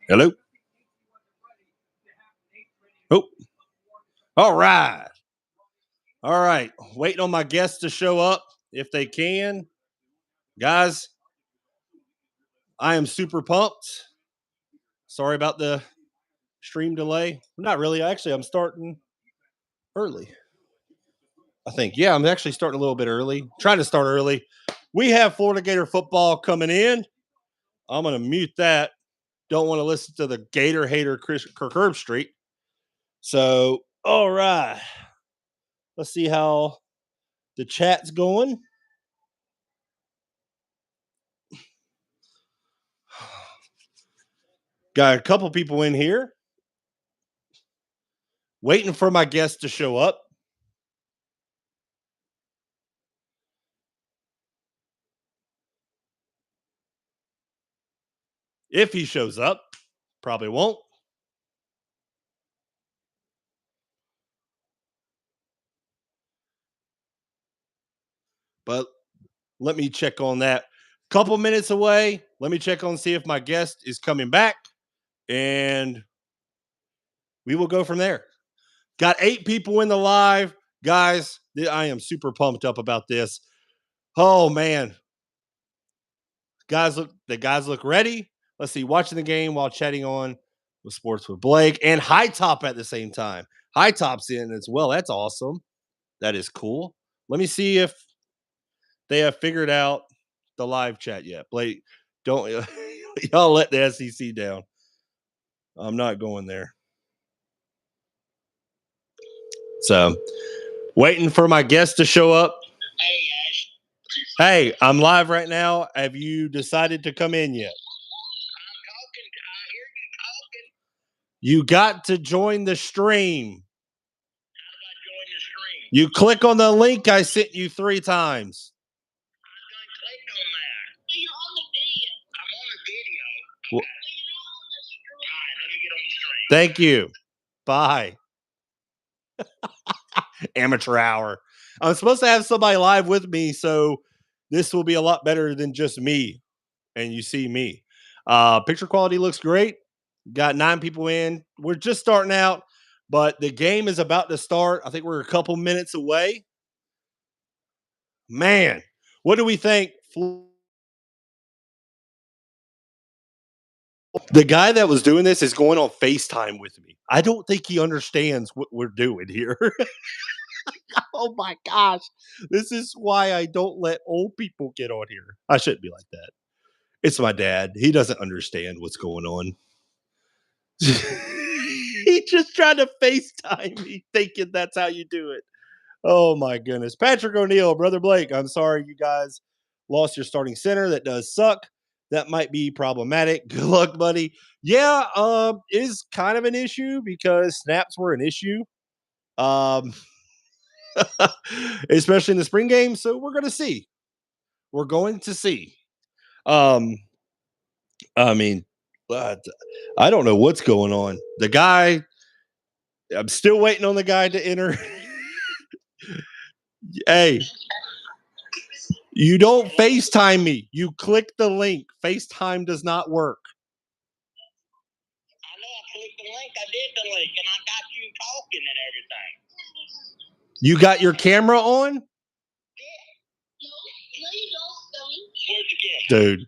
Hello. Oh, all right. All right. Waiting on my guests to show up if they can. Guys, I am super pumped. Sorry about the stream delay. Not really. Actually, I'm starting early. I think. Yeah, I'm actually starting a little bit early. Trying to start early. We have Florida Gator football coming in. I'm going to mute that. Don't want to listen to the Gator hater Chris Kirk Street. So, all right. Let's see how the chat's going. Got a couple people in here. Waiting for my guest to show up. If he shows up, probably won't. But let me check on that. Couple minutes away. Let me check on see if my guest is coming back. And we will go from there. Got 8 people in the live. Guys, I am super pumped up about this. Oh man. The guys look ready. Let's see, watching the game while chatting on with Sports with Blake and High Top at the same time. High Top's in as well. That's awesome. That is cool. Let me see if they have figured out the live chat yet. Blake, don't y'all let the SEC down. I'm not going there. So, waiting for my guest to show up. Hey, Ash. Hey, I'm live right now. Have you decided to come in yet? I'm talking. I hear you talking. You got to join the stream. How do I join the stream? You click on the link I sent you 3 times. I done clicked on that. So you're on the video. I'm on the video. Well- Okay. So you're not on the stream. All right, let me get on the stream. Thank you. Bye. Amateur hour. I'm supposed to have somebody live with me, so this will be a lot better than just me and you see me. Picture quality looks great. Got 9 people in. We're just starting out, but the game is about to start. I think we're a couple minutes away. Man, what do we think? The guy that was doing this is going on FaceTime with me. I don't think he understands what we're doing here. Oh my gosh. This is why I don't let old people get on here. I shouldn't be like that. It's my dad. He doesn't understand what's going on. He just tried to FaceTime me thinking that's how you do it. Oh my goodness. Patrick O'Neill, Brother Blake, I'm sorry you guys lost your starting center. That does suck. That might be problematic. Good luck, buddy. Yeah, is kind of an issue because snaps were an issue. Um, especially in the spring game. So we're going to see. We're going to see. Um, I mean, I don't know what's going on. The guy, I'm still waiting on the guy to enter. Hey, you don't FaceTime me. You click the link. FaceTime does not work. I know I clicked the link. I did the link, and I got you talking and everything. You got your camera on? Yeah. No, you don't. Where's the camera? Dude,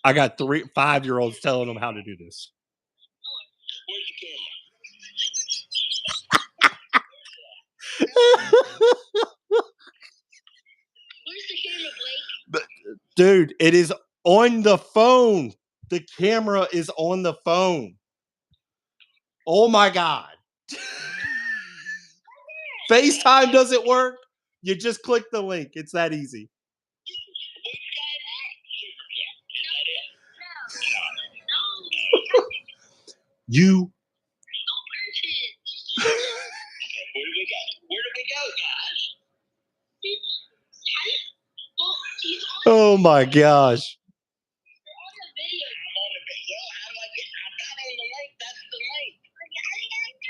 I got 5-year-olds telling them how to do this. Where's the camera? Where's the camera, Blake? Dude, it is on the phone. The camera is on the phone. Oh my God. FaceTime doesn't work. You just click the link. It's that easy. You. Where do we go, guys? Oh my gosh. I'm on the video. How do I get? I got on the link. That's the link.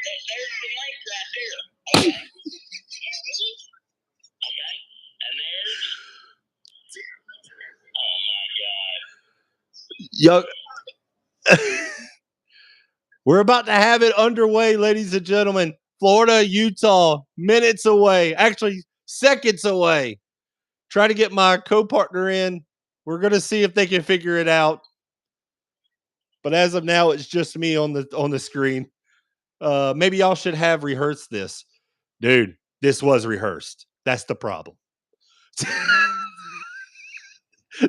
There's the link right there. Okay. Okay. And there's. Oh my God. Yo. We're about to have it underway, ladies and gentlemen. Florida, Utah, minutes away. Actually, seconds away. Try to get my co-partner in. We're going to see if they can figure it out. But as of now, it's just me on the screen. Maybe y'all should have rehearsed this. Dude, this was rehearsed. That's the problem.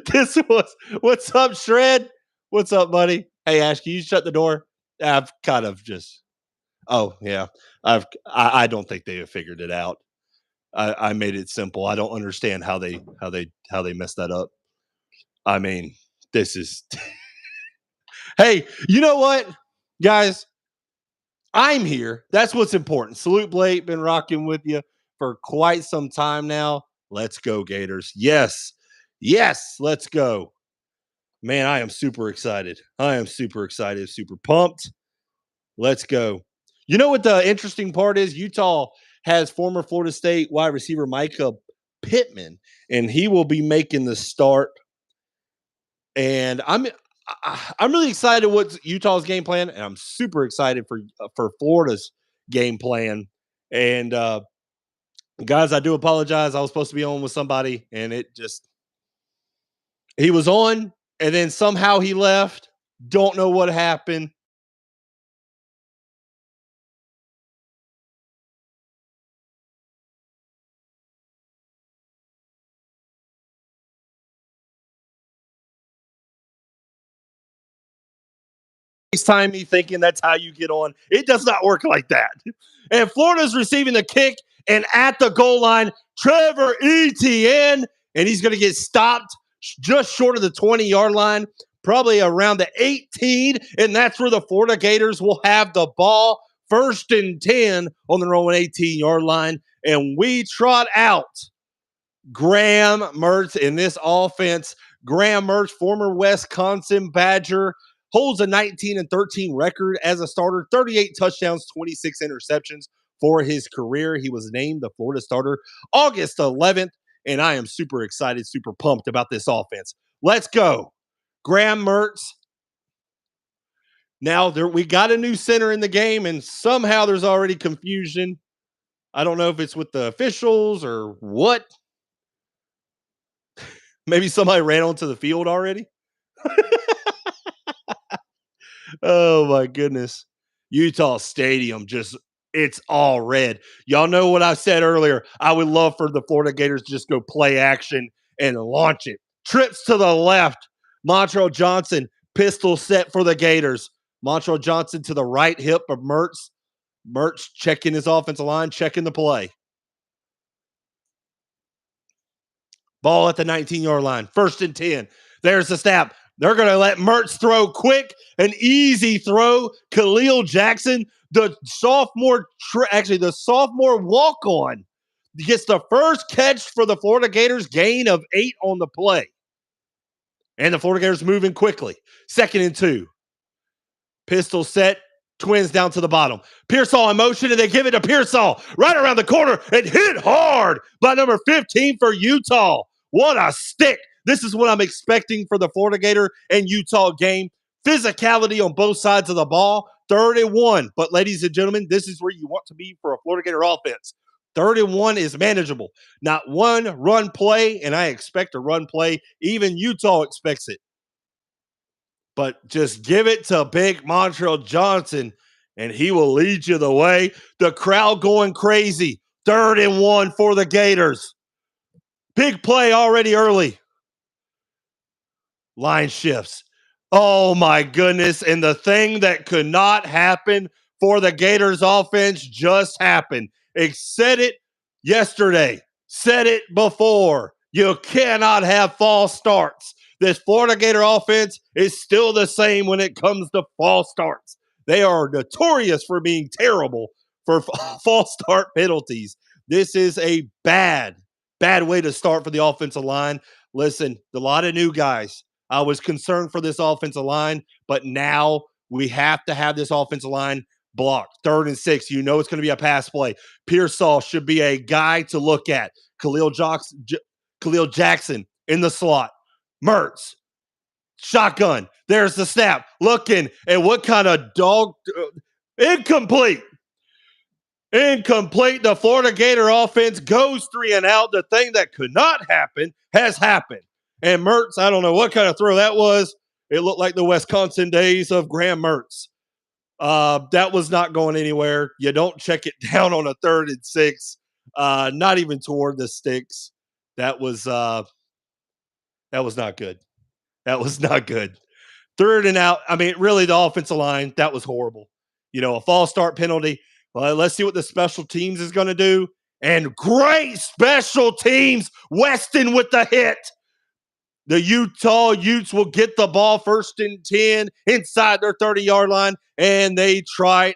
This was what's up, Shred? What's up, buddy? Hey Ash, can you shut the door? I've kind of just yeah. I don't think they have figured it out. I made it simple. I don't understand how they messed that up. I mean, this is hey, you know what, guys? I'm here. That's what's important. Salute Blake, been rocking with you for quite some time now. Let's go, Gators. Yes. Yes, let's go. Man, I am super excited. I am super excited, super pumped. Let's go. You know what the interesting part is? Utah has former Florida State wide receiver Micah Pittman, and he will be making the start. And I'm really excited what's Utah's game plan, and I'm super excited for Florida's game plan. And guys, I do apologize. I was supposed to be on with somebody, and he was on, and then somehow he left. Don't know what happened. FaceTime me thinking that's how you get on. It does not work like that. And Florida's receiving the kick, and at the goal line, Trevor Etienne, and he's going to get stopped just short of the 20-yard line, probably around the 18, and that's where the Florida Gators will have the ball. 1st and 10 on their own 18-yard line, and we trot out Graham Mertz in this offense. Graham Mertz, former Wisconsin Badger, holds a 19-13 record as a starter, 38 touchdowns, 26 interceptions for his career. He was named the Florida starter August 11th, and I am super excited, super pumped about this offense. Let's go. Graham Mertz. Now, we got a new center in the game, and somehow there's already confusion. I don't know if it's with the officials or what. Maybe somebody ran onto the field already. Oh my goodness. Utah Stadium it's all red. Y'all know what I said earlier. I would love for the Florida Gators to just go play action and launch it. Trips to the left. Montrell Johnson, pistol set for the Gators. Montrell Johnson to the right hip of Mertz. Mertz checking his offensive line, checking the play. Ball at the 19-yard line. 1st and 10. There's the snap. They're going to let Mertz throw quick, an easy throw. Khalil Jackson, the sophomore walk-on, gets the first catch for the Florida Gators, gain of 8 on the play. And the Florida Gators moving quickly. 2nd and 2. Pistol set. Twins down to the bottom. Pearsall in motion, and they give it to Pearsall right around the corner and hit hard by number 15 for Utah. What a stick. This is what I'm expecting for the Florida Gator and Utah game. Physicality on both sides of the ball. 3rd and 1. But ladies and gentlemen, this is where you want to be for a Florida Gator offense. 3rd and 1 is manageable. Not one run play, and I expect a run play. Even Utah expects it. But just give it to big Montrell Johnson, and he will lead you the way. The crowd going crazy. 3rd and 1 for the Gators. Big play already early. Line shifts. Oh, my goodness. And the thing that could not happen for the Gators offense just happened. It said it yesterday. Said it before. You cannot have false starts. This Florida Gator offense is still the same when it comes to false starts. They are notorious for being terrible for false start penalties. This is a bad way to start for the offensive line. Listen, a lot of new guys. I was concerned for this offensive line, but now we have to have this offensive line blocked. 3rd and 6. You know it's going to be a pass play. Pearsall should be a guy to look at. Khalil Jackson in the slot. Mertz Shotgun. There's the snap. Looking. And what kind of dog? Incomplete. Incomplete. The Florida Gator offense goes 3 and out. The thing that could not happen has happened. And Mertz, I don't know what kind of throw that was. It looked like the Wisconsin days of Graham Mertz. That was not going anywhere. You don't check it down on a 3rd and 6. Not even toward the sticks. That was not good. That was not good. 3rd and out. I mean, really, the offensive line, that was horrible. A false start penalty. Well, let's see what the special teams is going to do. And great special teams. Weston with the hit. The Utah Utes will get the ball 1st and 10 inside their 30-yard line, and they trot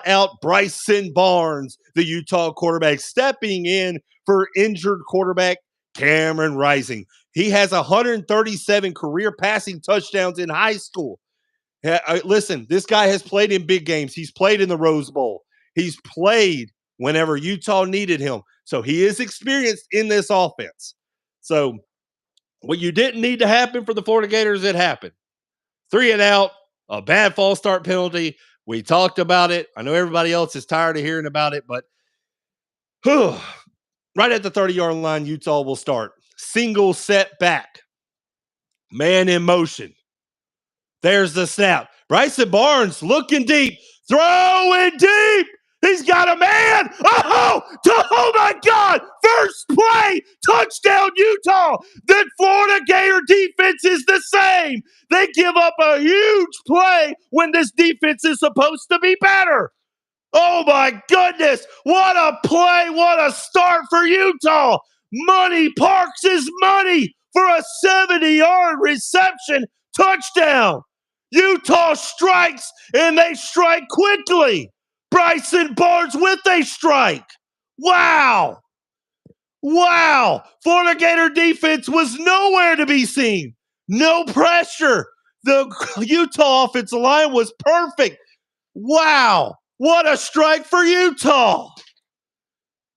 out Bryson Barnes, the Utah quarterback, stepping in for injured quarterback Cameron Rising. He has 137 career passing touchdowns in high school. Listen, this guy has played in big games. He's played in the Rose Bowl. He's played whenever Utah needed him. So he is experienced in this offense. So what you didn't need to happen for the Florida Gators, it happened. 3 and out, a bad false start penalty. We talked about it. I know everybody else is tired of hearing about it, but right at the 30-yard line, Utah will start. Single set back. Man in motion. There's the snap. Bryson Barnes looking deep. Throwing deep. He's got a man. Oh my God. First play. Touchdown, Utah. The Florida Gator defense is the same. They give up a huge play when this defense is supposed to be better. Oh my goodness. What a play. What a start for Utah. Money Parks is money for a 70-yard reception touchdown. Utah strikes, and they strike quickly. Bryson Barnes with a strike. Wow. Florida Gator defense was nowhere to be seen. No pressure. The Utah offensive line was perfect. Wow. What a strike for Utah.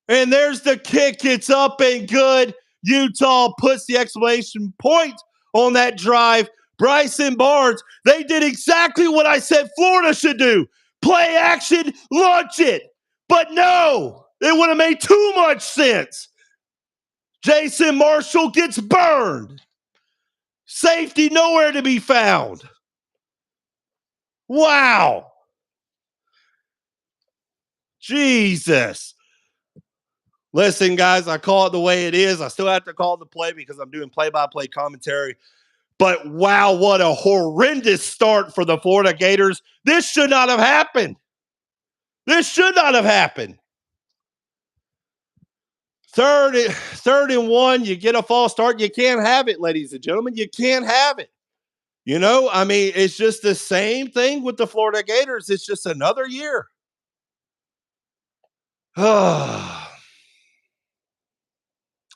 And there's the kick. It's up and good. Utah puts the exclamation point on that drive. Bryson Barnes, they did exactly what I said Florida should do. Play action, launch it. But no, it would have made too much sense. Jason Marshall gets burned. Safety nowhere to be found. Wow. Jesus. Listen, guys, I call it the way it is. I still have to call it the play because I'm doing play-by-play commentary. But wow, what a horrendous start for the Florida Gators. This should not have happened. Third and 1, you get a false start. You can't have it, ladies and gentlemen. You can't have it. It's just the same thing with the Florida Gators. It's just another year.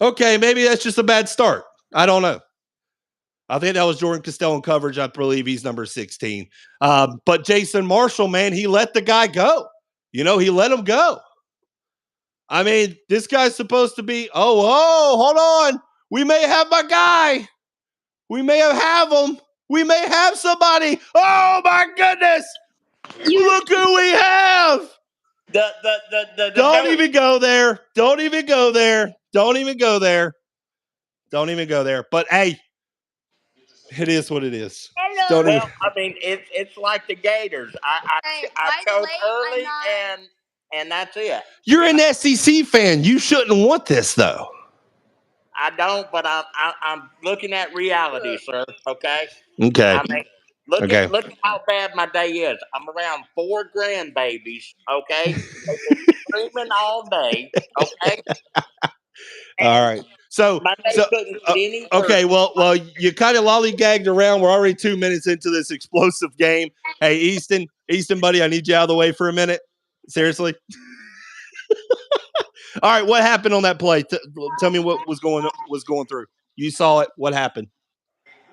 Okay, maybe that's just a bad start. I don't know. I think that was Jordan Costello in coverage. I believe he's number 16. But Jason Marshall, man, he let the guy go. He let him go. I mean, this guy's supposed to be, hold on. We may have my guy. We may have him. We may have somebody. Oh, my goodness. Look who we have. Don't even go there. Don't even go there. But, hey, it is what it is. It's like the Gators. I chose early, and that's it. You're an SEC fan. You shouldn't want this, though. I don't, but I'm looking at reality, sir. Okay. Okay. Look at how bad my day is. I'm around 4 grandbabies. Okay, they've been screaming all day. Okay. All right. So couldn't get any okay. Well, you kind of lollygagged around. We're already 2 minutes into this explosive game. Hey, Easton, buddy, I need you out of the way for a minute. Seriously. All right. What happened on that play? Tell me what was going through. You saw it. What happened?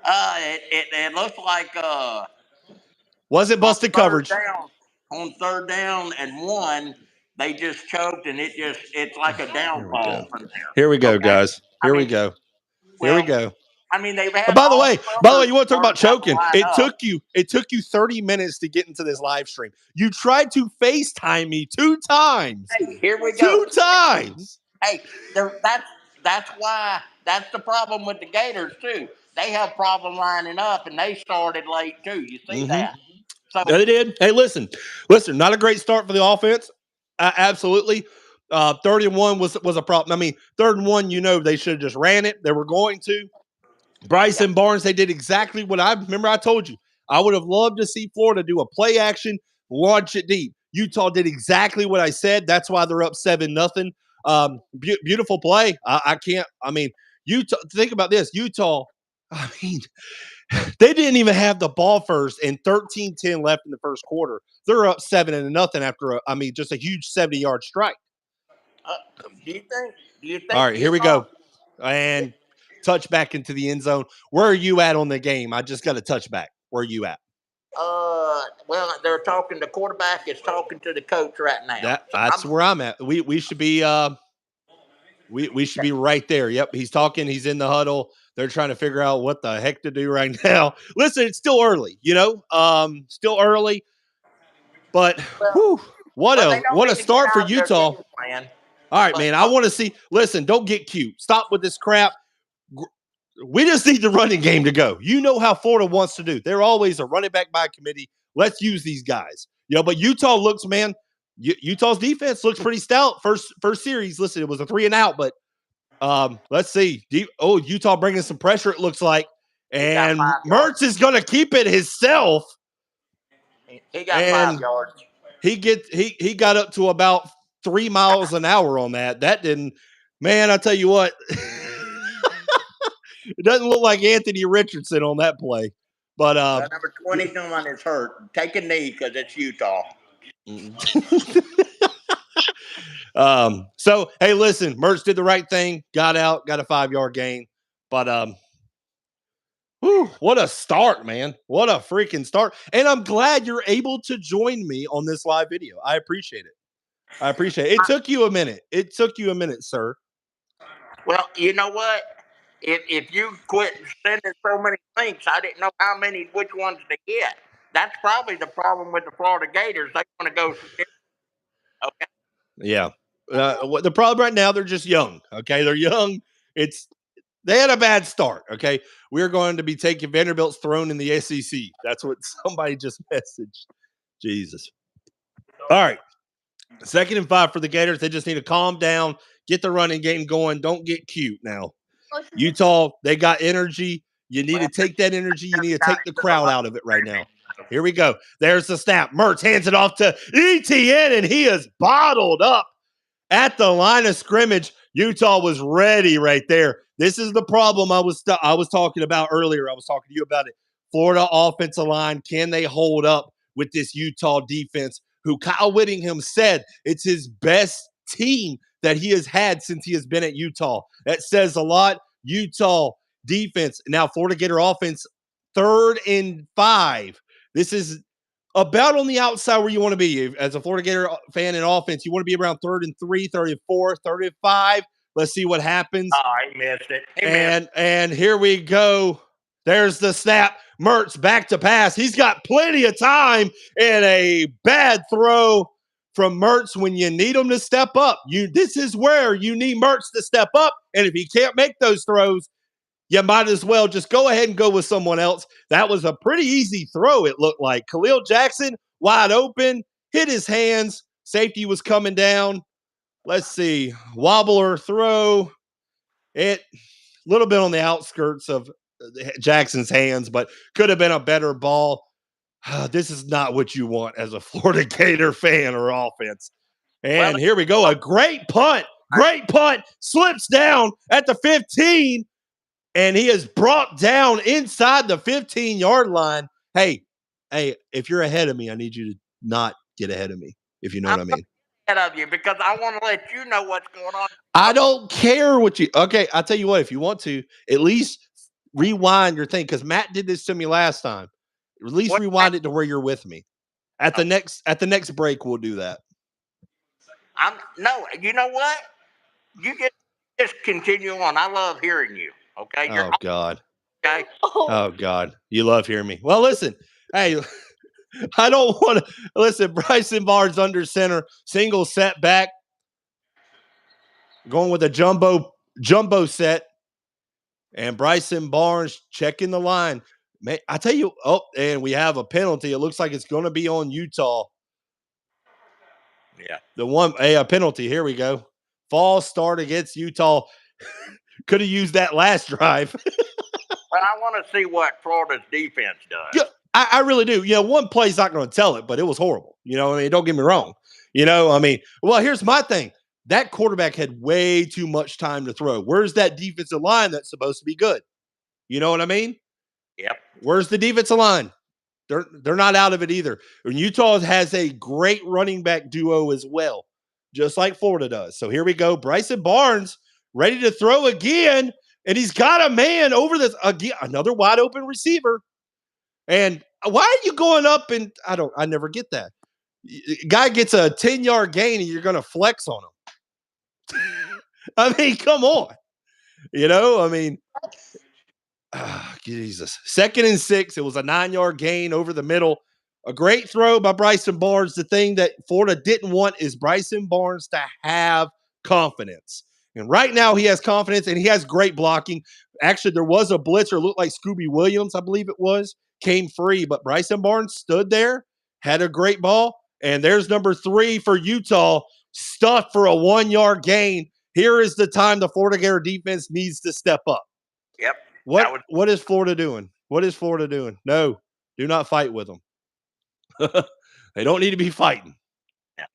It looked like was it busted coverage? On 3rd down and 1, they just choked, and it's like a downfall from there. Here we go, guys. Here we go. I mean, they've had By the all way, summer you want to talk to learn about how to choking? line It up. took you 30 minutes to get into this live stream. You tried to FaceTime me 2 times. Hey, here we go. 2 times. Hey, that's why that's the problem with the Gators too. They have problem lining up, and they started late too. You see Mm-hmm. that? So They did. Hey, listen. Not a great start for the offense. Absolutely. 30-1 was a problem. I mean, 3rd and 1, they should have just ran it. They were going to. Bryce yeah, and Barnes, they did exactly what I remember I told you. I would have loved to see Florida do a play action, launch it deep. Utah did exactly what I said. That's why they're up 7-0. Beautiful play. I can't. I mean, Utah. Think about this. Utah. I mean, they didn't even have the ball first, and 13-10 left in the first quarter. They're up 7-0 after just a huge 70-yard strike. uh, do you think? Do you All think right, here we Utah? go. And touch back into the end zone. Where are you at on the game? I just got a touchback. Where are you at? Well, they're talking. The quarterback is talking to the coach right now. So That's where I'm at. We should be we should be right there. Yep, he's talking. He's in the huddle. They're trying to figure out what the heck to do right now. Listen, it's still early. Still early. But well, whew, they don't what a need to get start for out of their Utah. game plan. All right, But man. I want to see. Listen, don't get cute. Stop with this crap. We just need the running game to go. You know how Florida wants to do. They're always a running back by committee. Let's use these guys. But Utah looks, man. Utah's defense looks pretty stout. First series. Listen, it was a 3-and-out, but let's see. Utah bringing some pressure. It looks like, he got and 5 yards. Mertz is going to keep it himself. He got And 5 yards. he got up to about 3 miles an hour on that. That didn't, man. I tell you what, it doesn't look like Anthony Richardson on that play. But Number 21 is hurt. Take a knee because it's Utah. So hey, listen, Mertz did the right thing, got out, got a 5-yard gain. But what a start, man. What a freaking start. And I'm glad you're able to join me on this live video. I appreciate it. It took you a minute. Sir. Well, you know what? If you quit sending so many links, I didn't know which ones to get. That's probably the problem with the Florida Gators. They want to go. Okay. Yeah. The problem right now, they're just young. Okay. They're young. They had a bad start. Okay. We're going to be taking Vanderbilt's throne in the SEC. That's what somebody just messaged. Jesus. All right. 2nd and 5 for the Gators. They just need to calm down, get the running game going. Don't get cute now. Utah, they got energy. You need Well, to take that energy. You need to got take the to the crowd line. out of it right now. Here we go. There's the snap. Mertz hands it off to ETN, and he is bottled up at the line of scrimmage. Utah was ready right there. This is the problem I was talking about earlier. I was talking to you about it. Florida offensive line, can they hold up with this Utah defense, who Kyle Whittingham said it's his best team that he has had since he has been at Utah. That says a lot. Utah defense. Now, Florida Gator offense, 3rd and 5. This is about on the outside where you want to be. As a Florida Gator fan in offense, you want to be around 3rd and 3, 3rd and 4, 3rd and 5. Let's see what happens. Oh, he missed it. He missed. And here we go. There's the snap. Mertz back to pass. He's got plenty of time, and a bad throw from Mertz when you need him to step up. This is where you need Mertz to step up, and if he can't make those throws, you might as well just go ahead and go with someone else. That was a pretty easy throw, it looked like. Khalil Jackson, wide open, hit his hands. Safety was coming down. Let's see. Wobbler throw. It a little bit on the outskirts of Jackson's hands, but could have been a better ball. This is not what you want as a Florida Gator fan or offense. Well, And here we go. A great punt. Great punt. Slips down at the 15, and he is brought down inside the 15-yard line. Hey, if you're ahead of me, I need you to not get ahead of me, if you know what I mean. ahead of you because I want to let you know what's going on. I don't care what you. Okay, I'll tell you what. If you want to, at least rewind your thing, because Matt did this to me last time. At least rewind it to where you're with me. At the next break, we'll do that. No. You know what? You just continue on. I love hearing you. Okay. Oh God. Okay. Oh, God. You love hearing me. Well, listen. Hey, I don't want to listen. Bryson Barnes under center, single setback, going with a jumbo set, and Bryson Barnes checking the line. Man, I tell you, and we have a penalty. It looks like it's going to be on Utah. Yeah. A penalty. Here we go. False start against Utah. Could have used that last drive. Well, I want to see what Florida's defense does. Yeah, I really do. One play's not going to tell it, but it was horrible. I mean, don't get me wrong. I mean, well, here's my thing. That quarterback had way too much time to throw. Where's that defensive line that's supposed to be good? You know what I mean? Yep. Where's the defensive line? They're not out of it either. And Utah has a great running back duo as well, just like Florida does. So here we go. Bryson Barnes ready to throw again, and he's got a man over this again, another wide open receiver. And why are you going up? And I never get that. Guy gets a 10-yard gain and you're going to flex on him. I mean, come on. I mean, Jesus. 2nd and 6. It was a 9-yard gain over the middle. A great throw by Bryson Barnes. The thing that Florida didn't want is Bryson Barnes to have confidence. And right now he has confidence and he has great blocking. Actually, there was a blitzer, looked like Scooby Williams, I believe it was, came free. But Bryson Barnes stood there, had a great ball. And there's number 3 for Utah, stuffed for a 1-yard gain. Here is the time the Florida Gator defense needs to step up. Yep. What is Florida doing? What is Florida doing? No, do not fight with them. They don't need to be fighting. Yeah.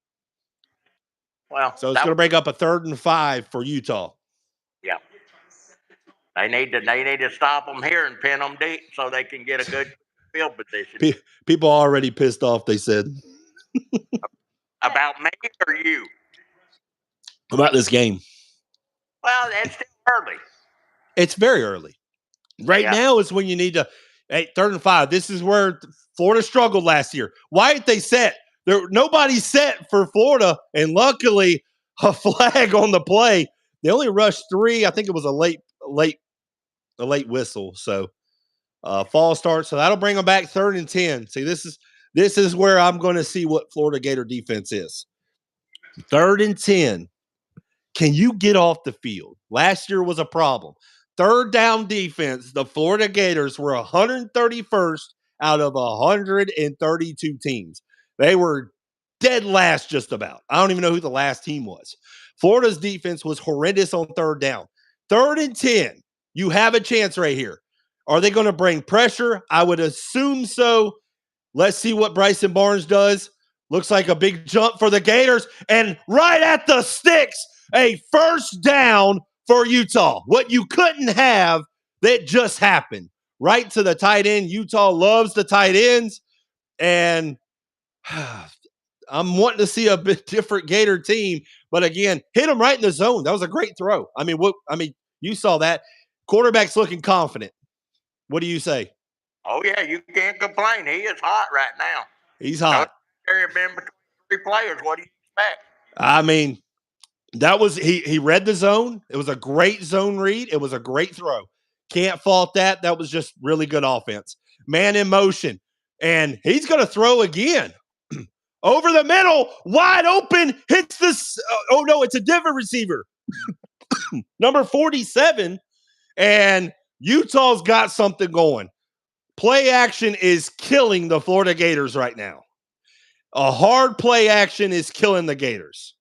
Well, so it's going to break up a 3rd and 5 for Utah. Yeah. They need to stop them here and pin them deep so they can get a good field position. People are already pissed off, they said. About me or you? About this game. Well, it's still early. It's very early. Right now is when you need to. Hey, 3rd and 5. This is where Florida struggled last year. Why did they set? Nobody set for Florida, and luckily a flag on the play. They only rushed 3. I think it was a late whistle. So false start. So that'll bring them back 3rd and 10. See, this is where I'm going to see what Florida Gator defense is. 3rd and 10. Can you get off the field? Last year was a problem. 3rd down defense, the Florida Gators were 131st out of 132 teams. They were dead last just about. I don't even know who the last team was. Florida's defense was horrendous on 3rd down. 3rd and 10, you have a chance right here. Are they going to bring pressure? I would assume so. Let's see what Bryson Barnes does. Looks like a big jump for the Gators. And right at the sticks, a 1st down for Utah. What you couldn't have, that just happened. Right to the tight end. Utah loves the tight ends. And I'm wanting to see a bit different Gator team. But again, hit them right in the zone. That was a great throw. I mean, you saw that. Quarterback's looking confident. What do you say? Oh, yeah, you can't complain. He is hot right now. He's hot. Between 3 players. What do you expect? I mean, that was he read the zone. It was a great zone read. It was a great throw. Can't fault that. That was just really good offense. Man in motion. And he's going to throw again. Over the middle, wide open, hits this. Oh, no, it's a different receiver. Number 47. And Utah's got something going. Play action is killing the Florida Gators right now. A hard play action is killing the Gators.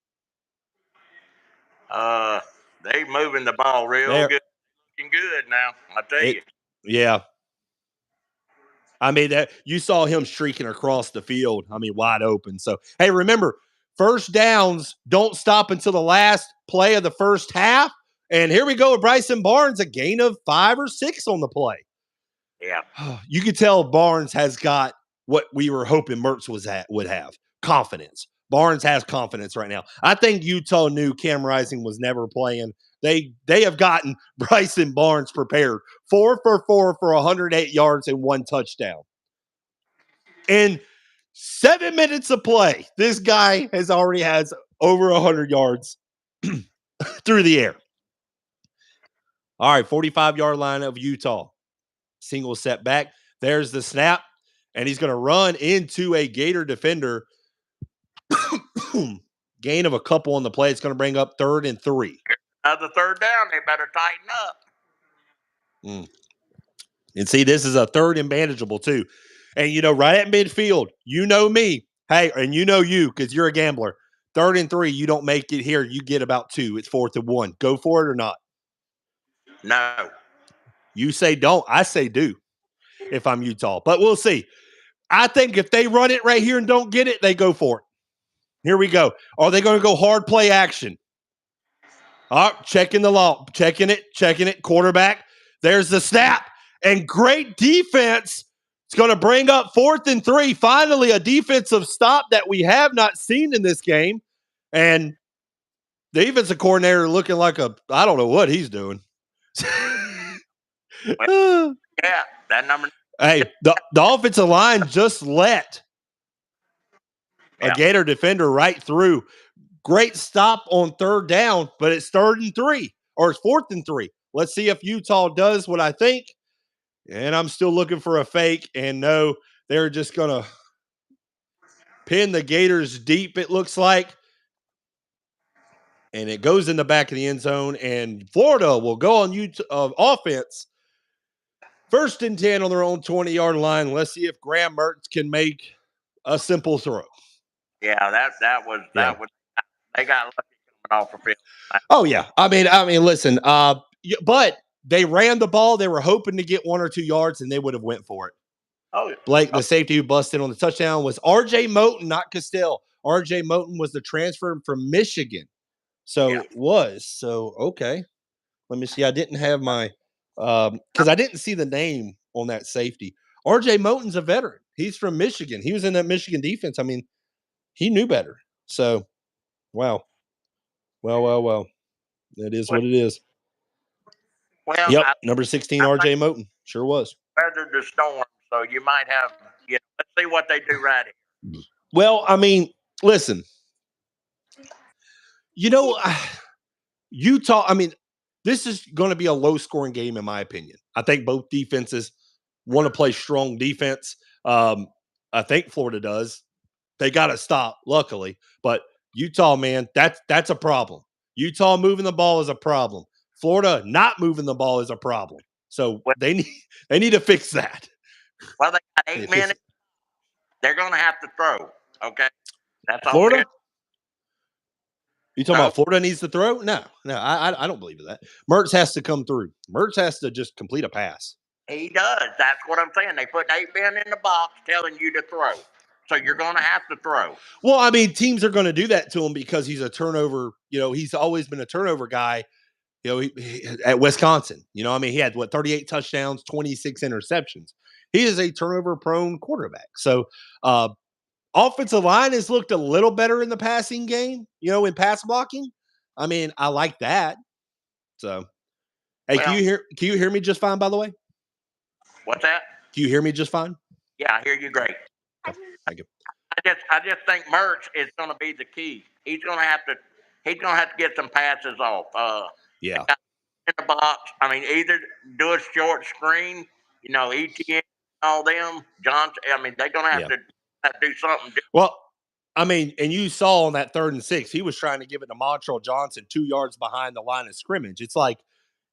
They moving the ball real good. Looking good now, I tell you. Yeah. I mean, that you saw him streaking across the field. I mean, wide open. So, hey, remember, 1st downs don't stop until the last play of the 1st half. And here we go with Bryson Barnes, a gain of 5 or 6 on the play. Yeah. You could tell Barnes has got what we were hoping Mertz would have, confidence. Barnes has confidence right now. I think Utah knew Cam Rising was never playing. They have gotten Bryson Barnes prepared. 4 for 4 for 108 yards and 1 touchdown. In 7 minutes of play, this guy has over 100 yards through the air. All right, 45-yard line of Utah. single set back. There's the snap, and he's going to run into a Gator defender. Gain of a couple on the play. It's going to bring up 3rd and 3. Another third down. They better tighten up. And see, this is a 3rd and manageable too. And, right at midfield, me. Hey, and you because you're a gambler. 3rd and 3, you don't make it here. You get about 2. It's 4th and 1. Go for it or not? No. You say don't. I say do if I'm Utah. But we'll see. I think if they run it right here and don't get it, they go for it. Here we go. Are they going to go hard play action? All right, checking the law. Checking it. Quarterback. There's the snap. And great defense. It's going to bring up 4th and 3. Finally, a defensive stop that we have not seen in this game. And the defensive coordinator looking like I don't know what he's doing. Well, yeah, that number. Hey, the offensive line just let a Gator defender right through. Great stop on 3rd down, but it's 3rd and 3, or it's 4th and 3. Let's see if Utah does what I think. And I'm still looking for a fake. And no, they're just going to pin the Gators deep, it looks like. And it goes in the back of the end zone. And Florida will go on offense. 1st and 10 on their own 20-yard line. Let's see if Graham Mertz can make a simple throw. Yeah, that was. They got lucky coming off the field. Oh yeah, I mean, listen. But they ran the ball. They were hoping to get 1 or 2 yards, and they would have went for it. Oh, yeah. Blake, the safety who busted on the touchdown was R.J. Moten, not Castell. R.J. Moten was the transfer from Michigan. So it was. So, okay. Let me see. I didn't have my because I didn't see the name on that safety. R.J. Moten's a veteran. He's from Michigan. He was in that Michigan defense. I mean, he knew better. So, wow. Well. That is what it is. Well, yep, number 16, R.J. Moten. Sure was. Weathered the storm, so you might have, let's see what they do right here. Well, I mean, listen. Utah, I mean, this is going to be a low-scoring game in my opinion. I think both defenses want to play strong defense. I think Florida does. They got to stop, luckily. But Utah, man, that's a problem. Utah moving the ball is a problem. Florida not moving the ball is a problem. So they need to fix that. Well, they got 8 minutes. They're going to have to throw. Okay, that's all. Florida. You talking about Florida needs to throw? No, I don't believe in that. Mertz has to come through. Mertz has to just complete a pass. He does. That's what I'm saying. They put 8 men in the box telling you to throw. So you're going to have to throw. Well, I mean, teams are going to do that to him because he's a turnover. He's always been a turnover guy. At Wisconsin, I mean, he had 38 touchdowns, 26 interceptions. He is a turnover-prone quarterback. So, offensive line has looked a little better in the passing game. In pass blocking. I mean, I like that. So, hey, can you hear me just fine? By the way, what's that? Can you hear me just fine? Yeah, I hear you great. Thank you. I just think Mertz is going to be the key. He's going to have to get some passes off. Yeah. In the box. I mean, either do a short screen, ETN, all them, Johnson. I mean, they're going to have to do something different. Well, I mean, and you saw on that 3rd and 6, he was trying to give it to Montrell Johnson 2 yards behind the line of scrimmage. It's like,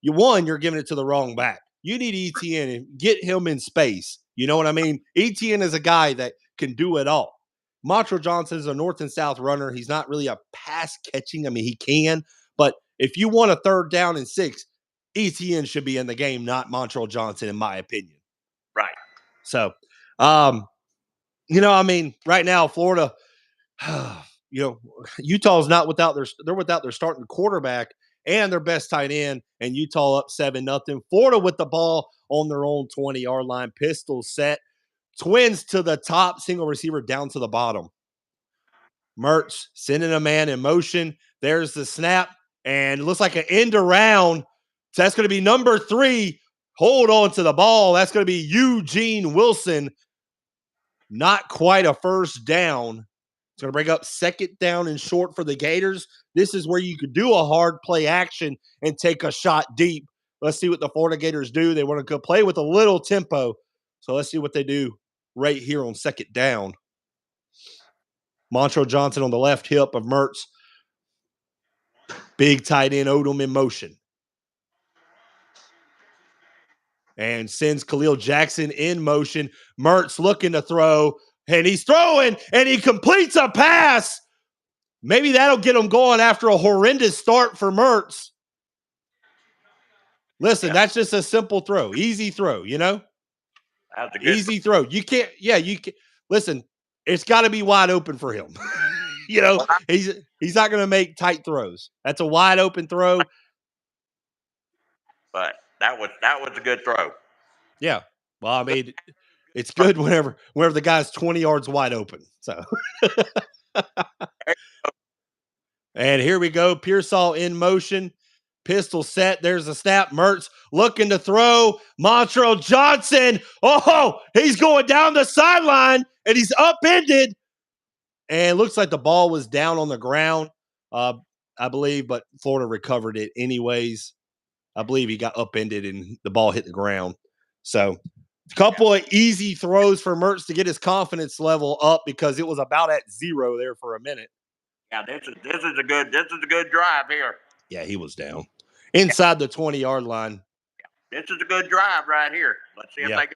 you're giving it to the wrong back. You need ETN and get him in space. You know what I mean? ETN is a guy that can do it all. Montrell Johnson is a north and south runner. He's not really a pass catching. I mean, he can, but if you want a 3rd down and 6, ETN should be in the game, not Montrell Johnson, in my opinion. Right. So, I mean, right now, Florida, Utah's not without their starting quarterback and their best tight end, and Utah up 7-0. Florida with the ball on their own 20-yard line, pistol set, twins to the top, single receiver down to the bottom. Mertz sending a man in motion. There's the snap, and it looks like an end around. So that's going to be number 3. Hold on to the ball. That's going to be Eugene Wilson. Not quite a first down. It's going to bring up 2nd down and short for the Gators. This is where you could do a hard play action and take a shot deep. Let's see what the Florida Gators do. They want to go play with a little tempo. So let's see what they do right here on second down. Montrell Johnson on the left hip of Mertz. Big tight end Odom in motion. And sends Khalil Jackson in motion. Mertz looking to throw, and he's throwing, and he completes a pass. Maybe that'll get him going after a horrendous start for Mertz. Listen, that's just a simple throw, easy throw, you know? That's a good Easy throw. You can't, you can listen, it's got to be wide open for him. You know, he's not going to make tight throws. That's a wide open throw. But that was a good throw. Yeah. Well, I mean, it's good whenever the guy's 20 yards wide open. So and here we go. Pearsall in motion. Pistol set. There's a snap. Mertz looking to throw. Montrell Johnson. Oh, he's going down the sideline and he's upended. And looks like the ball was down on the ground, I believe, but Florida recovered it anyways. I believe he got upended and the ball hit the ground. So a couple of easy throws for Mertz to get his confidence level up because it was about at 0 there for a minute. Yeah, this is a good drive here. Yeah, he was down inside the 20-yard line. This is a good drive right here. Let's see if they can.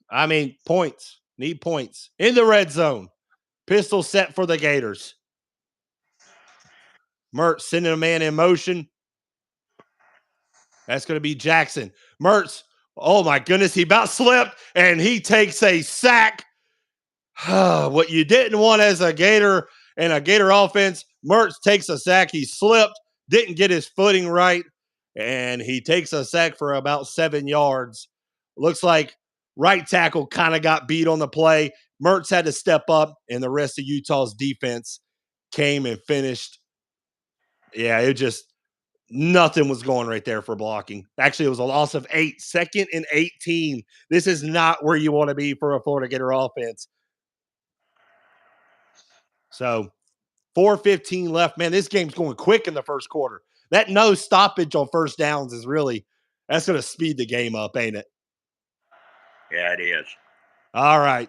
I mean, points. Need points in the red zone. Pistol set for the Gators. Mertz sending a man in motion. That's going to be Jackson. Mertz, oh my goodness, he about slipped and he takes a sack. What you didn't want as a Gator and a Gator offense, Mertz takes a sack. He slipped, didn't get his footing right, and he takes a sack for about 7 yards. Looks like right tackle kind of got beat on the play. Mertz had to step up, and the rest of Utah's defense came and finished. Yeah, it just nothing was going right there for blocking. Actually, it was a loss of 8, 2nd and 18. This is not where you want to be for a Florida Gator offense. So 4:15 left. Man, this game's going quick in the first quarter. That no stoppage on first downs is really, that's going to speed the game up, ain't it? Yeah, it is. All right.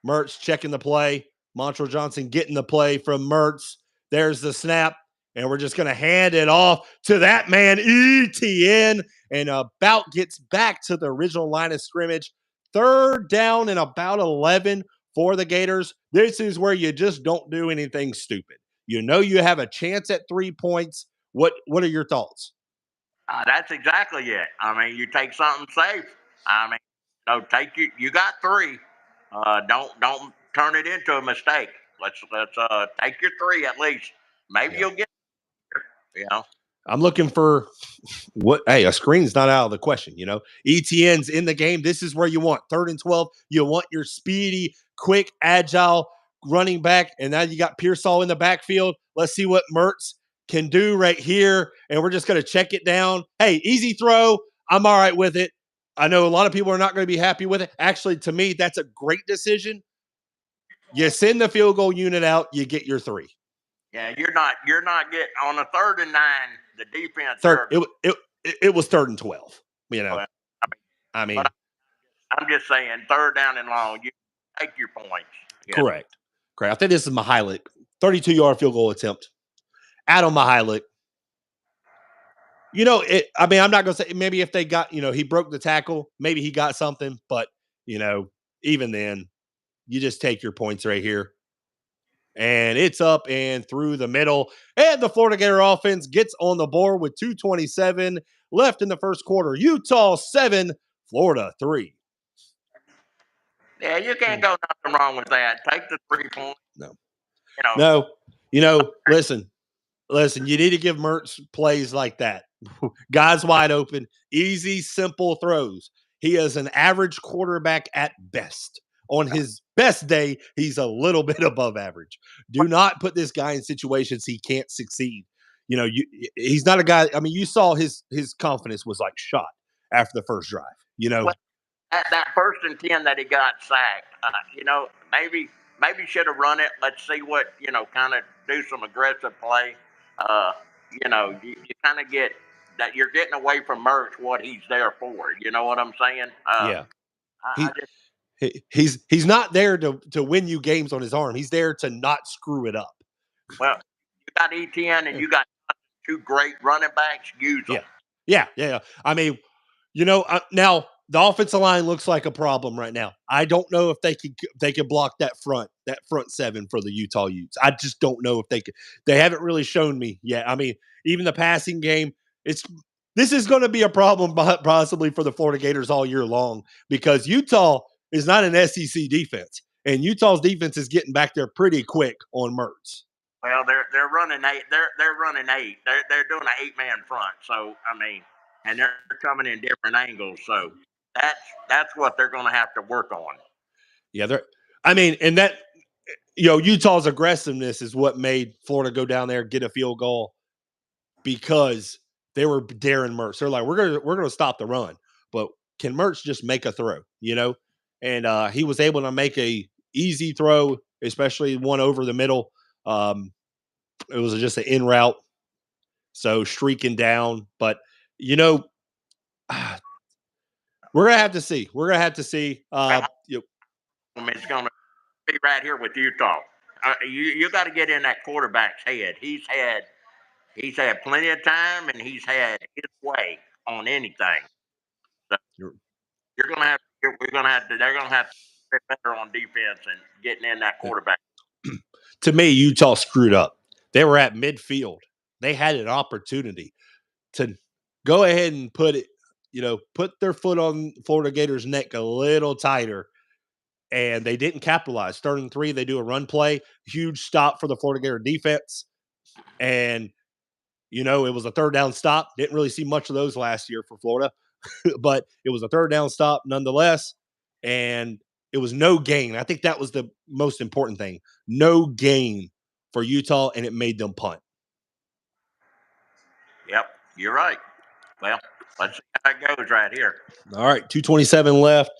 Mertz checking the play. Montrell Johnson getting the play from Mertz. There's the snap. And we're just going to hand it off to that man, ETN, and about gets back to the original line of scrimmage. 3rd down and about 11 for the Gators. This is where you just don't do anything stupid. You know you have a chance at 3 points. What are your thoughts? That's exactly it. I mean, you take something safe. I mean, take you got 3. Don't turn it into a mistake. Let's take your 3 at least. Maybe you'll get. I'm looking for what? Hey, a screen's not out of the question. ETN's in the game. This is where you want 3rd and 12. You want your speedy, quick, agile running back, and now you got Pearsall in the backfield. Let's see what Mertz can do right here, and we're just going to check it down. Hey, easy throw. I'm all right with it. I know a lot of people are not going to be happy with it. Actually, to me, that's a great decision. You send the field goal unit out, you get your 3. Yeah, you're not getting on a 3rd and 9. The defense. It was 3rd and 12. I mean, I'm just saying 3rd down and long. You take your points. Correct. I think this is Mihalik. 32-yard field goal attempt. Adam Mihalik. I'm not going to say maybe if they got, he broke the tackle, maybe he got something, but, even then, you just take your points right here. And it's up and through the middle. And the Florida Gator offense gets on the board with 2:27 left in the first quarter. Utah 7, Florida 3. Yeah, you can't go nothing wrong with that. Take the 3 points. No. Listen, you need to give Mertz plays like that. Guys wide open, easy, simple throws. He is an average quarterback at best. On his best day, he's a little bit above average. Do not put this guy in situations he can't succeed. He's not a guy. I mean, you saw his confidence was like shot after the first drive. Well, that 1st and 10 that he got sacked. Maybe should have run it. Let's see what kind of do some aggressive play. You kind of get that you're getting away from Mertz what he's there for. You know what I'm saying? Yeah. I He just he's not there to win you games on his arm. He's there to not screw it up. well, you got ETN and you got two great running backs. Use them. Yeah. I mean, now the offensive line looks like a problem right now. I don't know if they can block that front seven for the Utah Utes. I just don't know if they could. They haven't really shown me yet. I mean, even the passing game, this is going to be a problem possibly for the Florida Gators all year long because Utah is not an SEC defense, and Utah's defense is getting back there pretty quick on Mertz. Well, they're running eight. They're running eight. They're doing an 8-man front. So I mean, and they're coming in different angles. So that's what they're going to have to work on. Yeah, I mean, and that Utah's aggressiveness is what made Florida go down there, get a field goal because they were daring Mertz. They're like, we're gonna stop the run, but can Mertz just make a throw? And he was able to make a easy throw, especially one over the middle. It was just an in route, so streaking down. But you know, we're gonna have to see. We're gonna have to see. It's going to be right here with Utah. You got to get in that quarterback's head. He's had plenty of time, and he's had his way on anything. So you're going to have. We're going to have to. They're going to have to get better on defense and getting in that quarterback. To me, Utah screwed up. They were at midfield. They had an opportunity to go ahead and put their foot on Florida Gators' neck a little tighter, and they didn't capitalize. 3rd and 3, they do a run play, huge stop for the Florida Gator defense, and it was a 3rd down stop. Didn't really see much of those last year for Florida, but it was a 3rd down stop nonetheless, and it was no gain. I think that was the most important thing. No gain for Utah, and it made them punt. Yep, you're right. Well, let's see how it goes right here. All right, 2:27 left.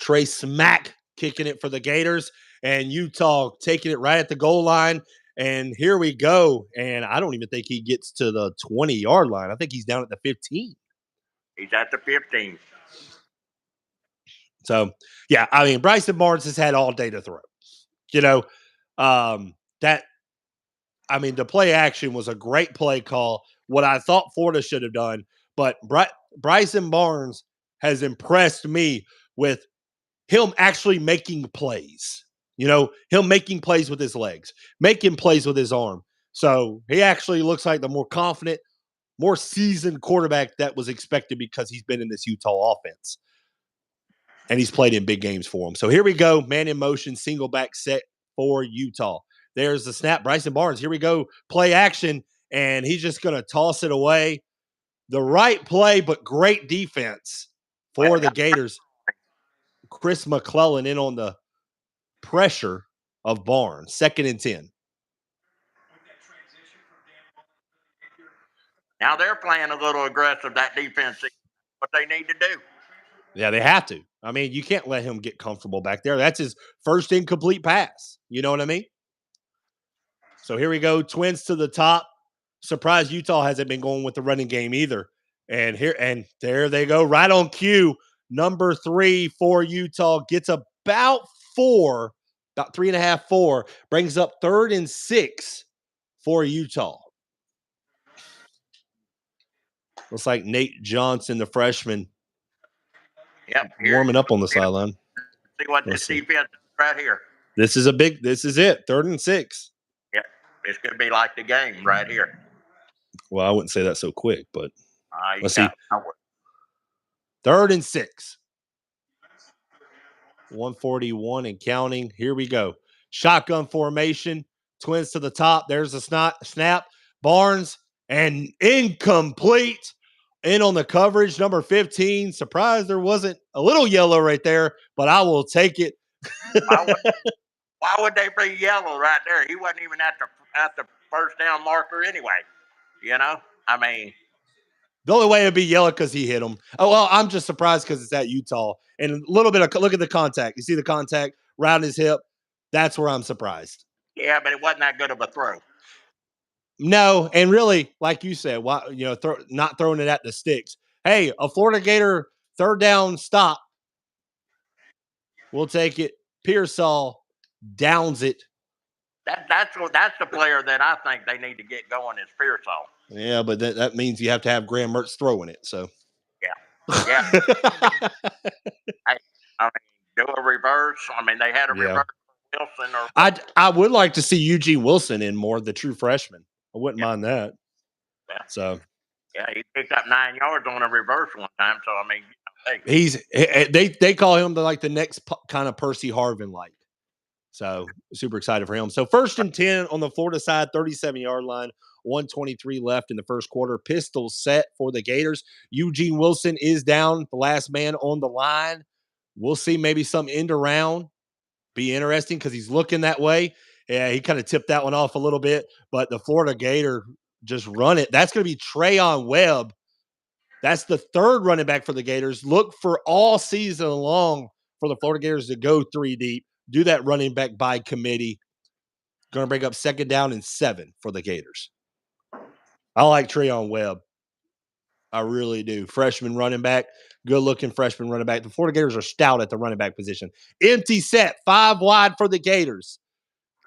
Trey Smack kicking it for the Gators, and Utah taking it right at the goal line. And here we go. And I don't even think he gets to the 20-yard line. I think he's down at the 15. He's at the 15. So, yeah, I mean, Bryson Barnes has had all day to throw. The play action was a great play call. What I thought Florida should have done, but Bryson Barnes has impressed me with him actually making plays. Him making plays with his legs, making plays with his arm. So he actually looks like the more confident, more seasoned quarterback that was expected because he's been in this Utah offense. And he's played in big games for him. So here we go. Man in motion, single back set for Utah. There's the snap. Bryson Barnes. Here we go. Play action. And he's just going to toss it away. The right play, but great defense for the Gators. Chris McClellan in on the pressure of Barnes. 2nd and 10. Now they're playing a little aggressive, that defense, what they need to do. Yeah, they have to. I mean, you can't let him get comfortable back there. That's his first incomplete pass. You know what I mean? So here we go. Twins to the top. Surprised Utah hasn't been going with the running game either. And there they go. Right on cue. Number 3 for Utah gets about 4, about 3.5, 4. Brings up 3rd and 6 for Utah. Looks like Nate Johnson, the freshman, warming up on the sideline. See what this defense is right here. This is it. 3rd and 6. Yep. This could be like the game right here. Well, I wouldn't say that so quick, but let's see. 3rd and 6. 141 and counting. Here we go. Shotgun formation. Twins to the top. There's a snap. Barnes and incomplete. In on the coverage, number 15. Surprised there wasn't a little yellow right there, but I will take it. Why would they be yellow right there? He wasn't even at the 1st down marker anyway. I mean, the only way it'd be yellow because he hit him. Oh, well, I'm just surprised because it's at Utah. And a little bit of look at the contact. You see the contact around his hip? That's where I'm surprised. Yeah, but it wasn't that good of a throw. No, and really, like you said, why not throwing it at the sticks. Hey, a Florida Gator third down stop. We'll take it. Pearsall downs it. That's the player that I think they need to get going is Pearsall. Yeah, but that means you have to have Graham Mertz throwing it. So Yeah. I mean, do a reverse. I mean, they had a yeah. reverse Wilson or I would like to see Eugene Wilson in more, the true freshman. I wouldn't mind that. Yeah. So yeah, he picked up 9 yards on a reverse one time. So I mean, they call him the next kind of Percy Harvin like. So super excited for him. So 1st and 10 on the Florida side, 37-yard line, 1:23 left in the first quarter. Pistol set for the Gators. Eugene Wilson is down, the last man on the line. We'll see maybe some end around. Be interesting because he's looking that way. Yeah, he kind of tipped that one off a little bit, but the Florida Gator just run it. That's going to be Trayon Webb. That's the third running back for the Gators. Look for all season long for the Florida Gators to go 3 deep. Do that running back by committee. Going to break up 2nd down and 7 for the Gators. I like Trayon Webb. I really do. Freshman running back, good looking freshman running back. The Florida Gators are stout at the running back position. Empty set, 5 wide for the Gators.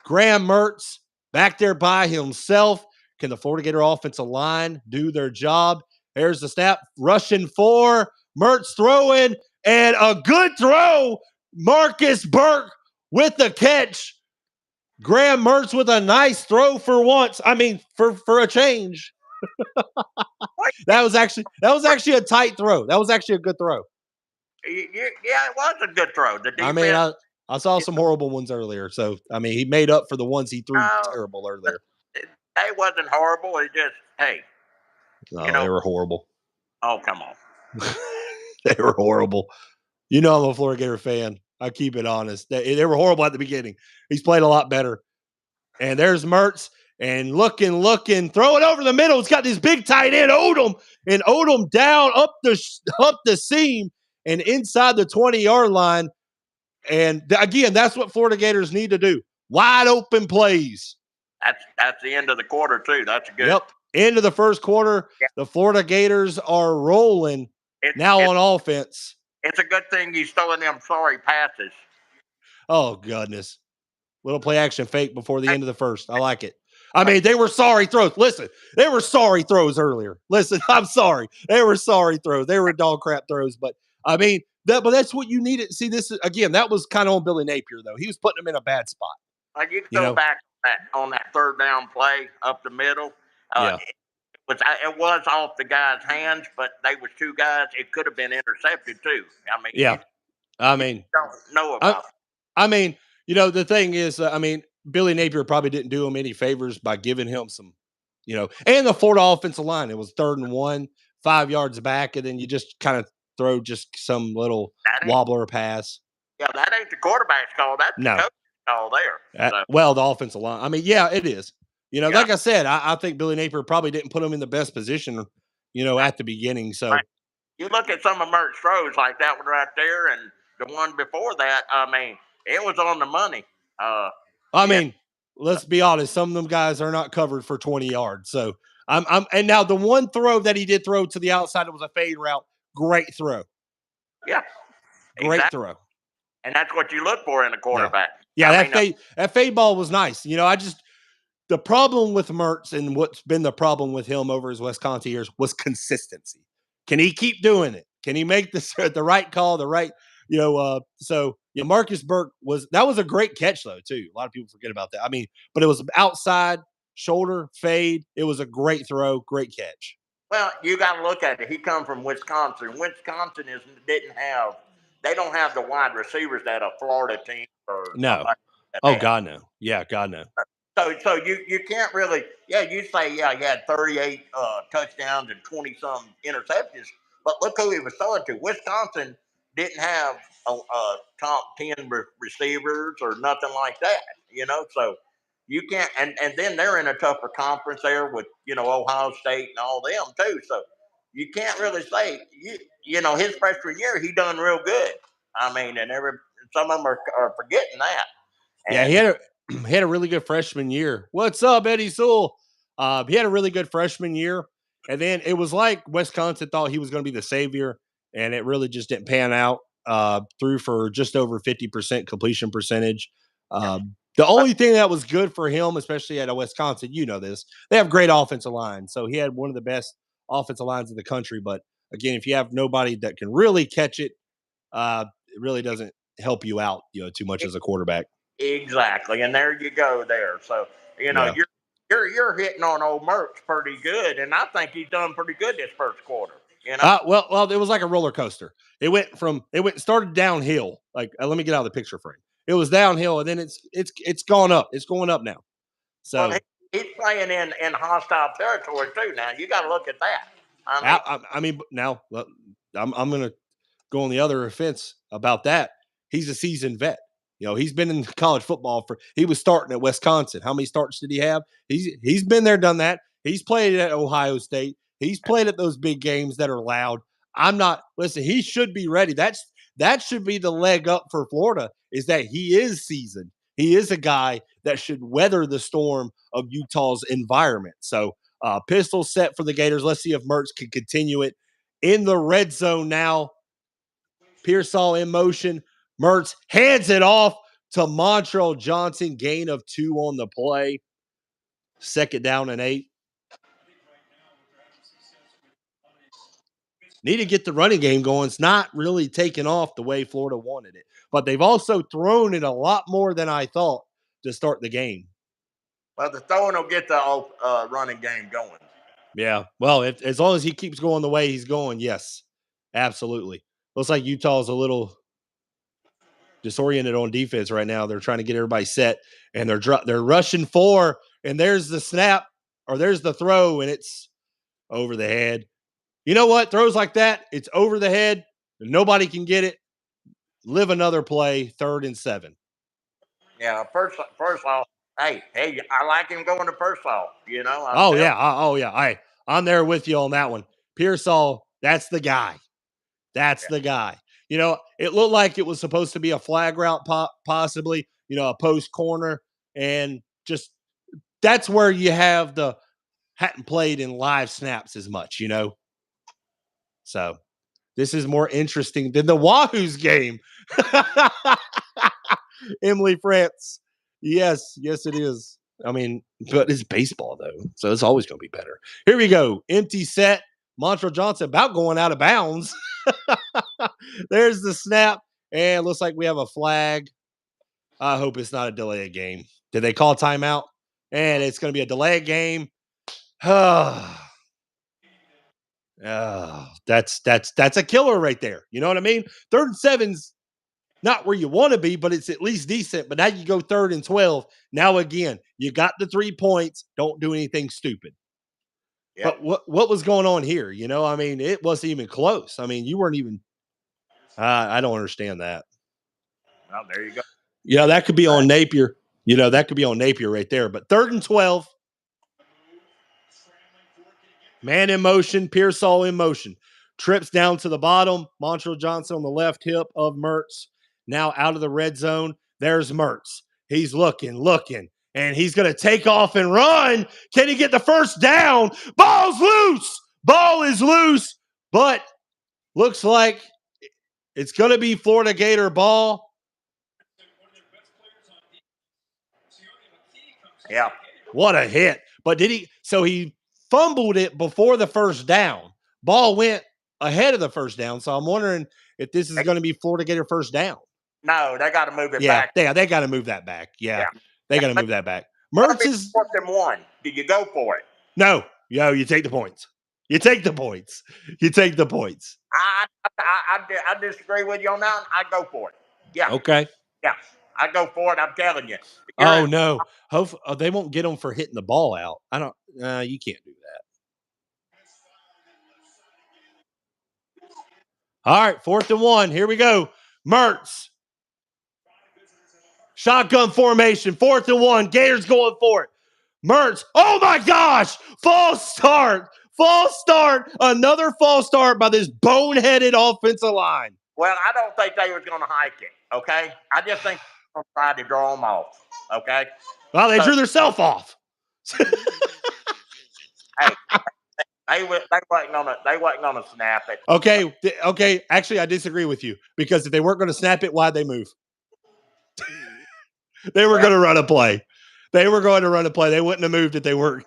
Graham Mertz back there by himself. Can the Florida Gator offensive line do their job? Here's the snap. Rushing 4. Mertz throwing, and a good throw. Marcus Burke with the catch. Graham Mertz with a nice throw for once. I mean, for a change. that was actually a tight throw. That was actually a good throw. Yeah, it was a good throw. The defense. I mean, I saw some horrible ones earlier. So, I mean, he made up for the ones he threw terrible earlier. They wasn't horrible. It just, hey. No, they were horrible. Oh, come on. They were horrible. You know I'm a Florida Gator fan. I keep it honest. They were horrible at the beginning. He's played a lot better. And there's Mertz. And looking, throw it over the middle. It's got this big tight end, Odom down up the seam and inside the 20-yard line. And again, that's what Florida Gators need to do. Wide open plays. That's the end of the quarter too. That's good. Yep. End of the first quarter. Yeah. The Florida Gators are rolling on offense. It's a good thing he's throwing them sorry passes. Oh, goodness. Little play action fake before the end of the first. I like it. I mean, they were sorry throws. Listen, they were sorry throws earlier. Listen, I'm sorry. They were sorry throws. They were dog crap throws. But, I mean, but that's what you needed. See, this, again, that was kind of on Billy Napier, though. He was putting them in a bad spot. You can go back on that third down play up the middle. Yeah. It was off the guy's hands, but they was 2 guys. It could have been intercepted, too. I mean, yeah. You don't know about it. I mean, the thing is, Billy Napier probably didn't do him any favors by giving him some, and the Florida offensive line. It was 3rd and 1, 5 yards back, and then you just kind of throw just some little wobbler pass. Yeah, that ain't the quarterback's call. That's the coach's call there. Well, the offensive line. I mean, yeah, it is. Like I said, I think Billy Napier probably didn't put him in the best position, at the beginning. So you look at some of Mert's throws like that one right there, and the one before that. I mean, it was on the money. I mean, let's be honest. Some of them guys are not covered for 20 yards. So and now the one throw that he did throw to the outside, it was a fade route. Great throw. Yeah. Great throw. And that's what you look for in a quarterback. Yeah, that fade ball was nice. The problem with Mertz and what's been the problem with him over his Wisconsin years was consistency. Can he keep doing it? Can he make the right call, the right, Marcus Burke was a great catch though, too. A lot of people forget about that. I mean, but it was outside, shoulder, fade. It was a great throw, great catch. Well, you got to look at it. He come from Wisconsin. Wisconsin they don't have the wide receivers that a Florida team or no. Oh, God, no. Yeah, God, no. So you can't really, you say, he had 38 touchdowns and 20-some interceptions, but look who he was throwing to. Wisconsin didn't have a top 10 receivers or nothing like that, so you can't, and then they're in a tougher conference there with, Ohio State and all them too, so you can't really say, his freshman year, he done real good. I mean, and some of them are forgetting that. And he had a really good freshman year. What's up, Eddie Sewell? He had a really good freshman year. And then it was like Wisconsin thought he was going to be the savior, and it really just didn't pan out. Threw for just over 50% completion percentage. The only thing that was good for him, especially at a Wisconsin, you know this, they have great offensive line. So he had one of the best offensive lines in the country. But again, if you have nobody that can really catch it, it really doesn't help you out, too much as a quarterback. Exactly, and there you go there. So Yeah. you're hitting on old Mertz pretty good, and I think he's done pretty good this first quarter. Well, it was like a roller coaster. It started downhill. Like, let me get out of the picture frame. It was downhill, and then it's gone up. It's going up now. Well, So he's playing in hostile territory too. Now you got to look at that. I mean, I mean, now I'm going to go on the other offense about that. He's a seasoned vet. He's been in college football he was starting at Wisconsin. How many starts did he have? He's been there, done that. He's played at Ohio State. He's played at those big games that are loud. Listen, he should be ready. That should be the leg up for Florida, is that he is seasoned. He is a guy that should weather the storm of Utah's environment. So pistol set for the Gators. Let's see if Mertz can continue it in the red zone now. Pearsall in motion. Mertz hands it off to Montrell Johnson. Gain of 2 on the play. 2nd down and 8. Need to get the running game going. It's not really taking off the way Florida wanted it. But they've also thrown it a lot more than I thought to start the game. well, the throwing will get the running game going. Yeah. Well, as long as he keeps going the way he's going, yes, absolutely. Looks like Utah's a little disoriented on defense right now. They're trying to get everybody set, and they're rushing 4, and there's the snap, or there's the throw, and it's over the head. You know what? Throws like that, it's over the head. Nobody can get it. Live another play, 3rd and 7. Yeah, first off, hey, I like him going to first off. Oh yeah, I'm there with you on that one. Pearsall, that's the guy. That's the guy. It looked like it was supposed to be a flag route, possibly, a post corner, and just that's where you have hadn't played in live snaps as much, So this is more interesting than the Wahoo's game. Emily France. Yes, it is. I mean, but it's baseball though, so it's always going to be better. Here we go. Empty set. Montrell Johnson about going out of bounds. There's the snap, and looks like we have a flag. I hope it's not a delay of game. Did they call timeout? And it's going to be a delay of game. That's a killer right there. You know what I mean? 3rd and 7's not where you want to be, but it's at least decent. But now you go 3rd and 12. Now again, you got the 3 points. Don't do anything stupid. Yep. But what was going on here? I mean, it wasn't even close. I mean, you weren't even. I don't understand that. Well, there you go. Yeah, that could be on Napier. That could be on Napier right there. But 3rd and 12. Man in motion, Pearsall in motion. Trips down to the bottom. Montrell Johnson on the left hip of Mertz. Now out of the red zone. There's Mertz. He's looking, and he's going to take off and run. Can he get the first down? Ball's loose. Ball is loose, but looks like it's going to be Florida Gator ball. Yeah. What a hit. But he fumbled it before the first down. Ball went ahead of the first down. So I'm wondering if this is going to be Florida Gator first down. No, they got to move it back. Yeah, they got to move that back. Yeah. They got to move that back. Mertz is 4th and 1. Did you go for it? No. You take the points. You take the points. I disagree with you on that. I go for it. Yeah. Okay. Yeah. I go for it. I'm telling you. Oh no. They won't get them for hitting the ball out. I don't. You can't do that. All right, 4th and 1. Here we go. Mertz. Shotgun formation. 4th and 1. Gators going for it. Mertz. Oh my gosh. False start. Another false start by this boneheaded offensive line. Well, I don't think they was going to hike it. Okay. I just think they're going to try to draw them off. Okay. Well, they drew themselves off. Hey, they wasn't gonna snap it. Okay. Actually, I disagree with you because if they weren't going to snap it, why'd they move? They were Well, going to run a play. They were going to run a play. They wouldn't have moved if they weren't.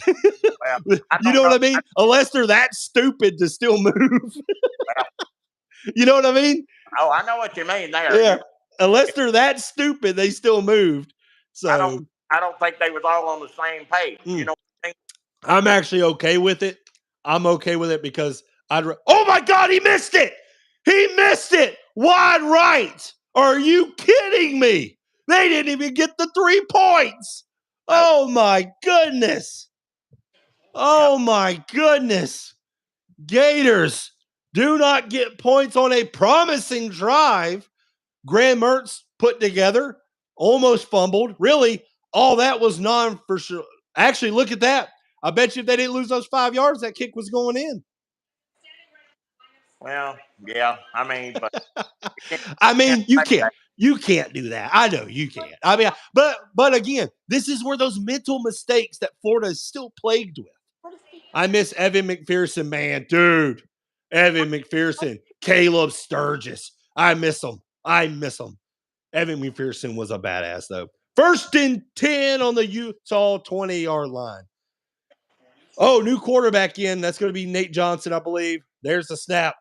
well, I You don't know what know. I mean? Unless they're that stupid to still move. Well, You know what I mean? oh, I know what you mean there. Yeah. Unless they're that stupid, they still moved. I don't. So I don't think they was all on the same page. You mm, know what I mean? I'm actually okay with it. I'm okay with it because oh my God, he missed it. He missed it. Wide right. Are you kidding me? They didn't even get the 3 points. No. Oh my goodness. Yeah. Oh my goodness. Gators do not get points on a promising drive. Graham Mertz put together, almost fumbled. Really, all that was non for sure. Actually, look at that. I bet you if they didn't lose those 5 yards, that kick was going in. Well, yeah. I mean, but you I can't mean, you say can't. that. You can't do that. I know you can't. I mean, but again, this is where those mental mistakes that Florida is still plagued with. I miss Evan McPherson, man, dude. Evan McPherson, Caleb Sturgis. I miss him. I miss him. Evan McPherson was a badass, though. 1st and 10 on the Utah 20-yard line. Oh, new quarterback in. That's going to be Nate Johnson, I believe. There's the snap.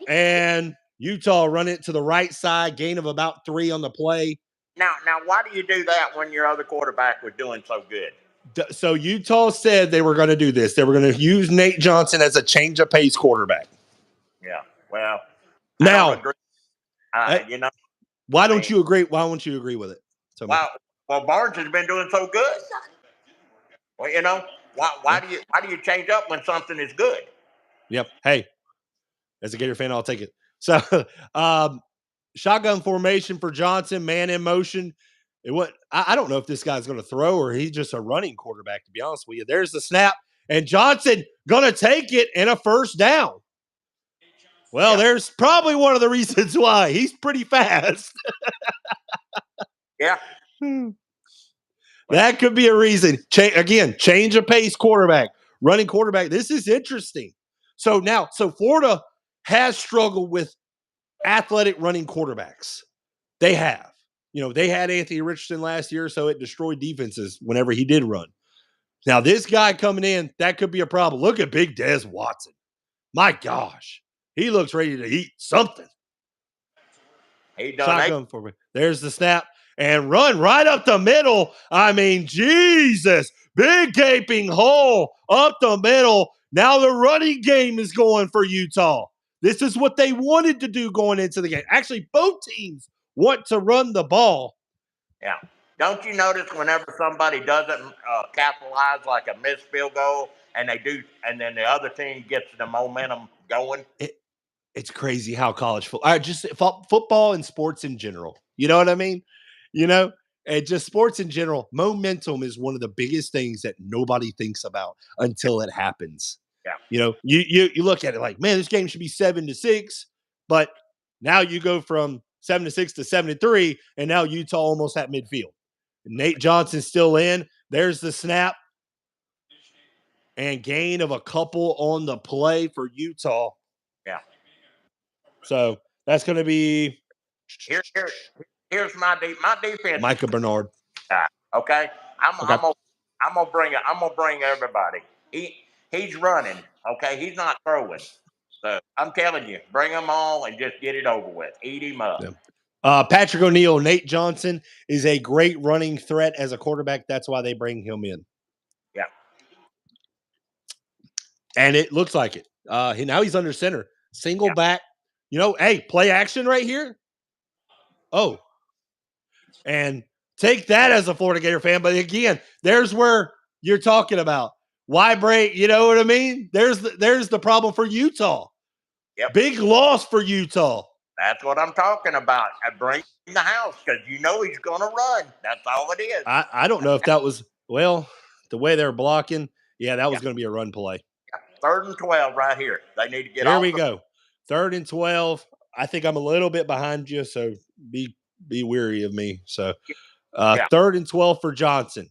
And Utah run it to the right side, gain of about 3 on the play. Now, why do you do that when your other quarterback was doing so good? So Utah said they were going to do this. They were going to use Nate Johnson as a change of pace quarterback. Yeah. Well, I don't Now, agree. You know, why I don't mean, you agree? Why won't you agree with it? Tell me. well, Barnes has been doing so good. Well, you know, Yeah. why do you change up when something is good? Yep. Hey, as a Gator fan, I'll take it. So, shotgun formation for Johnson, man in motion. I don't know if this guy's going to throw or he's just a running quarterback, to be honest with you. There's the snap, and Johnson going to take it in a 1st down. Well, Yeah. there's probably one of the reasons why. He's pretty fast. Yeah. Well, That could be a reason. Again, change of pace quarterback, running quarterback. This is interesting. So Florida has struggled with athletic running quarterbacks. They have. They had Anthony Richardson last year, so it destroyed defenses whenever he did run. Now, this guy coming in, that could be a problem. Look at Big Des Watson. My gosh. He looks ready to eat something. he done eight. Shotgun for me. There's the snap and run right up the middle. I mean, Jesus. Big gaping hole up the middle. Now the running game is going for Utah. This is what they wanted to do going into the game. Actually, both teams want to run the ball. Yeah. Don't you notice whenever somebody doesn't capitalize like a missed field goal, and they do, and then the other team gets the momentum going? It's crazy how college football, just football and sports in general. You know what I mean? You know, and just sports in general, momentum is one of the biggest things that nobody thinks about until it happens. Yeah. You look at it like, man, this game should be 7-6, but now you go from 7-6 to 7-3, and now Utah almost at midfield. Nate Johnson's still in. There's the snap and gain of a couple on the play for Utah. Yeah. So that's going to be Here, here, here's my defense is Micah Bernard. okay. I'm Okay. I'm gonna I'm gonna bring everybody. He's running. Okay, he's not throwing. So I'm telling you, bring them all and just get it over with. Eat him up. Yeah. Patrick O'Neal, Nate Johnson is a great running threat as a quarterback. That's why they bring him in. Yeah. And it looks like it. Now he's under center. Single Yeah. back. Hey, play action right here. Oh. And take that as a Florida Gator fan. But again, there's where you're talking about. Why break? You know what I mean? There's the problem for Utah. Yep. Big loss for Utah. That's what I'm talking about. I bring the house because you know he's gonna run. That's all it is. I don't know if that was, well, the way they're blocking. Yeah, that was Yeah. going to be a run play. 3rd and 12 right here. They need to get Here off. we go. 3rd and 12. I think I'm a little bit behind you, so be weary of me. So Yeah. 3rd and 12 for Johnson.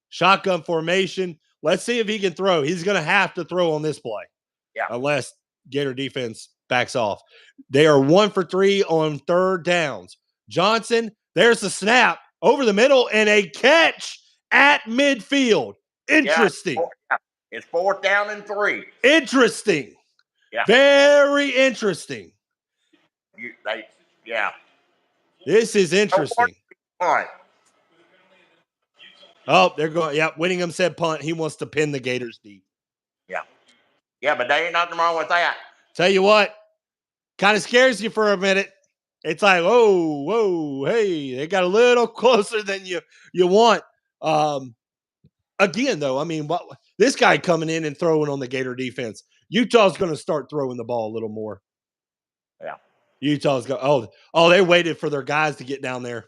Shotgun formation. Let's see if he can throw. He's going to have to throw on this play. Yeah. Unless Gator defense backs off. They are 1 for 3 on third downs. Johnson, there's the snap over the middle and a catch at midfield. Interesting. Yeah, it's 4th down and 3. Interesting. Yeah. Very interesting. Yeah. This is interesting. Punt. Oh, they're going. Yeah, Whittingham said punt. He wants to pin the Gators deep. Yeah. Yeah, but there ain't nothing wrong with that. Tell you what, kind of scares you for a minute. It's like, whoa, hey, they got a little closer than you want. Again, though, I mean, this guy coming in and throwing on the Gator defense, Utah's going to start throwing the ball a little more. Yeah. Utah's going, oh, they waited for their guys to get down there.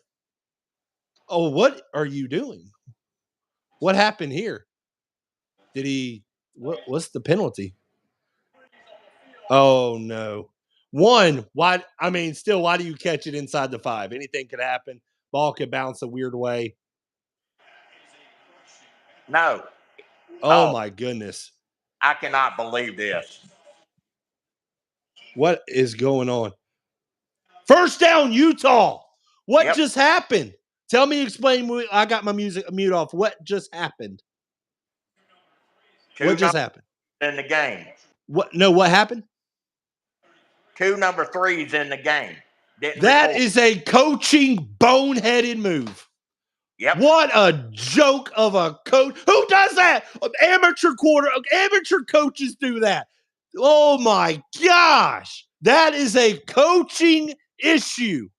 Oh, what are you doing? What happened here? What's the penalty? Oh, no. One, why do you catch it inside the 5? Anything could happen. Ball could bounce a weird way. No. Oh, my goodness. I cannot believe this. What is going on? First down, Utah. What just happened? Tell me, explain. I got my mute off. What just happened? What just happened? In the game. What happened? 2 number 3s in the game. That is a coaching boneheaded move. Yep. What a joke of a coach. Who does that? Amateur coaches do that. Oh my gosh. That is a coaching issue.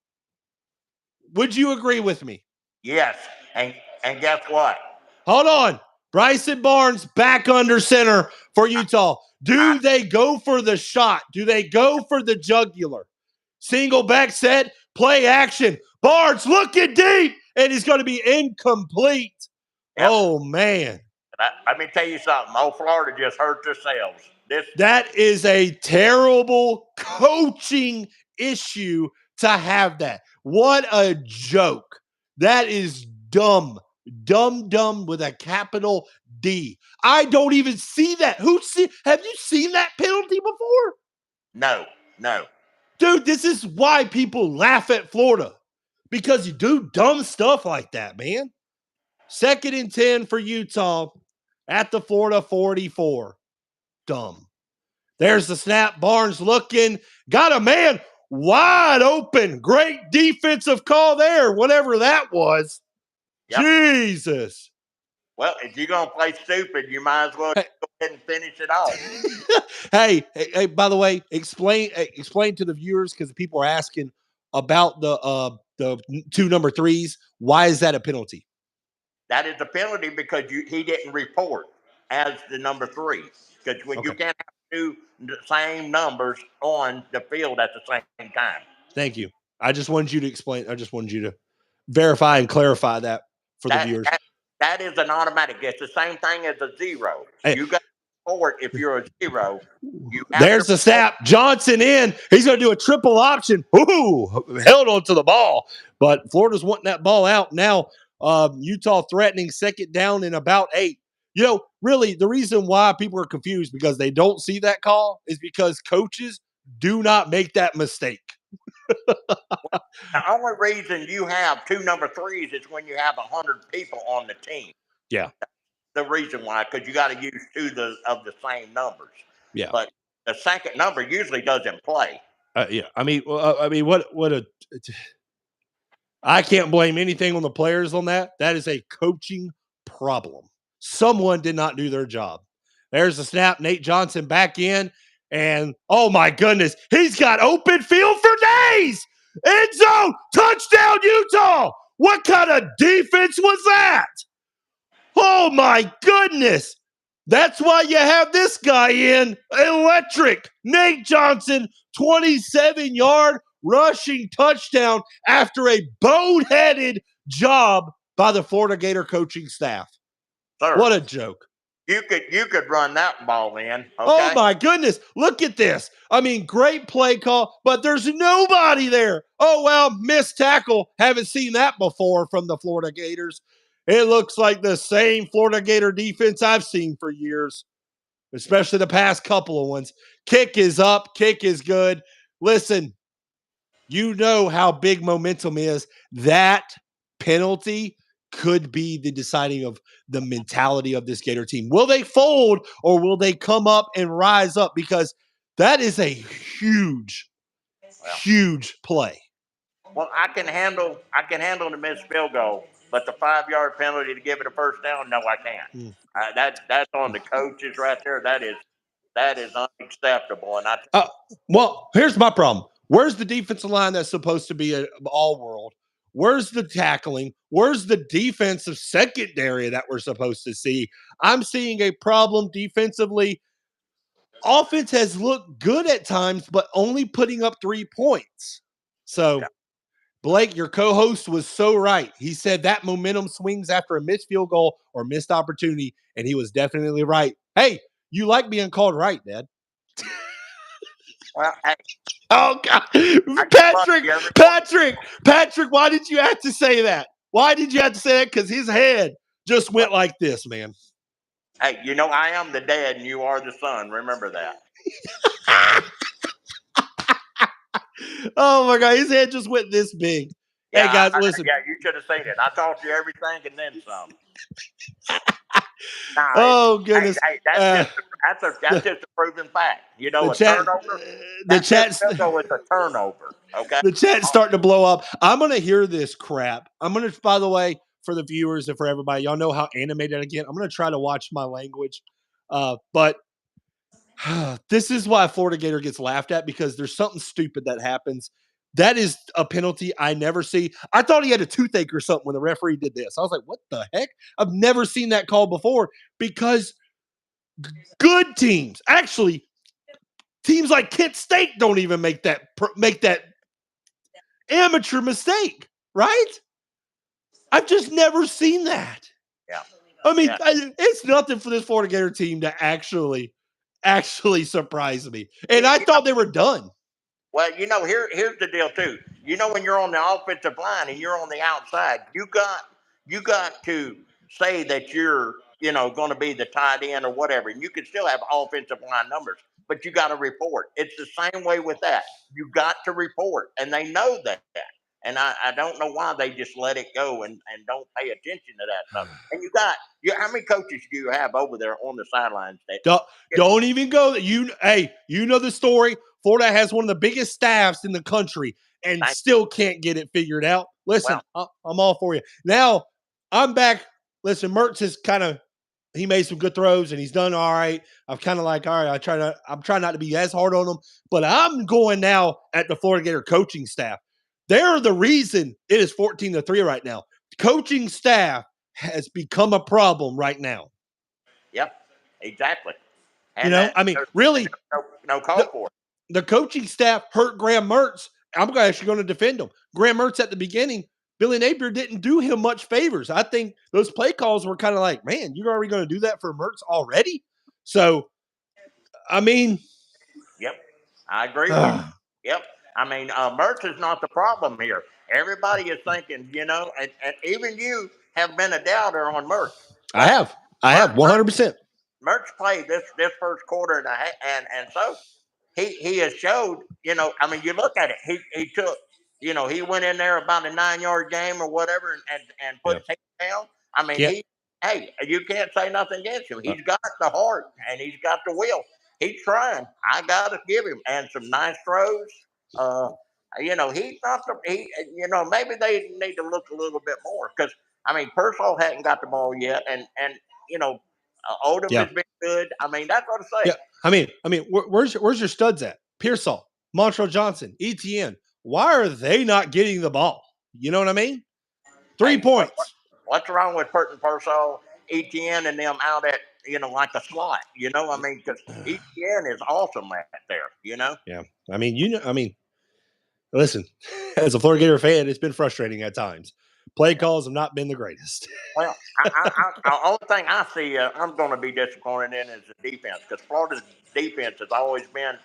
Would you agree with me? Yes. And guess what? Hold on. Bryson Barnes back under center for Utah. Do they go for the shot? Do they go for the jugular? Single back set, play action. Barnes looking deep, and he's going to be incomplete. Yep. Oh, man. Let me tell you something. Old Florida just hurt themselves. That is a terrible coaching issue to have that. What a joke. That is dumb. Dumb with a capital D. I don't even see that. Have you seen that penalty before? No. Dude, this is why people laugh at Florida. Because you do dumb stuff like that, man. 2nd and 10 for Utah at the Florida 44. Dumb. There's the snap. Barnes looking. Got a man wide open. Great defensive call there, whatever that was. Yep. Jesus. Well, if you're going to play stupid, you might as well go ahead and finish it off. Hey, by the way, explain to the viewers, because people are asking about the 2 number 3s. Why is that a penalty? That is a penalty because he didn't report as the number 3. Because you can't have 2 the same numbers on the field at the same time. Thank you. I just wanted you to explain. I just wanted you to verify and clarify that for the viewers. That is an automatic. It's the same thing as a 0. Hey. You got to report if you're a 0. There's the snap. Johnson in. He's going to do a triple option. Ooh, held onto the ball. But Florida's wanting that ball out. Now, Utah threatening 2nd down and about 8. You know, really, the reason why people are confused because they don't see that call is because coaches do not make that mistake. The only reason you have 2 number 3s is when you have 100 people on the team. Yeah. That's the reason why, because you got to use 2 of the same numbers. Yeah. But the 2nd number usually doesn't play. Yeah. I can't blame anything on the players on that. That is a coaching problem. Someone did not do their job. There's the snap. Nate Johnson back in. And, oh, my goodness, he's got open field for days. End zone. Touchdown, Utah. What kind of defense was that? Oh, my goodness. That's why you have this guy in. Electric. Nate Johnson, 27-yard rushing touchdown after a boneheaded job by the Florida Gator coaching staff. Sir, what a joke. You could run that ball in. Okay? Oh, my goodness. Look at this. I mean, great play call, but there's nobody there. Oh, well, missed tackle. Haven't seen that before from the Florida Gators. It looks like the same Florida Gator defense I've seen for years, especially the past couple of ones. Kick is up. Kick is good. Listen, you know how big momentum is. That penalty could be the deciding of the mentality of this Gator team. Will they fold or will they come up and rise up? Because that is a huge, Well, huge play. well, I can handle the missed field goal, but the 5 yard penalty to give it a first down, no, I can't. Mm. That's on the coaches right there. That is unacceptable, and I Uh, well, here's my problem. Where's the defensive line that's supposed to be an all world? Where's the tackling? Where's the defensive secondary that we're supposed to see? I'm seeing a problem defensively. Offense has looked good at times, but only putting up 3 points. yeah. So, Blake, your co host was so right. He said that momentum swings after a missed field goal or missed opportunity, and he was definitely right. Hey, you like being called right, Dad. Well, hey, Oh God, I get Patrick, lucky every once. Patrick, Patrick. Why did you have to say that? Why did you have to say that? Because his head just Well, went like this, man. hey, I am the dad and you are the son. Remember that. Oh my God, his head just went this big. Yeah, Hey guys, listen. yeah, you should have seen it. I taught you everything and then some. Nah, Oh hey, goodness. hey, that's The just a proven fact. the A chat, turnover. the That missed chat's field goal is a turnover. Okay. the chat's starting to blow up. I'm gonna hear this crap. I'm gonna, by the way, for the viewers and for everybody, y'all know how animated I get. I'm gonna try to watch my language, but this is why Florida Gator gets laughed at because there's something stupid that happens. That is a penalty I never see. I thought he had a toothache or something when the referee did this. I was like, what the heck? I've never seen that call before because good teams, actually, teams like Kent State don't even make that amateur mistake, right? I've just never seen that. Yeah. I mean, Yeah. it's nothing for this Florida Gator team to actually surprise me. And You, I you know, thought they were done. well, here's the deal too. When you're on the offensive line and you're on the outside, you got to say that you're going to be the tight end or whatever, and you can still have offensive line numbers, but you got to report. It's the same way with that. You got to report, and they know that. And I don't know why they just let it go and don't pay attention to that stuff. And how many coaches do you have over there on the sidelines that Don't, you know, don't even go. Hey, you know the story. Florida has one of the biggest staffs in the country and thank still can't get it figured out. Listen, well, I'm all for you. Now I'm back. Listen, Mertz is he made some good throws and he's done all right. I'm kind of like, all right, I'm trying not to be as hard on him, but I'm going now at the Florida Gator coaching staff. They're the reason it is 14-3 right now. Coaching staff has become a problem right now. yep, exactly. You And know, that I mean, there's really, no call the, for it. the coaching staff hurt Graham Mertz. I'm actually going to defend him. Graham Mertz at the beginning, Billy Napier didn't do him much favors. I think those play calls were kind of like, man, you're already going to do that for Mertz already? So, I mean, Yep, I agree with uh, you. Yep, I mean, Mertz is not the problem here. Everybody is thinking, and even you have been a doubter on Mertz, I but have. I have Mertz 100%. Mertz played this first quarter and so he has showed. I mean, you look at it. He took. He went in there about a 9 yard game or whatever, and put Yeah. Tate down. I mean, Can't. hey, you can't say nothing against him. He's got the heart and he's got the will. He's trying. I got to give him and some nice throws. Uh, he's not the he. Maybe they need to look a little bit more because I mean, Purcell hadn't got the ball yet, and you know, Odom Yeah. has been good. I mean, that's what I say. Yeah. I mean, where's your studs at? Pearsall, Montrell Johnson, ETN. Why are they not getting the ball? You know what I mean? Three Hey, points. what's wrong with Burton Purcell, ETN, and them out at like a slot? I mean, because ETN is awesome at there. Yeah. I mean, listen, as a Florida Gator fan, it's been frustrating at times. Play Yeah. calls have not been the greatest. Well, the only thing I see I'm going to be disappointed in is the defense because Florida's defense has always been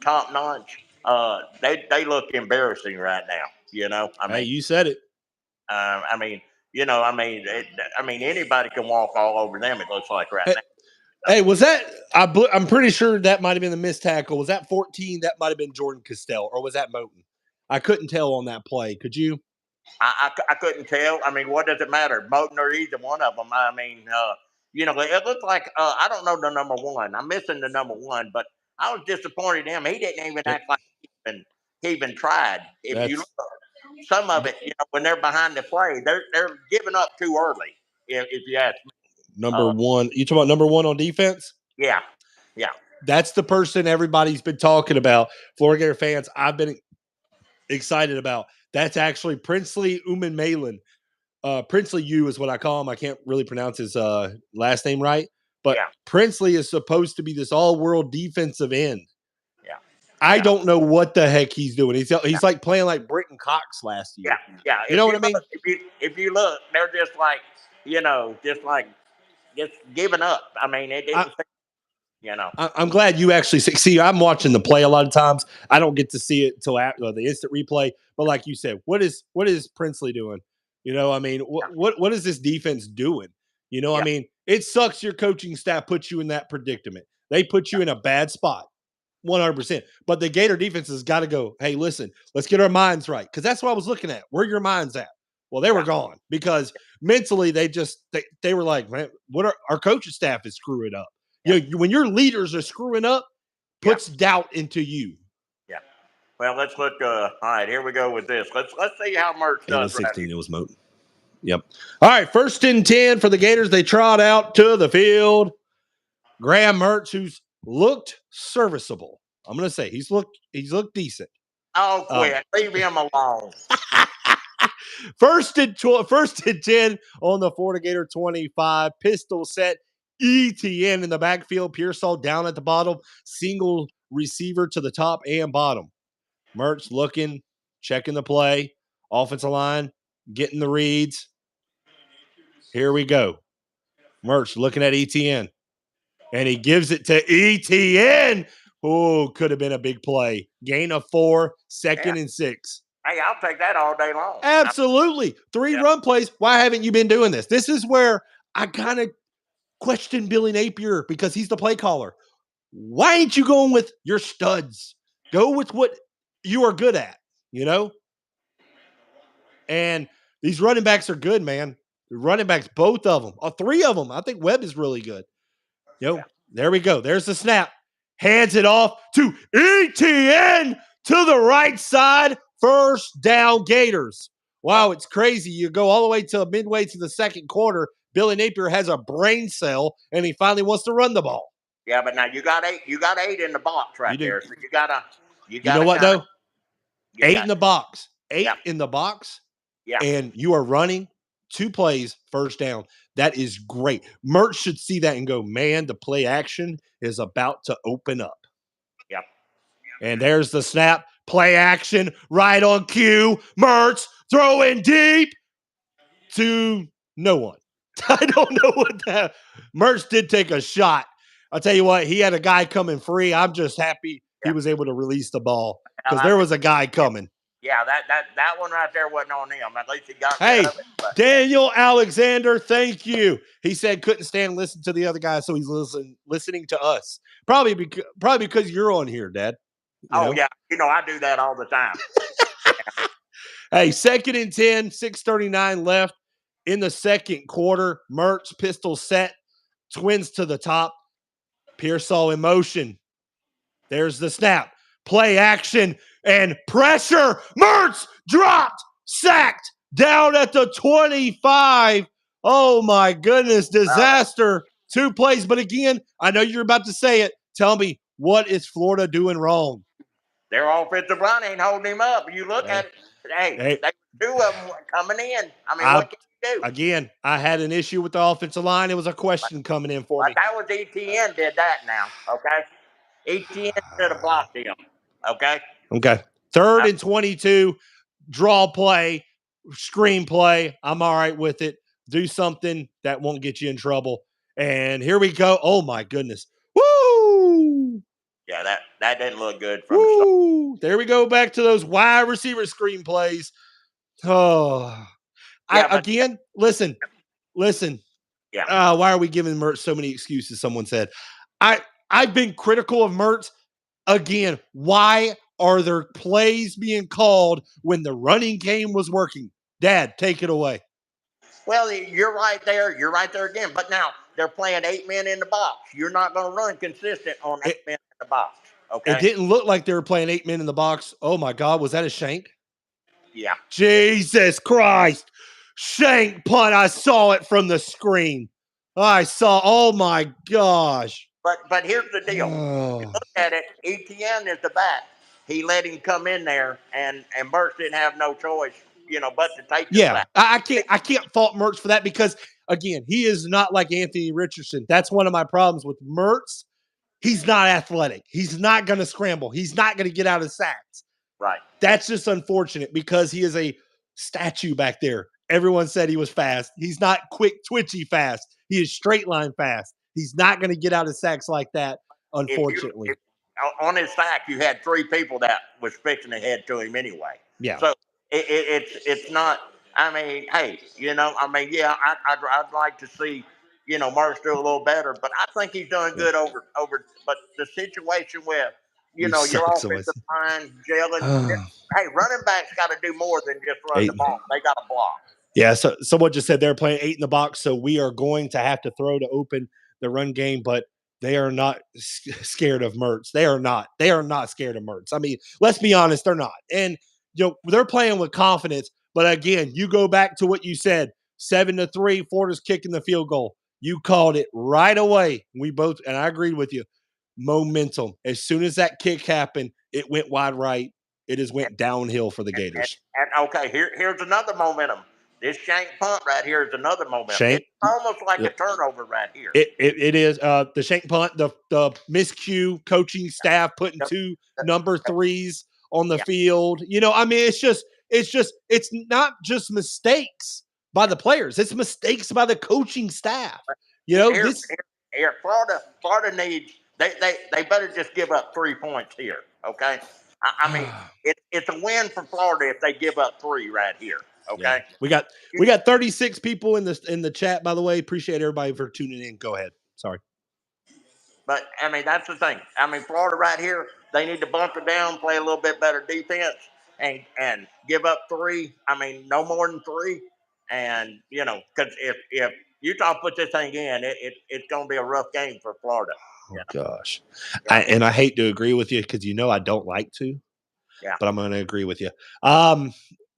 top notch. They look embarrassing right now. I Hey, mean, you said it. I mean, I mean, anybody can walk all over them. It looks like right now. Hey, was that? I'm pretty sure that might have been the missed tackle. Was that 14? That might have been Jordan Castell, or was that Moten? I couldn't tell on that play. Could you? I couldn't tell. I mean, what does it matter? Moten or either one of them. I mean, it looked like I don't know the number one. I'm missing the number one, but I was disappointed in him. He didn't even act like he even tried. If you look, some of it, when they're behind the play, they're giving up too early. If you ask me. Number one. You talking about number one on defense? Yeah. That's the person everybody's been talking about. Florida Gator fans, I've been excited about. That's actually Princely Uman-Malin. Princely U is what I call him. I can't really pronounce his last name right, but Princely is supposed to be this all-world defensive end. Yeah. I don't know what the heck he's doing. He's like playing like Britton Cox last year. Yeah. You know what I mean? If you look, they're just like, just giving up. I mean, it didn't. I'm glad you actually see. I'm watching the play a lot of times. I don't get to see it until after the instant replay. But like you said, what is Princely doing? I mean, what is this defense doing? I mean, it sucks your coaching staff puts you in that predicament. They put you in a bad spot, 100%. But the Gator defense has got to go, hey, listen, let's get our minds right. Because that's what I was looking at. Where are your minds at? Well, they were gone because mentally they were like, man, our coaching staff is screwing up. When your leaders are screwing up, puts doubt into you. Yeah. Well, let's look. All right, here we go with this. Let's see how Mertz does. 16, it was Moten. Yep. All right, 1st and 10 for the Gators. They trot out to the field. Graham Mertz, who's looked serviceable. I'm going to say he's looked decent. Oh, quit. Leave him alone. First and 10 on the Florida Gator 25. Pistol set. ETN in the backfield. Pearsall down at the bottom. Single receiver to the top and bottom. Mertz looking, checking the play. Offensive line getting the reads. Here we go. Mertz looking at ETN. And he gives it to ETN. Oh, could have been a big play. Gain of 4, 2nd and 6. Hey, I'll take that all day long. Absolutely. 3 run plays. Why haven't you been doing this? This is where I kind of question Billy Napier because he's the play caller. Why ain't you going with your studs? Go with what you are good at, And these running backs are good, man. The running backs, both of them. 3 of them. I think Webb is really good. There we go. There's the snap. Hands it off to ETN to the right side. 1st down Gators. Wow, it's crazy. You go all the way to midway to the 2nd quarter. Billy Napier has a brain cell, and he finally wants to run the ball. Yeah, but now you got 8. You got 8 in the box right there. So you gotta. You know what though? 8 in the box. 8 in the box. Yeah. And you are running 2 plays, 1st down. That is great. Mertz should see that and go, man, the play action is about to open up. Yep. And there's the snap. Play action right on cue. Mertz throwing deep to no one. I don't know what that. Mertz did take a shot. I'll tell you what, he had a guy coming free. I'm just happy he was able to release the ball because there was a guy coming. Yeah, that one right there wasn't on him. At least he got rid of it. Daniel Alexander, thank you. He said couldn't stand listening to the other guy, so he's listening to us. Probably because you're on here, Dad. Yeah, I do that all the time. Hey, 2nd and 10, 6:39 left in the 2nd quarter. Mertz pistol set, twins to the top. Pearsall in motion. There's the snap. Play action and pressure. Mertz dropped, sacked, down at the 25. Oh, my goodness. Disaster. 2 plays. But again, I know you're about to say it. Tell me, what is Florida doing wrong? Their offensive line ain't holding him up. You look at it. Hey, 2 of them coming in. I mean, what can you do? Again, I had an issue with the offensive line. It was a question coming in for me. That was ETN did that now, okay? ETN should have blocked him, okay? Okay. 3rd and 22, draw play, screen play. I'm all right with it. Do something that won't get you in trouble. And here we go. Oh, my goodness. Woo! Yeah, that didn't look good from the start. There we go back to those wide receiver screen plays. Oh, Listen. Yeah. Why are we giving Mertz so many excuses? Someone said, I've been critical of Mertz. Again, why are there plays being called when the running game was working? Dad, take it away. Well, you're right there. You're right there again. But now they're playing 8 men in the box. You're not going to run consistent on It, 8 men in the box. it Okay. didn't look like they were playing 8 men in the box. Oh my God, was that a shank? Yeah. Jesus Christ. Shank punt. I saw it from the screen. Oh my gosh. But here's the deal. You Oh. look at it, ETN is the back. He let him come in there, and Mertz didn't have no choice, but to take the Yeah, sack. I can't fault Mertz for that because again, he is not like Anthony Richardson. That's one of my problems with Mertz. He's not athletic. He's not going to scramble. He's not going to get out of sacks. Right. That's just unfortunate because he is a statue back there. Everyone said he was fast. He's not quick, twitchy fast. He is straight line fast. He's not going to get out of sacks like that, unfortunately. If on his sack, you had 3 people that was fixing to head to him anyway. Yeah. So it's not. I mean, hey, yeah, I'd like to see Mertz do a little better, but I think he's doing good over. But the situation with You your suck so much. offensive line gelling. Hey, running backs got to do more than just run the ball. They got to block. Yeah, so someone just said they're playing 8 in the box, so we are going to have to throw to open the run game, but they are not scared of Mertz. They are not. They are not scared of Mertz. I mean, let's be honest, they're not. And they're playing with confidence. But again, you go back to what you said: 7-3. Florida's kicking the field goal. You called it right away. We both, and I agreed with you. Momentum. As soon as that kick happened, it went wide right. It just went downhill for the Gators. And okay, here's another momentum. This shank punt right here is another momentum. Shank. It's almost like a turnover right here. It is the shank punt, the miscue coaching staff putting 2 number 3s on the field. I mean, it's not just mistakes by the players; it's mistakes by the coaching staff. Here, Florida needs they better just give up 3 points here. Okay, I mean it's a win for Florida if they give up 3 right here. Okay, yeah. We got 36 people in the chat. By the way, appreciate everybody for tuning in. Go ahead. Sorry. But I mean that's the thing. I mean Florida right here, they need to bump it down, play a little bit better defense, and give up 3. I mean no more than 3, and because if Utah puts this thing in, it's going to be a rough game for Florida. Oh gosh, and I hate to agree with you because I don't like to. Yeah, but I'm going to agree with you.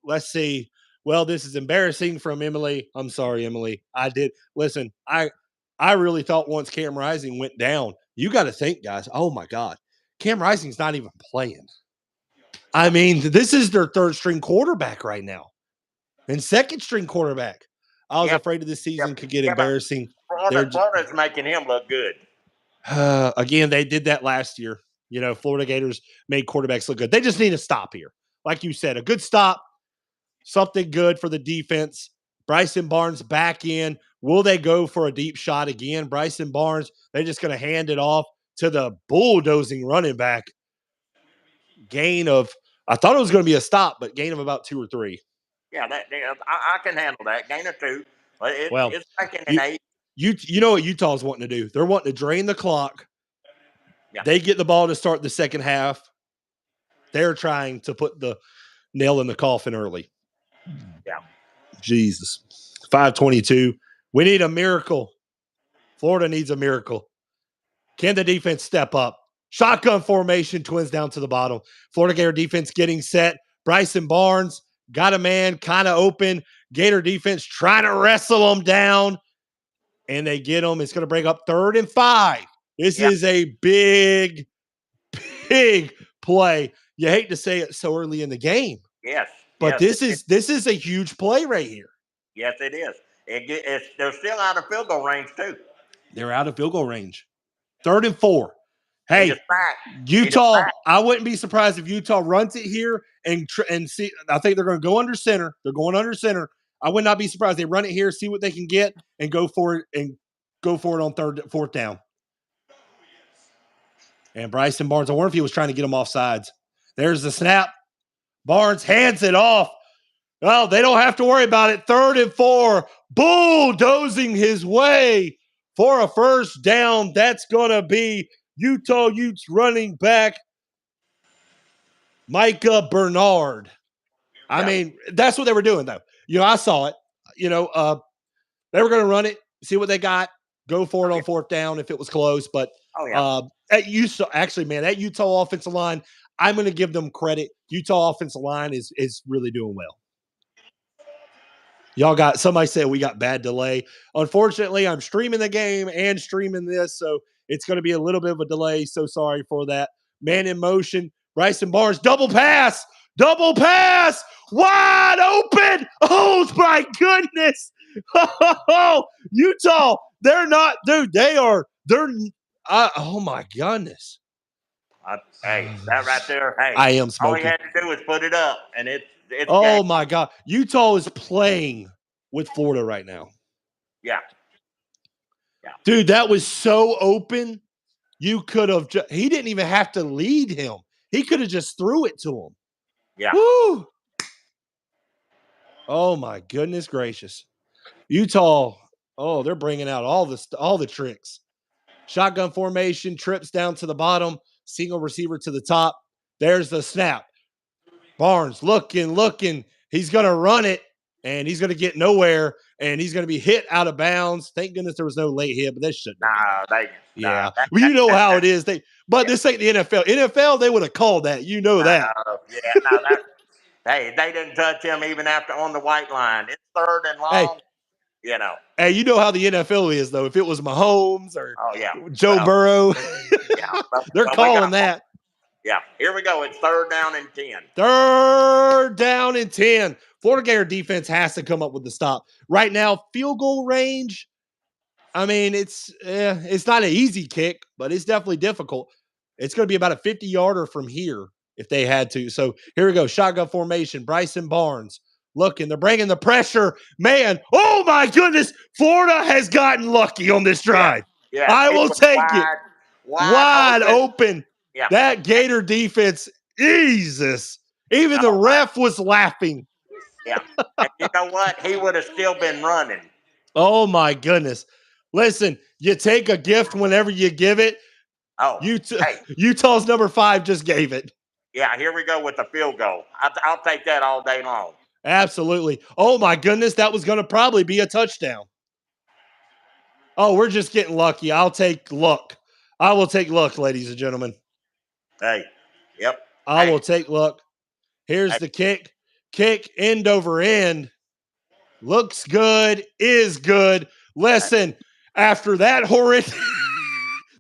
Let's see. Well, this is embarrassing from Emily. I'm sorry, Emily. I did listen. I really thought once Cam Rising went down, you got to think, guys. Oh my God, Cam Rising's not even playing. I mean, this is their 3rd string quarterback right now, and 2nd string quarterback. I was afraid of this season could get embarrassing. Florida's making him look good. Again, they did that last year. Florida Gators made quarterbacks look good. They just need a stop here. Like you said, a good stop, something good for the defense. Bryson Barnes back in. Will they go for a deep shot again? Bryson Barnes, they're just going to hand it off to the bulldozing running back. Gain of, I thought it was going to be a stop, but gain of about 2 or 3. Yeah, I can handle that. Gain of 2. But it's 2nd and 8. You know what Utah's wanting to do? They're wanting to drain the clock. Yeah. They get the ball to start the second half. They're trying to put the nail in the coffin early. Yeah. Jesus. 5:22. We need a miracle. Florida needs a miracle. Can the defense step up? Shotgun formation, Twins down to the bottom. Florida Gator defense getting set. Bryson Barnes got a man kind of open. Gator defense trying to wrestle him down. And they get him. It's going to bring up 3rd and 5. This is a big play. You hate to say it so early in the game. Yes. But this is a huge play right here. Yes, it is. They're still out of field goal range, too. They're out of field goal range. 3rd and 4. Hey, Utah, I wouldn't be surprised if Utah runs it here and see. I think they're going to go under center. They're going under center. I would not be surprised. They run it here, see what they can get, and go for it on 4th down. And Bryson Barnes, I wonder if he was trying to get him off sides. There's the snap. Barnes hands it off. Oh, they don't have to worry about it. 3rd and 4, bulldozing his way for a first down. That's going to be Utah Utes running back Micah Bernard. I mean, that's what they were doing, though. I saw it. They were going to run it, see what they got, go for it on 4th down if it was close. But at Utah, actually, man, that Utah offensive line, I'm going to give them credit. Utah offensive line is really doing well. Y'all got somebody said we got bad delay. Unfortunately, I'm streaming the game and streaming this, so it's going to be a little bit of a delay. So sorry for that. Man in motion, Bryson Barnes, double pass, wide open. Oh my goodness. Oh, Utah, they're not, dude. They're. Oh my goodness. Hey, that right there. Hey, I am all smoking. he had to do was put it up, and it's Oh game. my God. Utah is playing with Florida right now. Yeah. Dude, that was so open. You could have he didn't even have to lead him. He could have just threw it to him. Yeah. Woo! Oh my goodness gracious. Utah, they're bringing out all the tricks. Shotgun formation, trips down to the bottom, single receiver to the top. There's the snap. Barnes looking. He's going to run it, and he's going to get nowhere, and he's going to be hit out of bounds. Thank goodness there was no late hit, but that shouldn't have been. Yeah. Well, you know how it is. This ain't the NFL. NFL, they would have called that. You know that. Hey, they didn't touch him even after on the white line. It's 3rd and long. Hey, you know how the NFL is, though. If it was Mahomes or Joe Well, Burrow, they're calling that. Yeah, here we go. It's 3rd down and 10. 3rd down and 10. Florida Gator defense has to come up with the stop. Right now, field goal range, I mean, it's not an easy kick, but it's definitely difficult. It's going to be about a 50-yarder from here if they had to. So here we go. Shotgun formation. Bryson Barnes looking. They're bringing the pressure. Man, oh my goodness. Florida has gotten lucky on this drive. Yeah, I will take it. Wide open. Yeah. That Gator defense, Jesus. Even the ref was laughing. Yeah. And you know what? He would have still been running. Oh my goodness. Listen, you take a gift whenever you give it. Oh, Utah's number 5 just gave it. Yeah, here we go with the field goal. I'll take that all day long. Absolutely. Oh my goodness, that was going to probably be a touchdown. Oh, we're just getting lucky. I'll take luck. I will take luck, ladies and gentlemen. Hey, yep. I will take luck. Here's the kick. Kick end over end. Looks good, is good. Listen, after that horrid,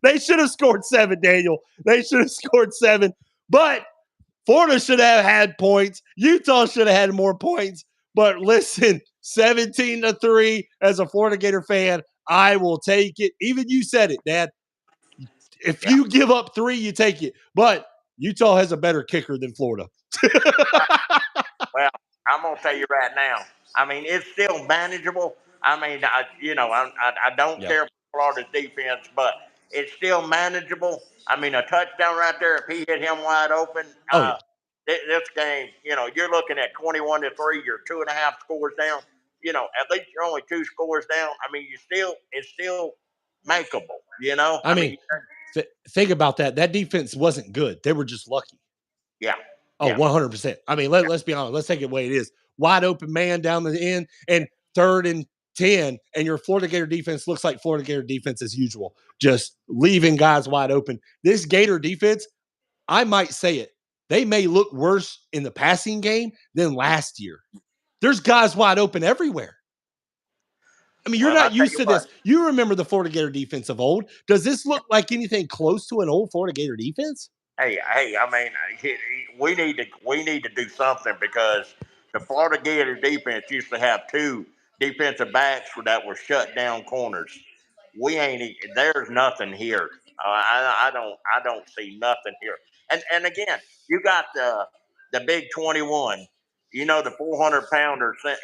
they should have scored 7, Daniel. They should have scored 7. But Florida should have had points. Utah should have had more points. But listen, 17-3 as a Florida Gator fan, I will take it. Even you said it, Dad. If you give up 3, you take it. But Utah has a better kicker than Florida. Well, I'm gonna tell you right now. I mean, it's still manageable. I mean, I don't care for Florida's defense, but it's still manageable. I mean, a touchdown right there. If he hit him wide open, this game, you're looking at 21-3. You're 2.5 scores down. At least you're only 2 scores down. I mean, it's still makeable. I mean, think about that. That defense wasn't good. They were just lucky. Yeah. Oh, 100%. I mean, let's be honest. Let's take it the way it is. Wide open man down the end and 3rd and 10, and your Florida Gator defense looks like Florida Gator defense as usual, just leaving guys wide open. This Gator defense, I might say it, they may look worse in the passing game than last year. There's guys wide open everywhere. I mean, you're not used to this. You remember the Florida Gator defense of old. Does this look like anything close to an old Florida Gator defense? Hey! I mean, we need to do something because the Florida Gator defense used to have 2 defensive backs that were shut down corners. We ain't. There's nothing here. I don't see nothing here. And again, you got the big 21. The 400-pounder. I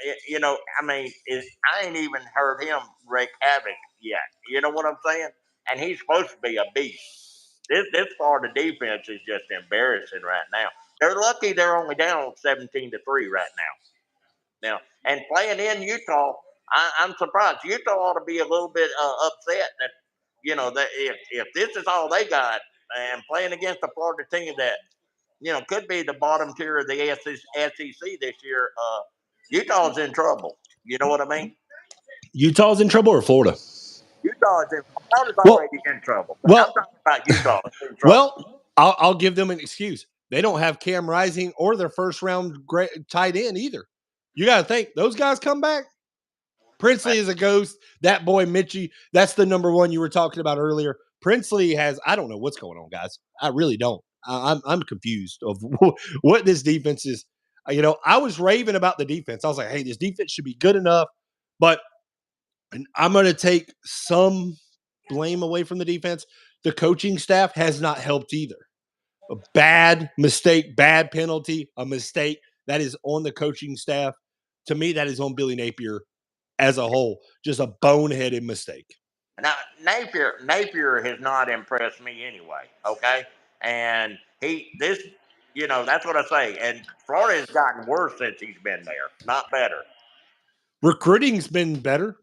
mean, I ain't even heard him wreak havoc yet. You know what I'm saying? And he's supposed to be a beast. This Florida defense is just embarrassing right now. They're lucky they're only down 17-3 right now. Now, and playing in Utah, I'm surprised. Utah ought to be a little bit upset that that if this is all they got and playing against a Florida team that could be the bottom tier of the SEC this year, Utah's in trouble. You know what I mean? Utah's in trouble or Florida? Florida's Well, already in trouble, but I'm well, talking about Utah is in trouble. well. I'll give them an excuse. They don't have Cam Rising or their first round tight end either. You got to think those guys come back. Princely is a ghost. That boy Mitchie, that's the number one you were talking about earlier. Princely has, I don't know what's going on, guys. I really don't. I'm confused of what this defense is. I was raving about the defense. I was like, hey, this defense should be good enough, but I'm going to take some blame away from the defense. The coaching staff has not helped either. A bad mistake, bad penalty, a mistake that is on the coaching staff. To me, that is on Billy Napier as a whole. Just a boneheaded mistake. Now Napier has not impressed me anyway. Okay, and that's what I say. And Florida has gotten worse since he's been there, not better. Recruiting's been better.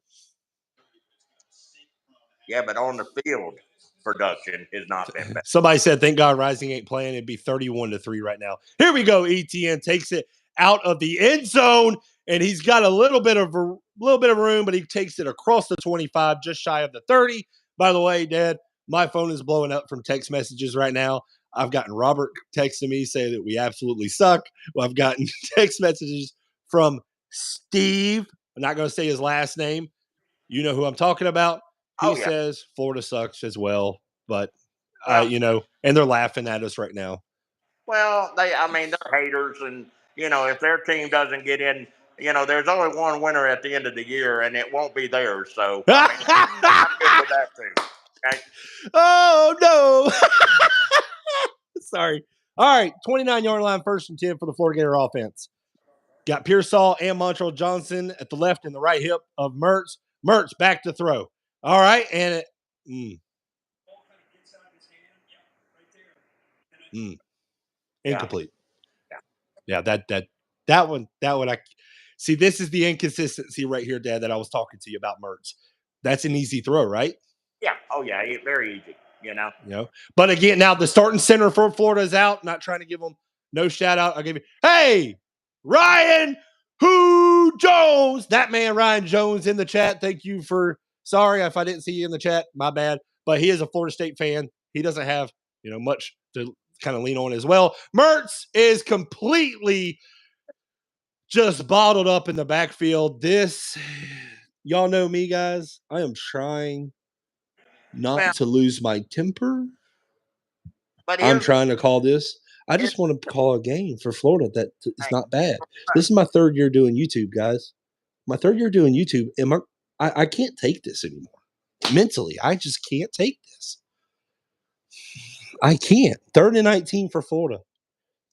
Yeah, but on the field, production has not been better. Somebody said, thank God Rising ain't playing. It'd be 31-3 right now. Here we go. ETN takes it out of the end zone, and he's got a little bit of room, but he takes it across the 25, just shy of the 30. By the way, Dad, my phone is blowing up from text messages right now. I've gotten Robert texting me saying that we absolutely suck. Well, I've gotten text messages from Steve. I'm not going to say his last name. You know who I'm talking about. He says Florida sucks as well, but and they're laughing at us right now. Well, they're haters, and if their team doesn't get in, there's only one winner at the end of the year, and it won't be theirs. So I'm good with that too. Okay. Oh no! Sorry. All right, 29-yard line, 1st and 10 for the Florida Gator offense. Got Pearsall and Montreal Johnson at the left and the right hip of Mertz. Mertz back to throw. All right, and incomplete. Yeah, that one I see. This is the inconsistency right here, Dad, that I was talking to you about Mertz. That's an easy throw, right? Yeah. Oh yeah, very easy. But again, now the starting center for Florida is out. Not trying to give them no shout out. I'll give you, hey, Ryan Jones. That man, Ryan Jones, in the chat. Thank you for. Sorry if I didn't see you in the chat. My bad. But he is a Florida State fan. He doesn't have much to kind of lean on as well. Mertz is completely just bottled up in the backfield. This, y'all know me, guys. I am trying not to lose my temper. But I'm trying to call this. I just want to call a game for Florida that is not bad. This is my 3rd year doing YouTube, guys. My 3rd year doing YouTube, and I can't take this anymore. Mentally, I just can't take this. I can't. 3rd and 19 for Florida.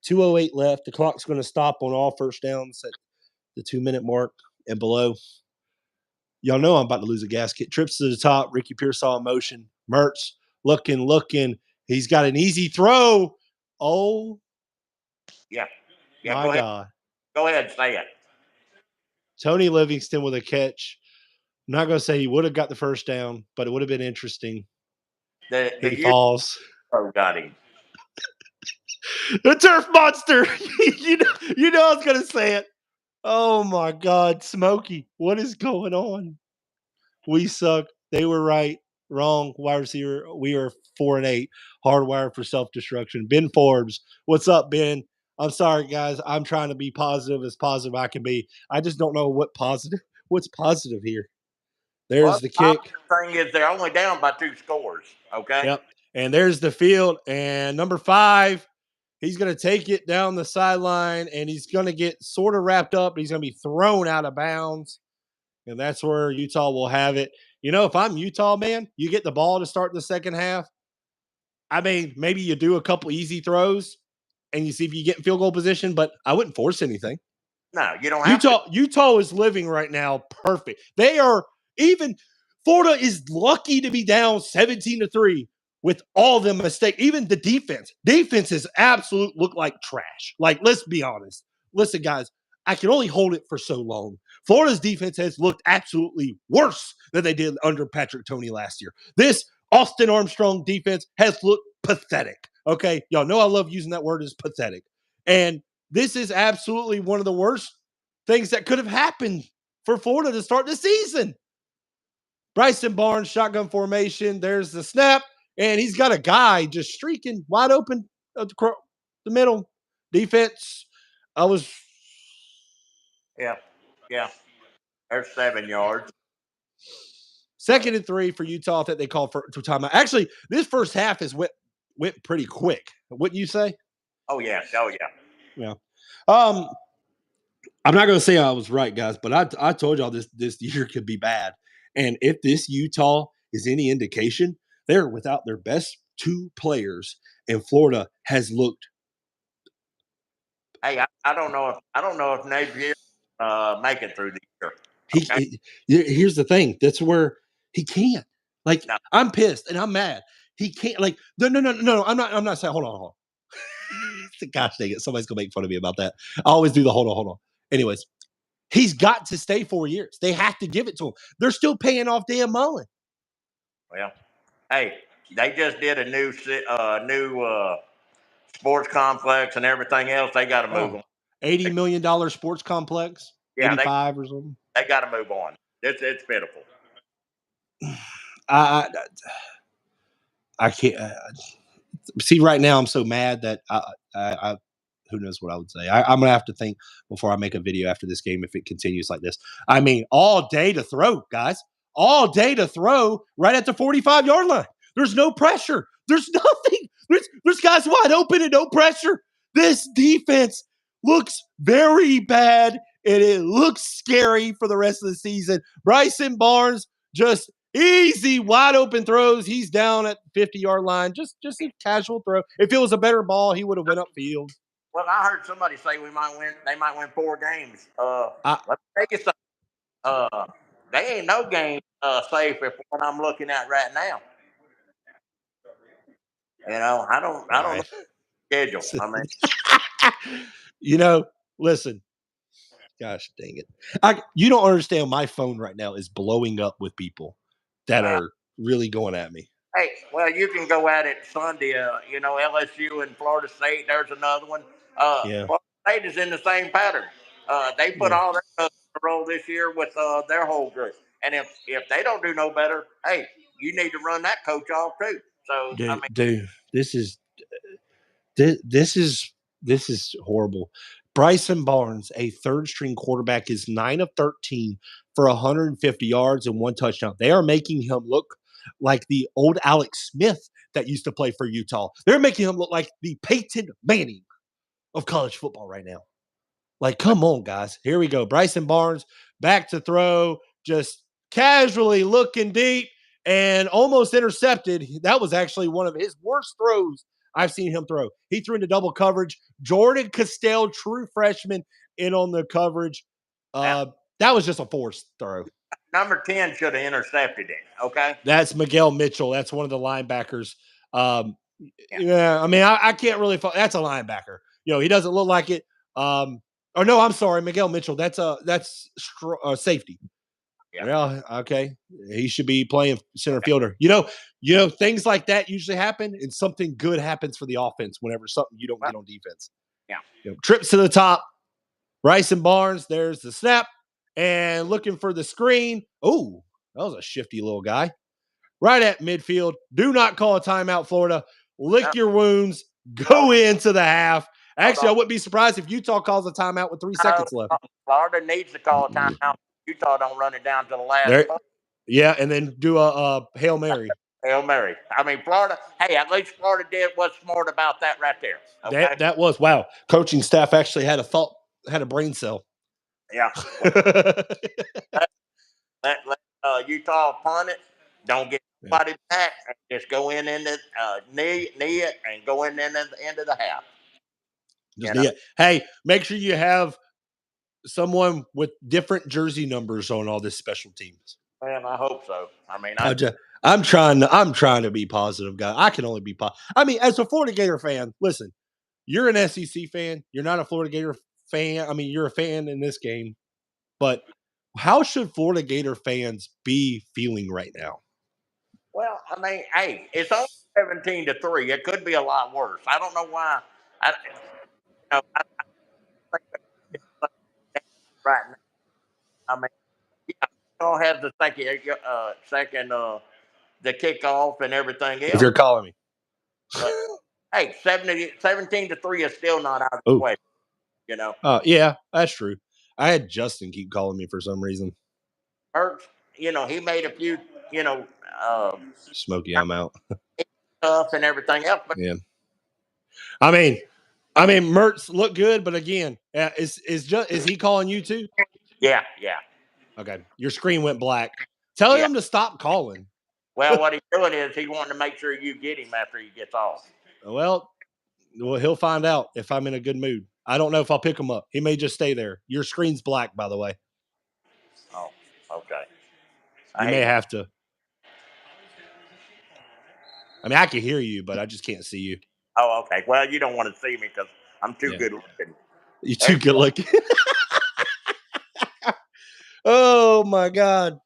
2:08 left. The clock's going to stop on all first downs at the 2-minute mark and below. Y'all know I'm about to lose a gasket. Trips to the top. Ricky Pearsall in motion. Mertz looking. He's got an easy throw. Oh, yeah. My God. Go ahead and say it. Tony Livingston with a catch. I'm not going to say he would have got the first down, but it would have been interesting. He falls. Oh, got him. The turf monster. you know I was going to say it. Oh, my God. Smokey, what is going on? We suck. They were right. Wrong. Wide receiver. We are 4-8. Hardwired for self-destruction. Ben Forbes. What's up, Ben? I'm sorry, guys. I'm trying to be as positive I can be. I just don't know what's positive here. There's the kick. The thing is, they're only down by 2 scores. Okay. Yep. And there's the field. And number 5, he's going to take it down the sideline, and he's going to get sort of wrapped up. He's going to be thrown out of bounds. And that's where Utah will have it. If I'm Utah, man, you get the ball to start the second half. I mean, maybe you do a couple easy throws and you see if you get in field goal position, but I wouldn't force anything. No, you don't have to. Utah is living right now perfect. Florida is lucky to be down 17-3 with all the mistakes. Even the defense. Defense is look like trash. Like, let's be honest. Listen, guys, I can only hold it for so long. Florida's defense has looked absolutely worse than they did under Patrick Toney last year. This Austin Armstrong defense has looked pathetic. Okay, y'all know I love using that word as pathetic. And this is absolutely one of the worst things that could have happened for Florida to start the season. Bryson Barnes, shotgun formation. There's the snap, and he's got a guy just streaking wide open at the middle. Defense. I was. Yeah. There's 7 yards. 2nd and 3 for Utah that they called for timeout. Actually, this first half went pretty quick. Wouldn't you say? Oh yeah. Yeah. I'm not going to say I was right, guys, but I told y'all this year could be bad. And if this Utah is any indication, they're without their best 2 players, and Florida has looked. Hey, I don't know if Napier make it through the year. Okay? Here's the thing. That's where he can't. Like, no. I'm pissed and I'm mad. He can't. Like, no. I'm not saying. Hold on. Gosh dang it! Somebody's gonna make fun of me about that. I always do the hold on. Anyways, he's got to stay 4 years. They have to give it to him. They're still paying off Dan Mullen. Well, hey, they just did a new sports complex and everything else. They got to move on. $80 million sports complex. Yeah, 85 or something. They got to move on. It's pitiful. I can't see right now. I'm so mad that I who knows what I would say. I'm gonna have to think before I make a video after this game if it continues like this. I mean, all day to throw, guys. All day to throw right at the 45-yard line. There's no pressure. There's nothing. There's guys wide open and no pressure. This defense looks very bad and it looks scary for the rest of the season. Bryson Barnes just easy wide open throws. He's down at 50-yard line. Just a casual throw. If it was a better ball, he would have went upfield. Well, I heard somebody say they might win 4 games. Let me tell you something. They ain't no game safe if what I'm looking at right now. I don't know schedule. I mean, listen. Gosh dang it. You don't understand. My phone right now is blowing up with people that are really going at me. Hey, well, you can go at it Sunday. LSU and Florida State. There's another one. Florida State is in the same pattern. They put all their stuff in a row this year with their whole group. And if they don't do no better, hey, you need to run that coach off too. So, dude, this is horrible. Bryson Barnes, a third-string quarterback, is 9 of 13 for 150 yards and 1 touchdown. They are making him look like the old Alex Smith that used to play for Utah. They're making him look like the Peyton Manning of college football right now. Like, come on, guys. Here we go. Bryson Barnes back to throw, just casually looking deep and almost intercepted. That was actually one of his worst throws I've seen him throw. He threw into double coverage. Jordan Castell, true freshman, in on the coverage. That was just a forced throw. Number 10 should have intercepted it, okay? That's Miguel Mitchell. That's one of the linebackers. Yeah, I mean, I can't really – that's a linebacker. He doesn't look like it. No, I'm sorry, Miguel Mitchell. That's safety. Yeah. Well, okay. He should be playing center fielder. Things like that usually happen, and something good happens for the offense whenever something you don't get on defense. Yeah. Trips to the top. Bryson Barnes, there's the snap, and looking for the screen. Oh, that was a shifty little guy. Right at midfield. Do not call a timeout, Florida. Lick your wounds. Go into the half. Actually, I wouldn't be surprised if Utah calls a timeout with 3 seconds left. Florida needs to call a timeout. Utah don't run it down to the last. Yeah, and then do a Hail Mary. Hail Mary. I mean, Florida. Hey, at least Florida did what's smart about that right there. Okay? That was wow. Coaching staff actually had a brain cell. Yeah. let Utah punt it. Don't get anybody back. Just go in the knee it and go in the end of the half. Hey, make sure you have someone with different jersey numbers on all this special teams. Man, I hope so. I mean, I'm trying to be positive, guy. I can only be positive. I mean, as a Florida Gator fan, listen, you're an SEC fan. You're not a Florida Gator fan. I mean, you're a fan in this game, but how should Florida Gator fans be feeling right now? Well, I mean, hey, it's only 17-3. It could be a lot worse. I don't know why. I think they're right now. I mean, yeah, we don't have the the kickoff and everything If else. you're calling me, But hey, 17-3 is still not out of the oh, question. You know, yeah, that's true. I had Justin keep calling me for some reason. Hurts. He made a few. You know, uh, Smokey, I'm out. stuff and everything else. But Yeah, I mean, I mean, Mertz looked good, but again, is he calling you too? yeah, yeah, Okay, your screen went black. Tell yeah. him to stop calling. Well, what he's doing is he's wanting to make sure you get him after he gets off. Well, he'll find out if I'm in a good mood. I don't know if I'll pick him up. He may just stay there. Your screen's black, by the way. Oh, okay. I You may hate when. have to. I mean, I can hear you, but I just can't see you. Oh, okay. Well, you don't want to see me because I'm too Yeah, good looking. you're There too you good go. looking. Oh my god.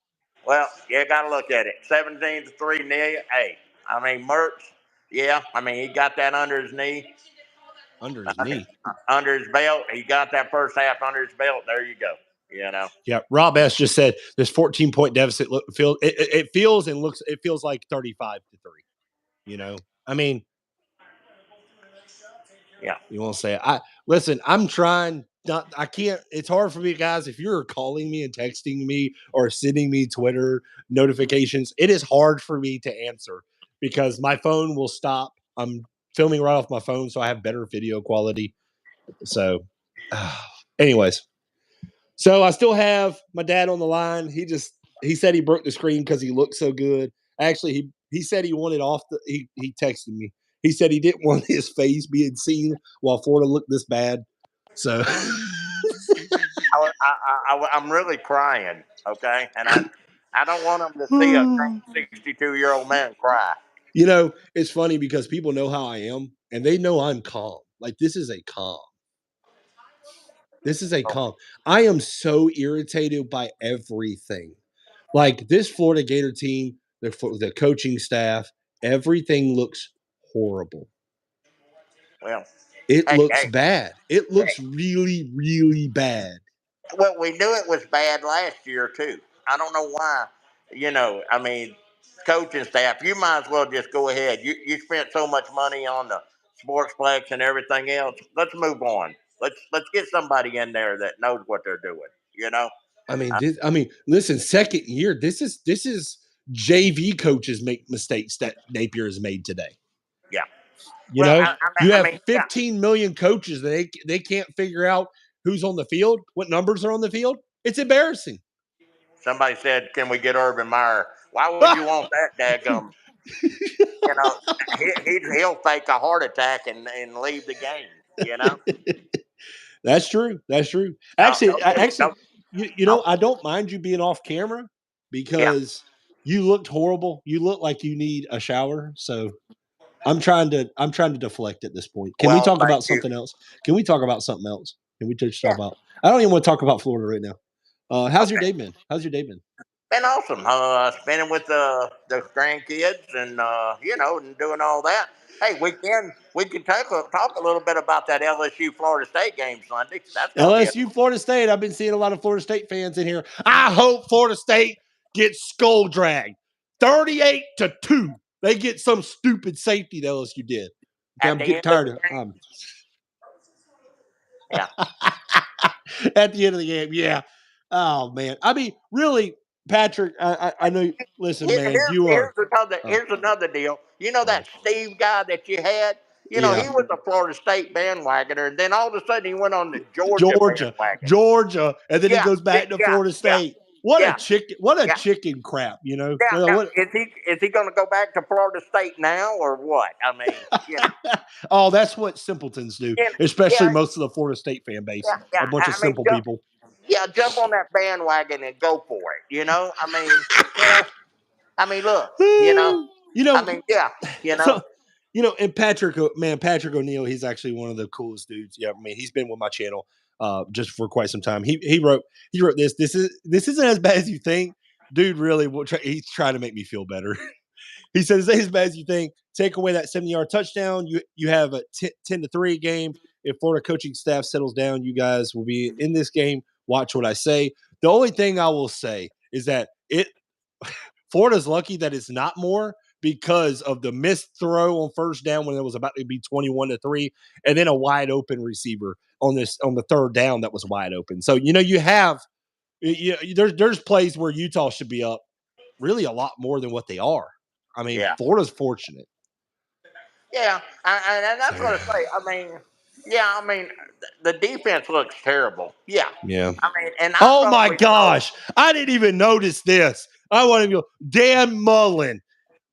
Well, you got to look at it. 17-3 nil. Hey, I mean, Mertz. Yeah, I mean, he got that under his knee, Under his knee. under his belt. He got that first half under his belt. There you go. You know. Yeah, Rob S just said this 14-point deficit it feels and looks it feels like 35-3. I mean, Yeah. you won't say it. I listen. I'm trying. Not. I can't. It's hard for me, guys. If you're calling me and texting me or sending me Twitter notifications, it is hard for me to answer because my phone will stop. I'm filming right off my phone, so I have better video quality. So, anyways, so I still have my dad on the line. He said he broke the screen because he looked so good. Actually, he said he wanted off the he texted me. He said he didn't want his face being seen while Florida looked this bad. So I'm really crying. Okay, and I don't want them to see a grown 62-year-old man cry. it's funny because people know how I am and they know I'm calm. Like this is a calm. This is a Oh, calm. I am so irritated by everything. Like this Florida Gator team, the coaching staff, everything looks horrible. well, It hey, looks hey, bad. It hey. looks really, really bad. Well, we knew it was bad last year too. I don't know why. I mean, coaching staff, you might as well just go ahead. You spent so much money on the sportsplex and everything else. Let's move on. Let's get somebody in there that knows what they're doing. You know? Uh, Listen, second year. This is JV coaches make mistakes that Napier has made today. yeah. You Well, know, you I have mean, yeah. 15 million coaches that they can't figure out who's on the field, what numbers are on the field. It's embarrassing. Somebody said, "Can we get Urban Meyer?" Why would you want that, dadgum? You know, he'll fake a heart attack and leave the game. You know? That's true. That's true. Don't, Actually, don't I, get it. actually, Don't. Don't. I don't mind you being off camera Yeah. because you looked horrible. You look like you need a shower. So I'm trying to deflect at this point. Can we Well, talk thank about you. something else? Can we talk about something else? Can we just talk Yeah. about? I don't even want to talk about Florida right now. How's your Okay. day been? How's your day been? Been awesome. Spending with the grandkids and and doing all that. Hey, we can talk a little bit about that LSU Florida State game Sunday. That's gonna be a LSU, Florida State. I've been seeing a lot of Florida State fans in here. I hope Florida State gets skull dragged, 38-2. They get some stupid safety that LSU did. Okay, at I'm the getting end of tired the of. game. Yeah. At the end of the game. Yeah. Oh man. I mean, really, Patrick. I know. Listen, man. You are. Oh, Here's another deal. You know oh, that Steve guy that you had. He yeah. was a Florida State bandwagoner, and then all of a sudden he went on the Georgia Georgia, bandwagon. Georgia, and then he Yeah, goes back to yeah, Florida yeah, State. What a yeah, chicken! What a yeah. chicken crap! Now, What? is he going to go back to Florida State now or what? I mean, Oh, that's what simpletons do, yeah, especially yeah, most of the Florida State fan base. yeah, yeah. A bunch of I mean, simple people. jump on that bandwagon and go for it. I mean, look, you know, yeah, so and Patrick, man, Patrick O'Neill, he's actually one of the coolest dudes. Yeah, I mean, he's been with my channel. just for quite some time. He wrote this. This isn't as bad as you think, dude. Really, he's trying to make me feel better. He says, "It's as bad as you think. Take away that 70-yard touchdown. You have a 10-3 game. If Florida coaching staff settles down, you guys will be in this game. Watch what I say. The only thing I will say is that Florida's lucky that it's not more because of the missed throw on first down when it was about to be 21-3, and then a wide open receiver on the third down that was wide open. So you have there's plays where Utah should be up really a lot more than what they are. I mean, Yeah. Florida's fortunate. Yeah, and that's what I say. I mean, yeah, I mean, the defense looks terrible. Yeah, Yeah. I mean, and I've Oh my always thought, gosh. I didn't even notice this. I want to go. Dan Mullen.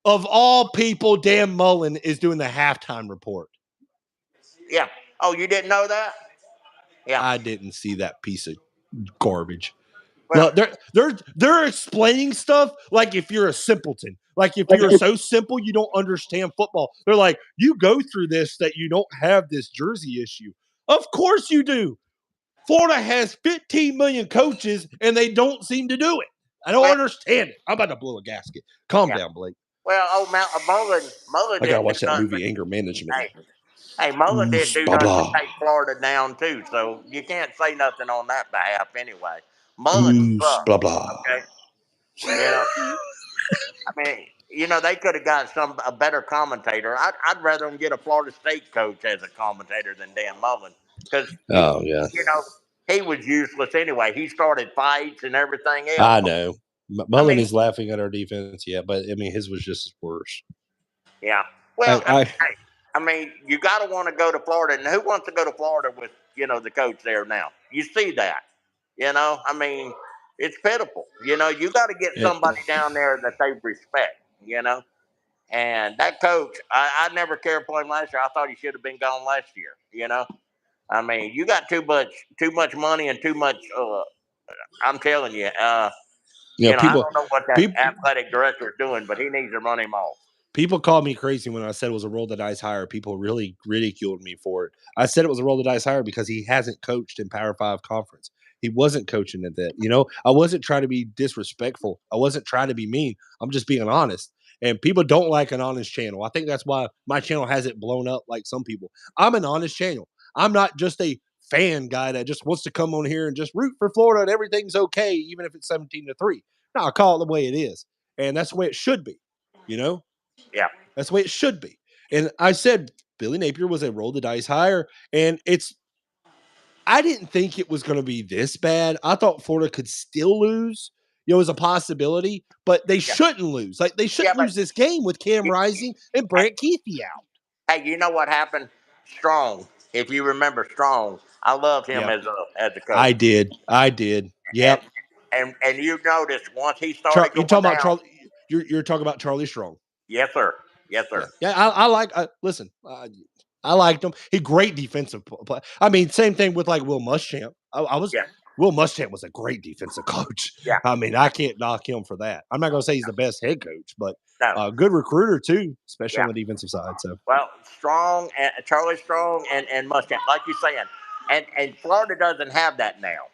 Of all people, Dan Mullen is doing the halftime report. yeah. Oh, you didn't know that? Yeah. I didn't see that piece of garbage. Well, Look, they're explaining stuff like if you're a simpleton, like if you're so simple you don't understand football. They're like, you go through this that you don't have this jersey issue. Of course you do. Florida has 15 million coaches and they don't seem to do it. I don't well, understand it. I'm about to blow a gasket. Calm yeah. down, Blake. Well, oh, Mullen I gotta didn't do watch that nothing. movie, Anger Management. Hey, hey, Mullen didn't Oof, do blah nothing to blah. take Florida down too. So you can't say nothing on that behalf anyway. Mullen Oof, sucks. blah blah. Okay, you know. I mean, they could have got a better commentator. I'd rather them get a Florida State coach as a commentator than Dan Mullen because Oh yeah, he was useless anyway. He started fights and everything else. I know. I Mullen mean, is laughing at our defense, yeah, but I mean his was just worse. yeah. Well, I mean, I hey, you got to want to go to Florida, and who wants to go to Florida with the coach there now? You see that? I mean, it's pitiful. You got to get it, somebody down there that they respect. And that coach, I never cared for him last year. I thought he should have been gone last year. I mean, you got too much money and too much. I'm telling you, I people don't know what that people athletic director is doing, but he needs to run him off. people called me crazy when I said it was a roll the dice hire. People really ridiculed me for it. I said it was a roll the dice hire because he hasn't coached in Power Five conference. He wasn't coaching at that. I wasn't trying to be disrespectful. I wasn't trying to be mean. I'm just being honest. And people don't like an honest channel. I think that's why my channel hasn't blown up like some people. I'm an honest channel. I'm not just a fan guy that just wants to come on here and just root for Florida and everything's okay, even if it's 17-3. No, I call it the way it is. And that's the way it should be. You know? Yeah, That's the way it should be. And I said Billy Napier was a roll the dice hire, and I didn't think it was going to be this bad. I thought Florida could still lose. It was a possibility, but they yeah, shouldn't lose. Like they yeah. shouldn't But lose this game with Cam Rising and hey, Brant Keithy out. hey, you know what happened? Strong. If you remember Strong, I loved him Yep, as a I coach. did. I did. And Yep. and you noticed once he started You going talking about down. Charlie? You're talking about Charlie Strong. Yes, sir. Yes, Yeah, sir. yeah. I like. Listen, I liked him. He great defensive play. I mean, same thing with like Will Muschamp. I was Yeah, Will Muschamp was a great defensive coach. yeah. I mean, I can't knock him for that. I'm not going to say he's the best head coach, but No, good recruiter too, especially yeah. on the defensive side. So, Well, Strong and Charlie Strong and Muschamp, like you're saying, and Florida doesn't have that now.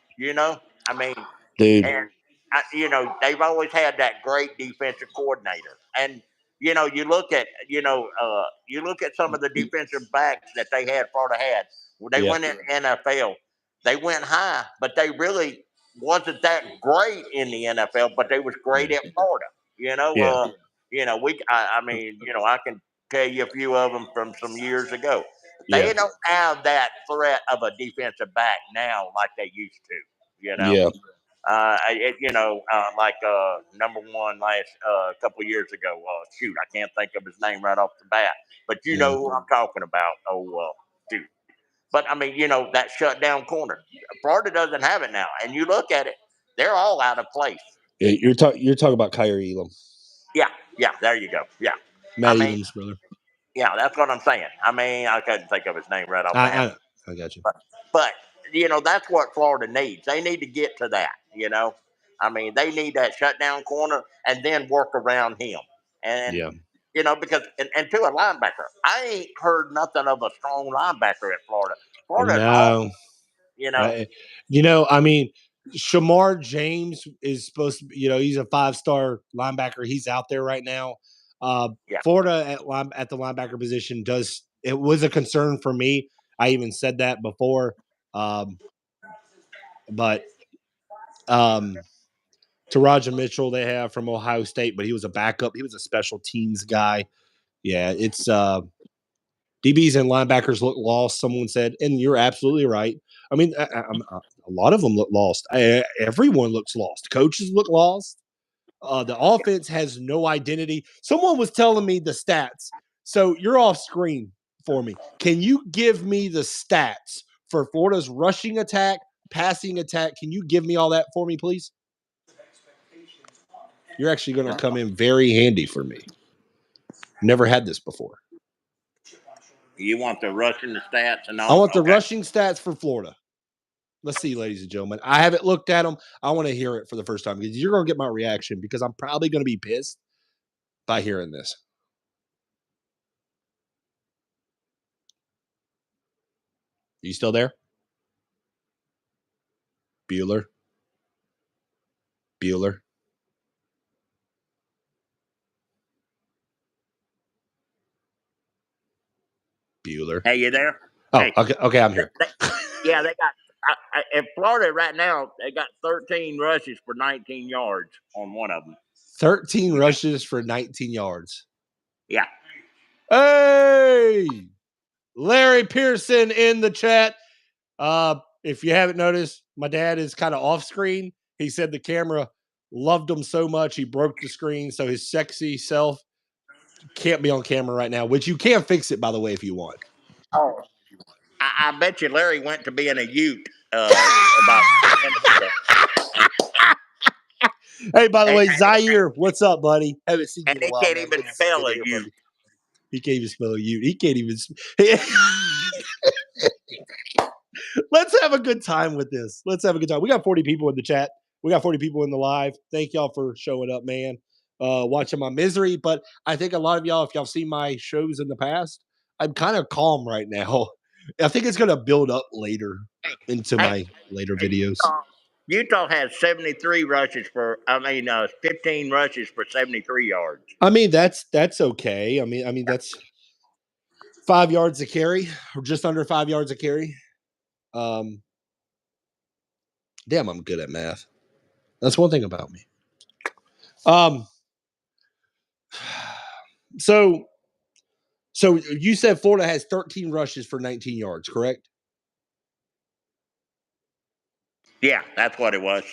I mean, dude, and they've always had that great defensive coordinator, and you look at some of the defensive backs that Florida had. When they yeah, went in the NFL, they went high, but they really wasn't that great in the NFL. But they was great yeah, at Florida. You know, yeah, uh, I mean, I can tell you a few of them from some years ago. yeah, They don't have that threat of a defensive back now like they used to. You know, yeah, like number one last couple of years ago. Shoot, I can't think of his name right off the bat, but you yeah. know who I'm talking about. Shoot. But I mean, that shutdown corner. Florida doesn't have it now, and you look at it; they're all out of place. Yeah, you're talking about Kyrie Elam, Yeah, yeah. There you go. Yeah, I Matt mean, Elam's brother. yeah, that's what I'm saying. I mean, I couldn't think of his name right off the I hand. I, I got you. But that's what Florida needs. They need to get to that. I mean, they need that shutdown corner and then work around him. And Yeah, because and to a linebacker, I ain't heard nothing of a strong linebacker at Florida. Florida's all no, You know. I mean, Shamar James is supposed to, he's a 5-star linebacker. He's out there right now. Yeah. Florida at the linebacker position it was a concern for me. I even said that before. But Taraja Mitchell they have from Ohio State, but he was a backup. He was a special teams guy. Yeah, it's DBs and linebackers look lost. Someone said, and you're absolutely right. I mean, a lot of them look lost. Everyone looks lost. Coaches look lost. The offense has no identity. Someone was telling me the stats. So you're off screen for me. Can you give me the stats for Florida's rushing attack, passing attack? Can you give me all that for me, please? You're actually going to come in very handy for me. Never had this before. You want the rushing the stats and all? I want the rushing stats for Florida. Let's see, ladies and gentlemen. I haven't looked at them. I want to hear it for the first time because you're going to get my reaction because I'm probably going to be pissed by hearing this. Are you still there? Bueller. Bueller. Hey, you there? Oh, hey, okay, I'm here. They got in Florida right now. They got 13 rushes for 19 yards on one of them. 13 rushes for 19 yards. Yeah. Hey, Larry Pearson in the chat. If you haven't noticed, my dad is kind of off screen. He said the camera loved him so much he broke the screen, so his sexy self can't be on camera right now, which you can fix it, by the way, if you want. Oh, I bet you Larry went to being a Ute about 10 minutes ago. Hey, by the way, Zaire, what's up, buddy? Haven't seen you And in a he while, can't man. even spell a Ute. He can't even spell a Ute. He can't even. Let's have a good time with this. Let's have a good time. We got 40 people in the chat. We got 40 people in the live. Thank y'all for showing up, man. Watching my misery. But I think a lot of y'all, if y'all seen my shows in the past, I'm kind of calm right now. I think it's going to build up later into my later videos. Utah has 73 rushes 15 rushes for 73 yards. I mean, that's okay. I mean, that's 5 yards a carry, or just under 5 yards a carry. Damn, I'm good at math. That's one thing about me. So you said Florida has 13 rushes for 19 yards, correct? Yeah, that's what it was.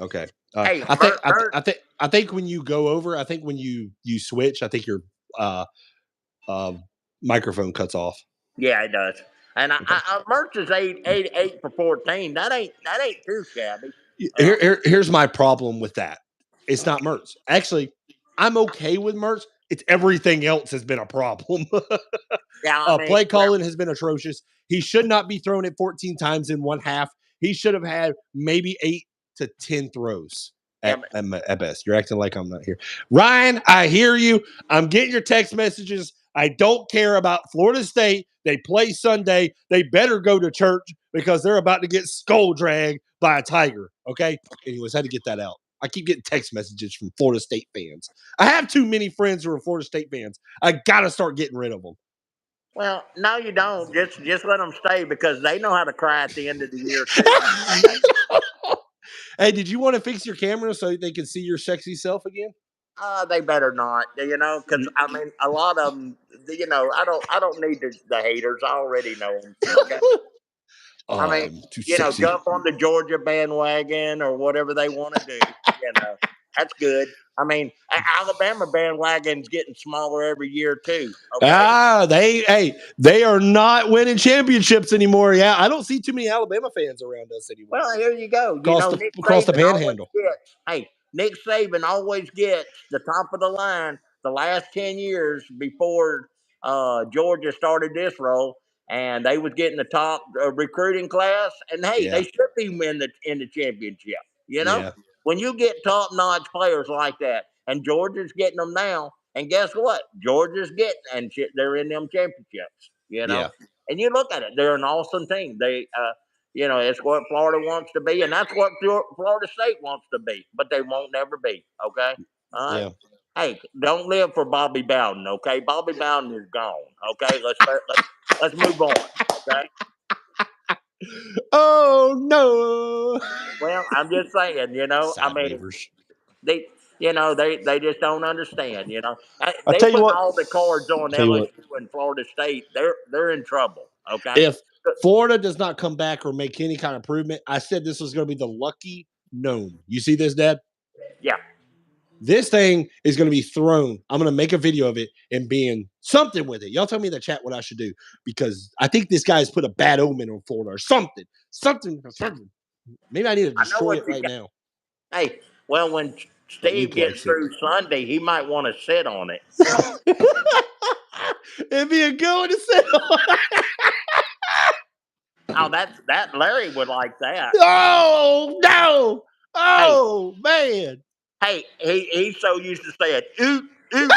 Okay. Hey, I think when you go over, I think when you switch, I think your microphone cuts off. Yeah, it does. And okay. Mertz is 8 for 14. That ain't too shabby. Here's my problem with that. It's not Mertz. Actually, I'm okay with Mertz. It's everything else has been a problem. Yeah, play calling has been atrocious. He should not be thrown it 14 times in one half. He should have had maybe 8 to 10 throws at best. You're acting like I'm not here. Ryan, I hear you. I'm getting your text messages. I don't care about Florida State. They play Sunday. They better go to church because they're about to get skull dragged by a tiger. Okay? Anyways, I had to get that out. I keep getting text messages from Florida State fans. I have too many friends who are Florida State fans. I got to start getting rid of them. Well, no, you don't. Just let them stay because they know how to cry at the end of the year too. Hey, did you want to fix your camera so they can see your sexy self again? They better not, because I mean, a lot of them, I don't need the haters. I already know them. Okay? I mean, jump on the Georgia bandwagon or whatever they want to do. That's good. I mean, Alabama bandwagon's getting smaller every year too. Okay? They are not winning championships anymore. Yeah, I don't see too many Alabama fans around us anymore. Well, here you go. Across the panhandle. Nick Saban always gets the top of the line the last 10 years before Georgia started this role, and they was getting the top recruiting class. And hey, they should be in the championship. When you get top notch players like that, and Georgia's getting them now, and guess what? Georgia's getting and they're in them championships. And you look at it, they're an awesome team. It's what Florida wants to be, and that's what Florida State wants to be, but they won't never be. Okay, all right. Yeah. Hey, don't live for Bobby Bowden. Okay, Bobby Bowden is gone. Okay, let's move on. Okay. Oh no. Well, I'm just saying. I Side mean, waivers. they, they just don't understand. I They tell you put what. all the cards on Tell you what. LSU and Florida State. They're in trouble. Okay. If Florida does not come back or make any kind of improvement, I said this was going to be the lucky gnome. You see this, Dad? Yeah. This thing is going to be thrown. I'm going to make a video of it and being something with it. Y'all tell me in the chat what I should do because I think this guy's put a bad omen on Florida or something. Something. Maybe I need to I know destroy what it you right got. now. Hey, well, when But Luke Steve gets likes it. through Sunday, he might want to sit on it. It'd be a good one to sit on. Oh, that Larry would like that. Oh no! Hey, Oh man! hey, he's so used to saying oot oot.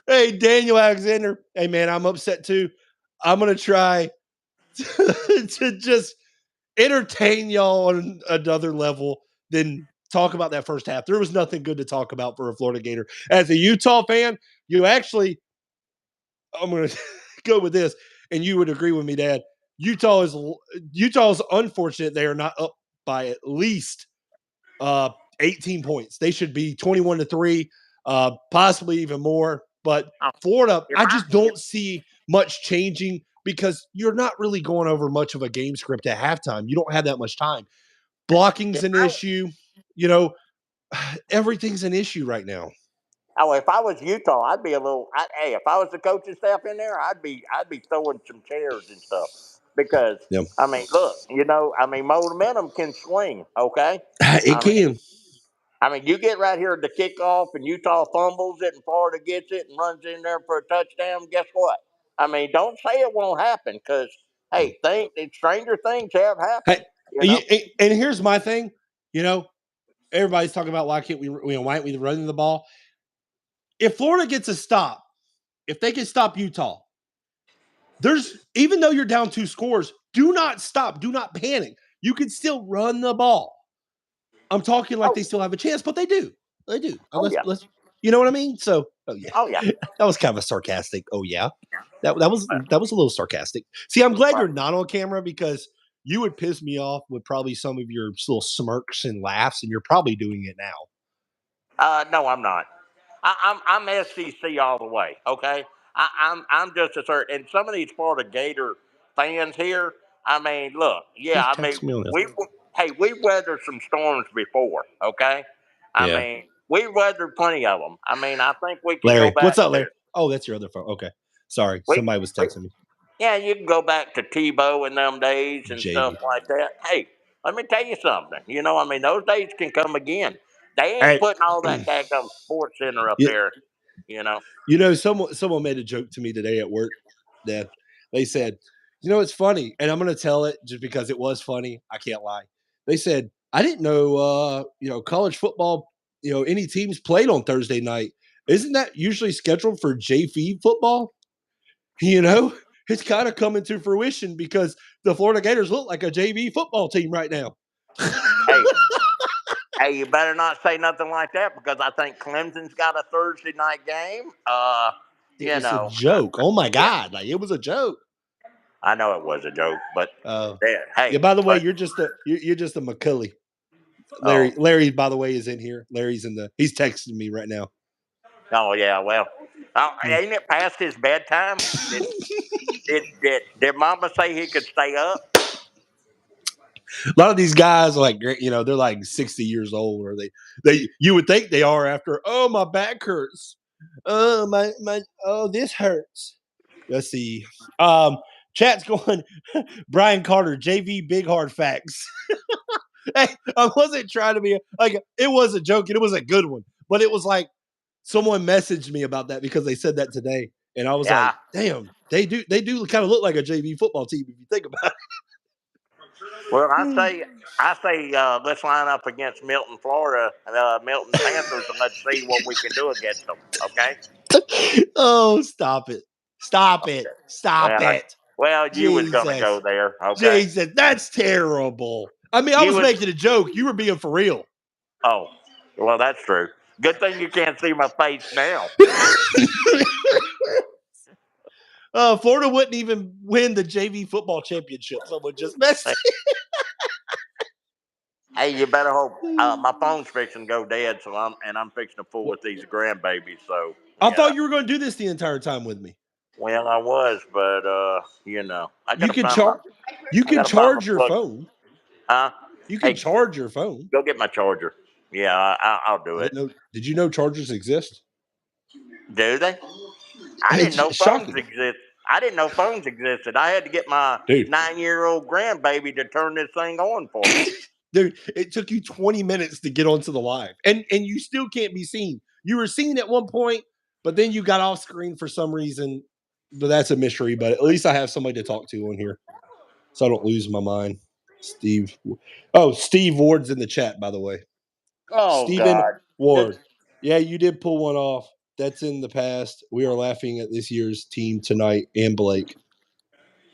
Hey, Daniel Alexander. Hey man, I'm upset too. I'm gonna try to just entertain y'all on another level than talk about that first half. There was nothing good to talk about for a Florida Gator. As a Utah fan, I'm going to go with this, and you would agree with me, Dad. Utah's unfortunate they are not up by at least 18 points. They should be 21-3, possibly even more. But Oh, Florida, if I I just don't see much changing because you're not really going over much of a game script at halftime. You don't have that much time. Blocking's if an I issue. You know, everything's an issue right now. if I was Utah, I'd be a little. Hey, if I was the coaching staff in there, I'd be throwing some chairs and stuff because Yeah, I mean, look, momentum can swing. Okay, it I mean, can. you get right here at the kickoff and Utah fumbles it and Florida gets it and runs in there for a touchdown. Guess what? Don't say it won't happen because hey, stranger things have Hey, happened. You know. and here's my thing. You know, everybody's talking about why aren't we running the ball? If Florida gets a stop, if they can stop Utah, there's even though you're down 2 scores, do not stop, do not panic. You can still run the ball. I'm talking like Oh, they still have a chance, but they do. They do. oh yeah, Let's you know what I mean? So, oh yeah. oh yeah. That was kind of a sarcastic. Oh yeah. That was a little sarcastic. See, I'm glad you're not on camera because you would piss me off with probably some of your little smirks and laughs, and you're probably doing it now. No, I'm not. I'm SEC all the way. Okay, I'm just a certain. And some of these Florida Gator fans here. Look, yeah. Who's texting me on this? We've weathered some storms before. Okay, Yeah. we've weathered plenty of them. I think we can go Larry. back What's up, to Larry? Oh, that's your other phone. Okay. Sorry. we, Somebody was we texting me. yeah, you can go back to Tebow in them days and stuff JV. like that. Hey, let me tell you something. Those days can come again. They ain't Hey, putting all that daggum sports center up you, there. You know. someone made a joke to me today at work that they said, it's funny, and I'm going to tell it just because it was funny. I can't lie. They said, I didn't know, college football, any teams played on Thursday night. Isn't that usually scheduled for JV football? You know, it's kind of coming to fruition because the Florida Gators look like a JV football team right now. Hey, hey, you better not say nothing like that because I think Clemson's got a Thursday night game. It was a joke. Oh my Yeah, God. Like it was a joke. I know it was a joke, but Uh, yeah, yeah, hey, by the way, but you're just a McCully. oh, Larry, by the way, is in here. He's texting me right now. oh yeah, well, ain't it past his bedtime? Did Mama say he could stay up? A lot of these guys are like, they're like 60 years old, or you would think they are after, oh, my back hurts. Oh, this hurts. Let's see. Chat's going, Brian Carter, JV Big Hard Facts. Hey, I wasn't trying to be like, it was a joke and it was a good one, but it was like someone messaged me about that because they said that today. And I was like, Yeah. damn, they do kind of look like a JV football team if you think about Well, I it. say, let's line up against Milton, Florida, Milton Panthers, and let's see what we can do against them. Okay. Oh, stop it. Stop it. Stop Well, it. Well, you was going to Jesus. go there. Okay. Jesus, that's terrible. I mean, I You was was. making a joke. You were being for real. Oh, well, that's true. Good thing you can't see my face now. Florida wouldn't even win the JV football championship. Someone just messed. Hey, you better hope my phone's fixing to go dead, so I'm fixing to fool with these grandbabies. So I thought you were going to do this the entire time with me. well, I was, but I You gotta can find my charge. You I can gotta find my charge your plug. phone. Huh? You can Hey, charge your phone. go get my charger. Yeah, I'll do I it. didn't know. Did you know chargers exist? Do they? I didn't know It's phones shocking, exist. I didn't know phones existed. I had to get my dude. 9-year-old grandbaby to turn this thing on for me. Dude, it took you 20 minutes to get onto the live, and you still can't be seen. You were seen at one point, but then you got off screen for some reason. But that's a mystery. But at least I have somebody to talk to on here, so I don't lose my mind. Steve. Oh, Steve Ward's in the chat, by the way. Oh Stephen God! Ward. Yeah, you did pull one off. That's in the past. We are laughing at this year's team tonight and Blake.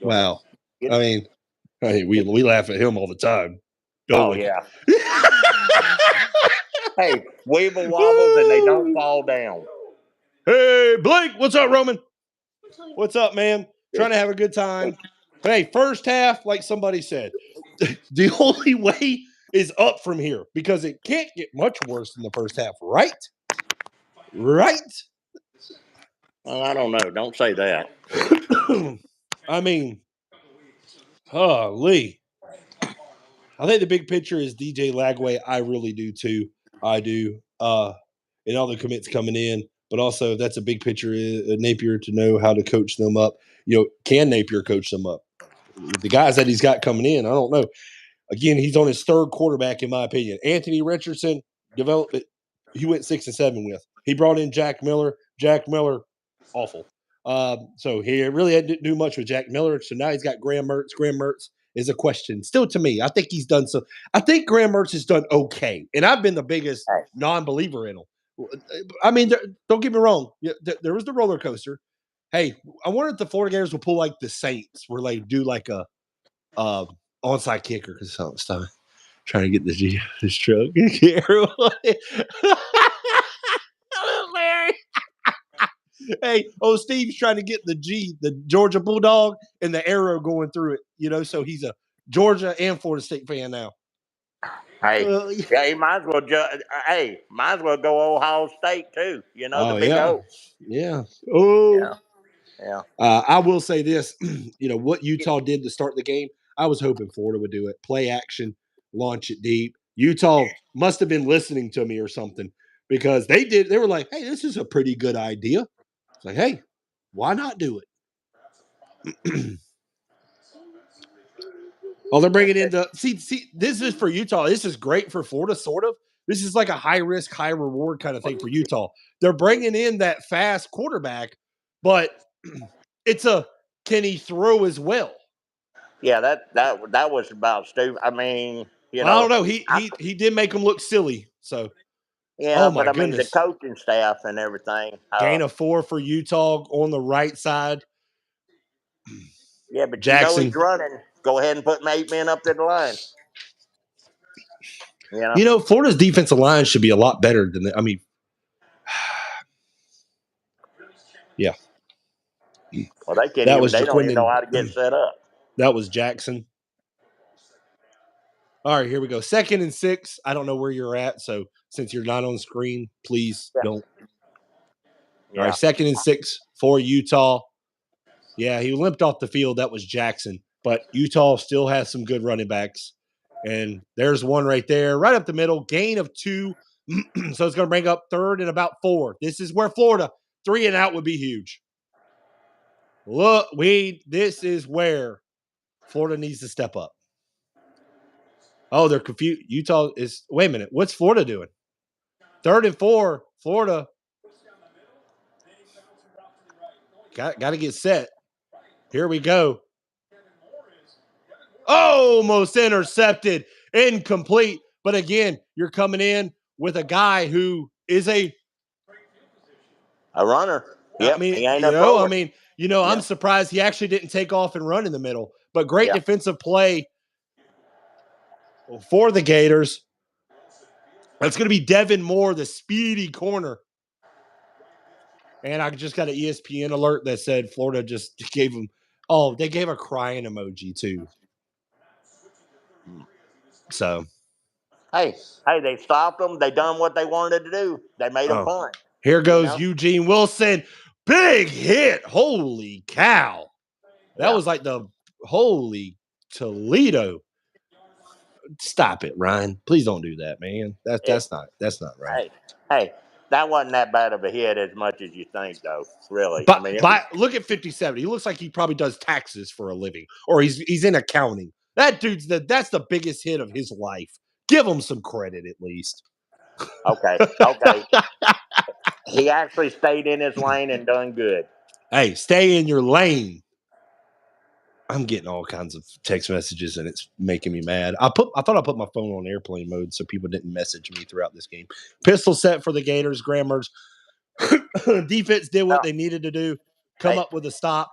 Go ahead. Wow. Get I it. mean, hey, we laugh at him all the time, don't Oh we? yeah. Hey, weeble wobbles and they don't fall down. Hey, Blake, what's up, Roman? What's up, man? Trying to have a good time. Hey, first half, like somebody said, the only way is up from here because it can't get much worse than the first half, right? Right? Well, I don't know. Don't say that. I mean, Lee. I think the big picture is DJ Lagway. I really do too. I do. And all the commits coming in, but also that's a big picture. Napier to know how to coach them up. Can Napier coach them up? The guys that he's got coming in, I don't know. Again, he's on his third quarterback, in my opinion. Anthony Richardson developed it. He went 6-7 with. He brought in Jack Miller. Jack Miller, awful. So he really didn't do much with Jack Miller. So now he's got Graham Mertz. Graham Mertz is a question still to me. I think he's done so. I think Graham Mertz has done okay, and I've been the biggest Hey, non-believer in him. I mean, don't get me wrong. There was the roller coaster. Hey, I wonder if the Florida Gators will pull like the Saints, where they do like a onside kicker because it's time trying to get this truck. Larry. Hey, Steve's trying to get the Georgia Bulldog, and the arrow going through it. So he's a Georgia and Florida State fan now. hey, yeah, he might as well. Might as well go Ohio State too. The big yeah, O. yeah. Yeah, yeah. I will say this: what Utah did to start the game. I was hoping Florida would do it. Play action, launch it deep. Utah must have been listening to me or something because they did. They were like, "Hey, this is a pretty good idea." It's like, "Hey, why not do it?" Oh, they're bringing in the see. This is for Utah. This is great for Florida, sort of. This is like a high risk, high reward kind of thing for Utah. They're bringing in that fast quarterback, but it's a can he throw as well? Yeah, that was about stupid. I mean, Well, I don't know. I, He did make him look silly. So, yeah, oh but my I mean the goodness, coaching staff and everything. gain of 4 for Utah on the right side. Yeah, but he's Jackson. running. Go ahead and put 8 men up to the line. Florida's defensive line should be a lot better than that. I mean, yeah. Well, they can't That even. was They don't even know Jaquindon. how to get set up. That was Jackson. All right, here we go. 2nd and 6. I don't know where you're at, so since you're not on screen, please Yeah. don't. Yeah. All right, 2nd and 6 for Utah. Yeah, he limped off the field. That was Jackson, but Utah still has some good running backs. And there's one right there, right up the middle, gain of 2. So it's going to bring up 3rd and about 4. This is where Florida 3 and out would be huge. Look, this is where Florida needs to step up. Oh, they're confused. Utah is. Wait a minute. What's Florida doing? 3rd and 4. Florida got to get set. Here we go. Almost intercepted. Incomplete. But again, you're coming in with a guy who is a runner. Yep, I mean, he ain't a thrower. I'm surprised he actually didn't take off and run in the middle. But great defensive play for the Gators. That's going to be Devin Moore, the speedy corner. And I just got an ESPN alert that said Florida just gave him. Oh, they gave a crying emoji too. So, hey, they stopped them. They done what they wanted to do. They made them punt. Here goes Eugene Wilson. Big hit. Holy cow. That was like the holy Toledo. Stop it, Ryan. Please don't do that, man. That's not right. Hey, that wasn't that bad of a hit as much as you think, though. Really, But look at 57. He looks like he probably does taxes for a living, or he's in accounting. That dude's that's the biggest hit of his life. Give him some credit at least. Okay. He actually stayed in his lane and done good. Hey, stay in your lane. I'm getting all kinds of text messages and it's making me mad. I thought I put my phone on airplane mode so people didn't message me throughout this game. Pistol set for the Gators. Grammars. Defense did what they needed to do. Come up with a stop.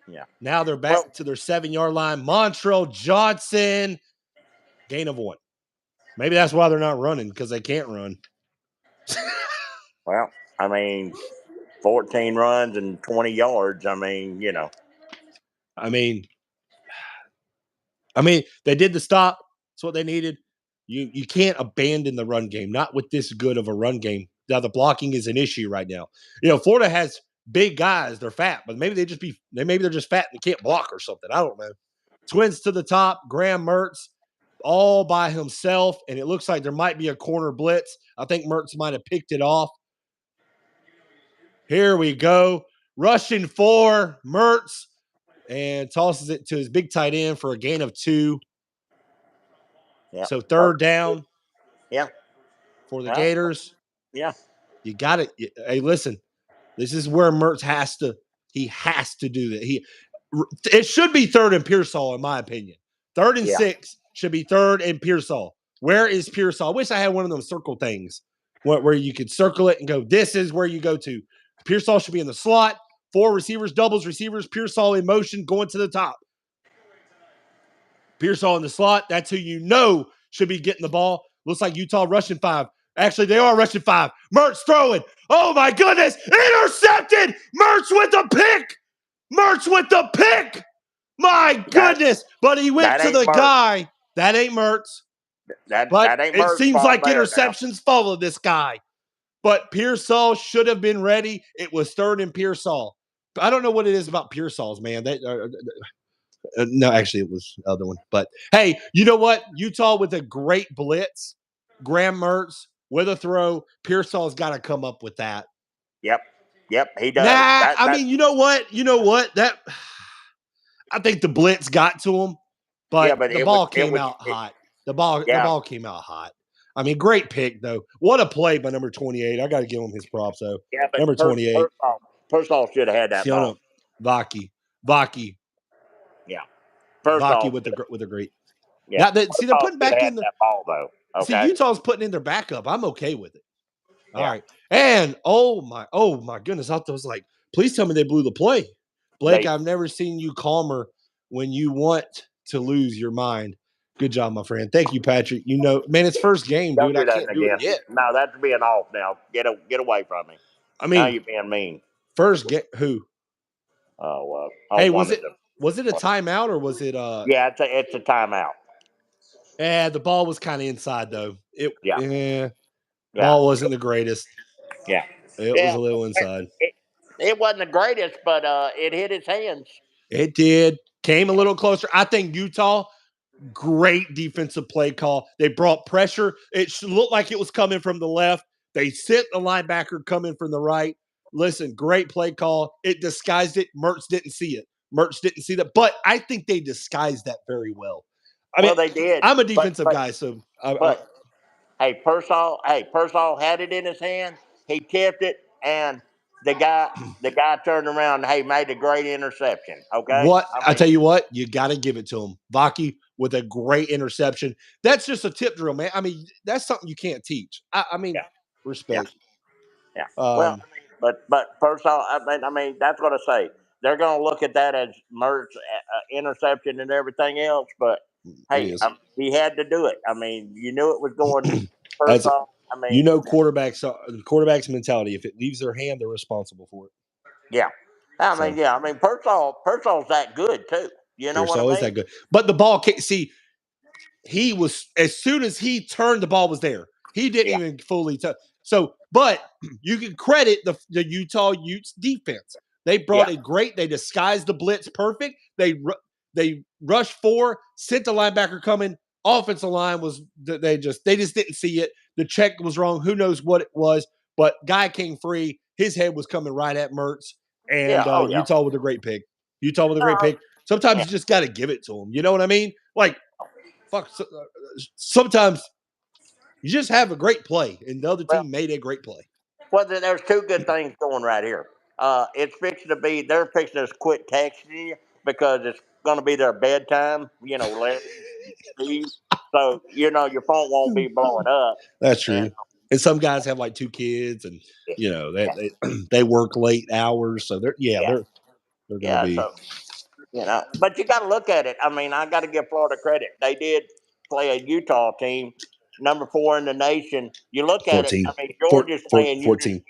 Yeah. Now they're back to their 7-yard line. Montrell Johnson, gain of 1. Maybe that's why they're not running, because they can't run. Well, 14 runs and 20 yards. They did the stop. That's what they needed. You can't abandon the run game, not with this good of a run game. Now the blocking is an issue right now. Florida has big guys. They're fat, but maybe they're just fat and can't block or something. I don't know. Twins to the top. Graham Mertz all by himself, and it looks like there might be a corner blitz. I think Mertz might have picked it off. Here we go. Rushing for Mertz and tosses it to his big tight end for a gain of 2. Yeah. So third down. Yeah. For the Gators. Yeah. You got it. Hey, listen, this is where Mertz has to do that. It should be 3rd and Pearsall, in my opinion. 3rd and 6 should be 3rd and Pearsall. Where is Pearsall? I wish I had one of them circle things where you could circle it and go, this is where you go to. Pearsall should be in the slot. 4 receivers, doubles receivers. Pearsall in motion, going to the top. Pearsall in the slot. That's who should be getting the ball. Looks like Utah rushing 5. Actually, they are rushing 5. Mertz throwing. Oh, my goodness. Intercepted. Mertz with the pick. My goodness. But he went to the guy. That ain't Mertz. That ain't Mertz. It seems like interceptions now. follow this guy. But Pearsall should have been ready. It was 3rd and Pearsall. I don't know what it is about Pearsall's, man. No, actually, it was the other one. But, hey, you know what? Utah with a great blitz. Graham Mertz with a throw. Pearsall's got to come up with that. Yep, he does. You know what? I think the blitz got to him, but the ball came out hot. The ball came out hot. Great pick, though. What a play by number 28. I got to give him his props, though. Yeah, but number 28. Pearsall should have had that ball. Vaki. Yeah. Vaki with a great. Yeah. Now, they're putting back in that ball, though. Okay. See, Utah's putting in their backup. I'm okay with it. All right. And oh my goodness. I was like, please tell me they blew the play. Blake, I've never seen you calmer when you want to lose your mind. Good job, my friend. Thank you, Patrick. Man, it's first game, dude. I can't do it yet. No, that's being off now. Get away from me. Now you're being mean. First game, who? Oh, hey, was it a timeout or was it? Yeah, it's a timeout. Yeah, the ball was kind of inside though. Ball wasn't the greatest. Yeah, it was a little inside. It wasn't the greatest, but it hit his hands. It did. Came a little closer. I think Utah, great defensive play call. They brought pressure. It looked like it was coming from the left. They sent the linebacker coming from the right. Listen, great play call. It disguised it. Mertz didn't see it. Mertz didn't see that. But I think they disguised that very well. They did. I'm a defensive guy, so. Pearsall had it in his hand. He tipped it, and the guy turned around and, made a great interception. Okay? I tell you what, you got to give it to him. Vaki with a great interception. That's just a tip drill, man. That's something you can't teach. Respect. Yeah. But Pearsall, that's what I say. they're going to look at that as Mertz interception and everything else. But It hey, is. he had to do it. I mean, you knew it was going first That's off. I mean, quarterbacks mentality. If it leaves their hand, they're responsible for it. yeah. I mean, So yeah. I mean, Persall's that good too. You know what I Pearsall is mean? that good, but the ball can't see. He was as soon as he turned, the ball was there. He didn't Yeah, even fully touch. So, but you can credit the Utah Utes defense. They brought yeah, it great. They disguised the blitz perfect. They rushed four, sent the linebacker coming. Offensive line was they just didn't see it. The check was wrong. Who knows what it was? But guy came free. His head was coming right at Mertz, yeah. and Oh yeah. Utah with a great pick. Utah with a great Uh, pick. Sometimes yeah. you just got to give it to them. You know what I mean? Like fuck. Sometimes you just have a great play, and the other Well, team made a great play. there's two good things going right here. It's fixing to be. They're fixing to quit texting you because it's going to be their bedtime. You know, Larry, Steve. So your phone won't be blowing up. That's And true. And some guys have like two kids, and you know yeah, that they work late hours, so yeah, they're going to yeah. be So but you got to look at it. I mean, I got to give Florida credit. They did play a Utah team, number 4 in the nation. You look at it. I 14, mean, Georgia's playing 14.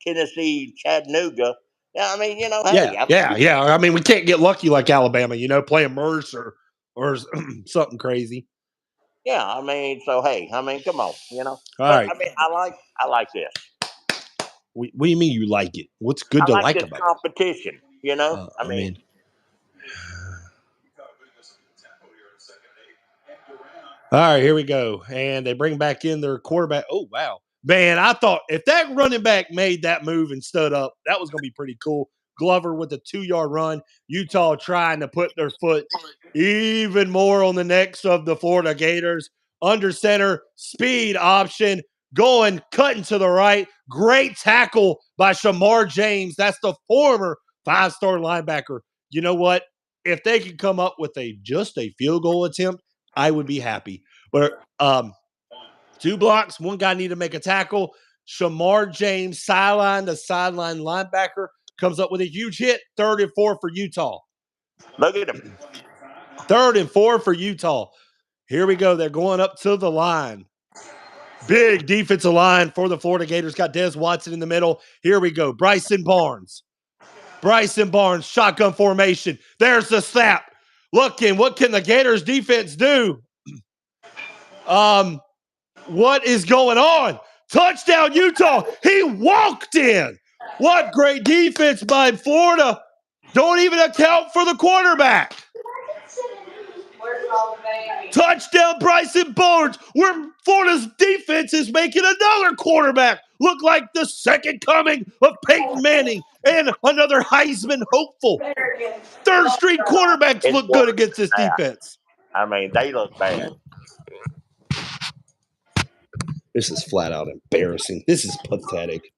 Tennessee, Chattanooga. Yeah, I mean, Yeah, hey, I yeah, mean, yeah. I mean, we can't get lucky like Alabama, playing Merce or something crazy. yeah, I mean, so hey, I mean, come on, All But right. I mean, I like this. What do you mean you like it? What's good I to like like this about it? competition. I I mean, mean, all right, here we go. And they bring back in their quarterback. Oh, wow. Man, I thought if that running back made that move and stood up, that was going to be pretty cool. Glover with a 2-yard run. Utah trying to put their foot even more on the necks of the Florida Gators. Under center, speed option, going, cutting to the right. Great tackle by Shamar James. That's the former 5-star linebacker. You know what? If they could come up with just a field goal attempt, I would be happy. But 2 blocks, one guy need to make a tackle. Shamar James, sideline to sideline linebacker, comes up with a huge hit. 3rd and 4 for Utah. look at him. 3rd and 4 for Utah. Here we go. They're going up to the line. Big defensive line for the Florida Gators. Got Des Watson in the middle. Here we go. Bryson Barnes, shotgun formation. There's the snap. Looking, what can the Gators defense do? What is going on? Touchdown, Utah. He walked in. What great defense by Florida. Don't even account for the quarterback. Touchdown, Bryson Barnes, where Florida's defense is making another quarterback look like the second coming of Peyton Manning and another Heisman hopeful. Third string quarterbacks It's look good worse against than this that. defense. I mean, they look bad. This is flat out embarrassing. This is pathetic.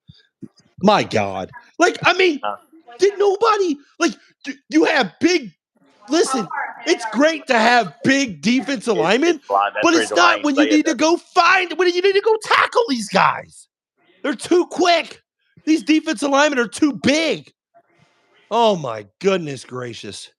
My God. Like, I mean, Uh, did nobody, like, you have big, listen, it's great to have big defensive linemen, it's fly. That's but the it's reason why I not ain't when you saying need to nothing. go when you need to go tackle these guys. They're too quick. These defensive linemen are too big. Oh, my goodness gracious.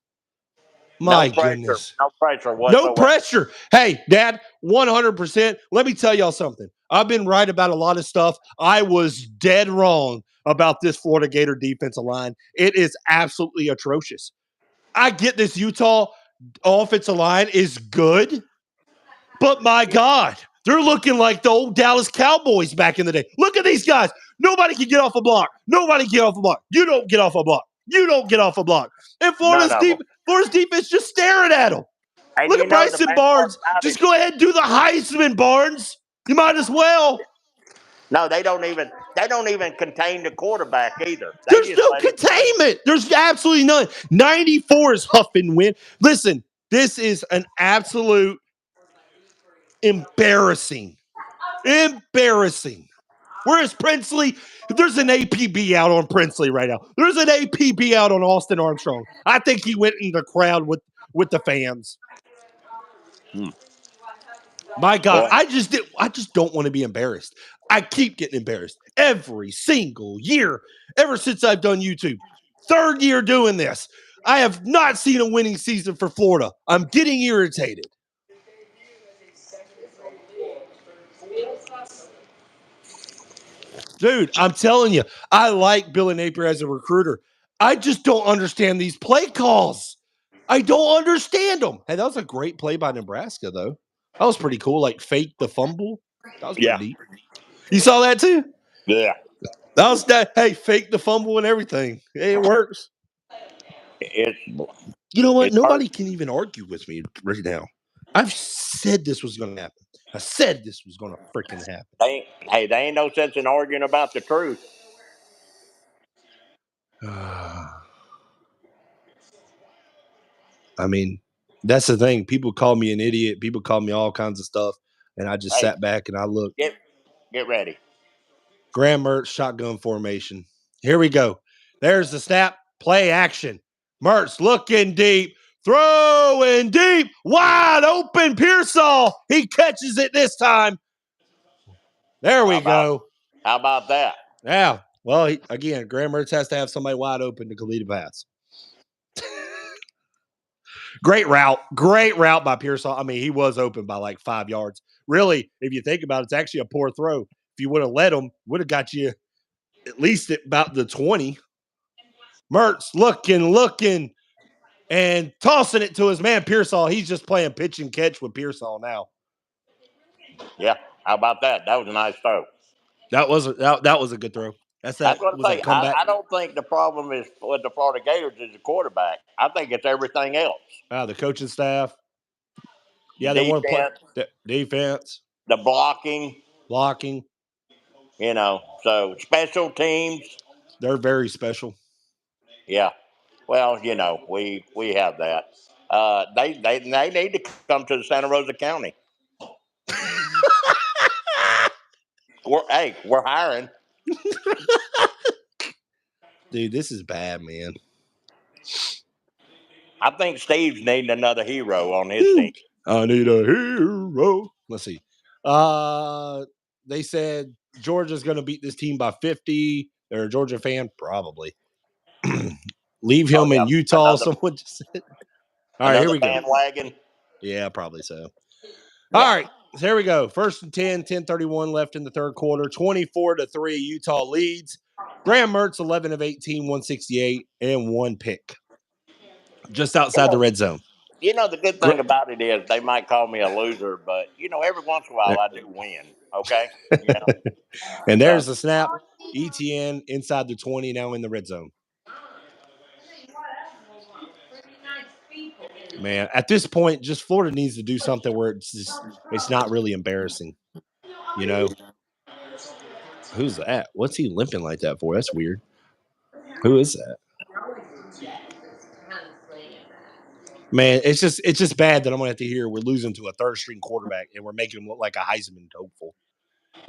My goodness. No pressure No whatsoever. pressure. Hey, Dad, 100%. Let me tell y'all something. I've been right about a lot of stuff. I was dead wrong about this Florida Gator defensive line. It is absolutely atrocious. I get this Utah offensive line is good, but my God, they're looking like the old Dallas Cowboys back in the day. Look at these guys. Nobody can get off a block. Nobody get off a block. You don't get off a block. You don't get off a block. And None of them. Florida's defense just staring at them. And Look you at know the Bryson bad part Barnes. about it? Just go ahead and do the Heisman, Barnes. You might as well. No, they don't even contain the quarterback either. They There's just no let him. containment. There's absolutely none. 94 is huff and win. Listen, this is an absolute embarrassing. Embarrassing. Whereas Princely, there's an APB out on Princely right now. There's an APB out on Austin Armstrong. I think he went in the crowd with the fans. Hmm. My God, Well, I just don't want to be embarrassed. I keep getting embarrassed every single year ever since I've done YouTube. Third year doing this. I have not seen a winning season for Florida. I'm getting irritated. Dude, I'm telling you, I like Billy Napier as a recruiter. I just don't understand these play calls. I don't understand them. Hey, that was a great play by Nebraska, though. That was pretty cool. Like fake the fumble. That was pretty neat. You saw that too? Yeah. That was that. Hey, fake the fumble and everything. Hey, it works. It's You know what? it's hard. Nobody can even argue with me right now. I've said this was going to happen. I said this was going to freaking happen. Hey, there ain't no sense in arguing about the truth. I mean, that's the thing. People call me an idiot. People call me all kinds of stuff. And I just Hey, sat back and I looked. get ready. Graham Mertz, shotgun formation. Here we go. There's the snap. Play action. Mertz looking deep. Throwing deep. Wide open. Pearsall. He catches it this time. There we go. How about that? Yeah. Well, again, Graham Mertz has to have somebody wide open to complete a pass. Great route. Great route by Pearsall. I mean, he was open by like 5 yards. Really, if you think about it, it's actually a poor throw. If you would have let him, would have got you at least at about the 20. Mertz looking, and tossing it to his man Pearsall. He's just playing pitch and catch with Pearsall now. Yeah. How about that? That was a nice throw. That was a good throw. That's That's that what I'm was that saying. comeback. I don't think the problem is with the Florida Gators is the quarterback. I think it's everything else. The coaching staff. The Yeah, they want to play defense, defense, the blocking, blocking. so special teams. They're very special. Yeah. Well, we have that. They need to come to Santa Rosa County. We're hiring. Dude, this is bad, man. I think Steve's needing another hero on his team. I need a hero. Let's see. They said Georgia's going to beat this team by 50. They're a Georgia fan, probably. Leave him in Utah. Someone just said. All right, here we go. Bandwagon. Yeah, probably so. Yeah. All right, so here we go. First and 10, 10:31 left in the third quarter. 24-3, Utah leads. Graham Mertz, 11 of 18, 168, and one pick. Just outside the red zone. The good thing about it is they might call me a loser, but every once in a while I do win. Okay. And there's the snap. ETN inside the 20, now in the red zone. Man, at this point, just Florida needs to do something where it's not really embarrassing. Who's that? What's he limping like that for? That's weird. Who is that? Man, it's just bad that I'm gonna have to hear we're losing to a third string quarterback and we're making him look like a Heisman hopeful.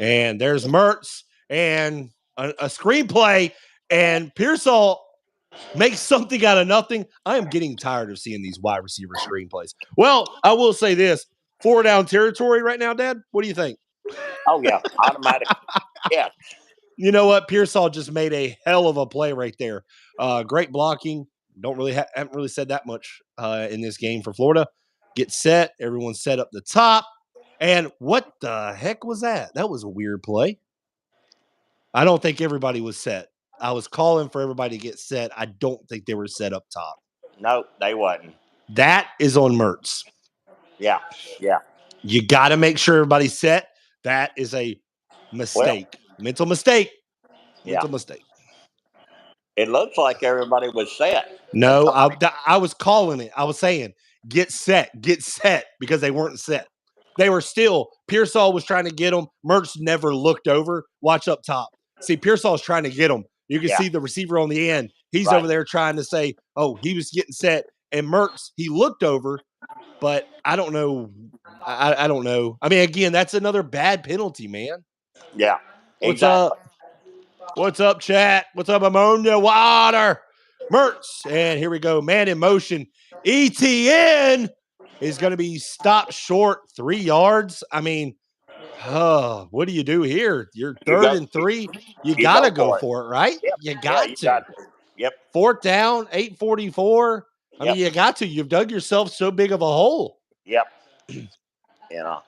And there's Mertz and a screenplay, and Pearsall makes something out of nothing. I am getting tired of seeing these wide receiver screenplays. Well, I will say this: 4 down territory right now, Dad. What do you think? Oh yeah, automatic. Yeah. You know what? Pearsall just made a hell of a play right there. Great blocking. Don't really haven't really said that much in this game for Florida. Get set. Everyone's set up the top. And what the heck was that? That was a weird play. I don't think everybody was set. I was calling for everybody to get set. I don't think they were set up top. No, they wasn't. That is on Mertz. Yeah. Yeah. You got to make sure everybody's set. That is a mistake. Mental mistake. Mental mistake. It looks like everybody was set. No, I was calling it. I was saying, get set, because they weren't set. They were still, Pearsall was trying to get them. Mertz never looked over. Watch up top. See, Pearsall's trying to get them. You can see the receiver on the end. He's over there trying to say, oh, he was getting set. And Mertz, he looked over, but I don't know. I don't know. I mean, again, that's another bad penalty, man. Yeah. What's up? What's up, chat? What's up, ammonia water? Mertz. And here we go. Man in motion. ETN is going to be stopped short 3 yards. I mean, what do you do here? You're third and 3. You got to go for it, right? You got to. Yep. 4th down, 8:44. I mean, Yep. you've dug yourself so big of a hole. Yep. You know,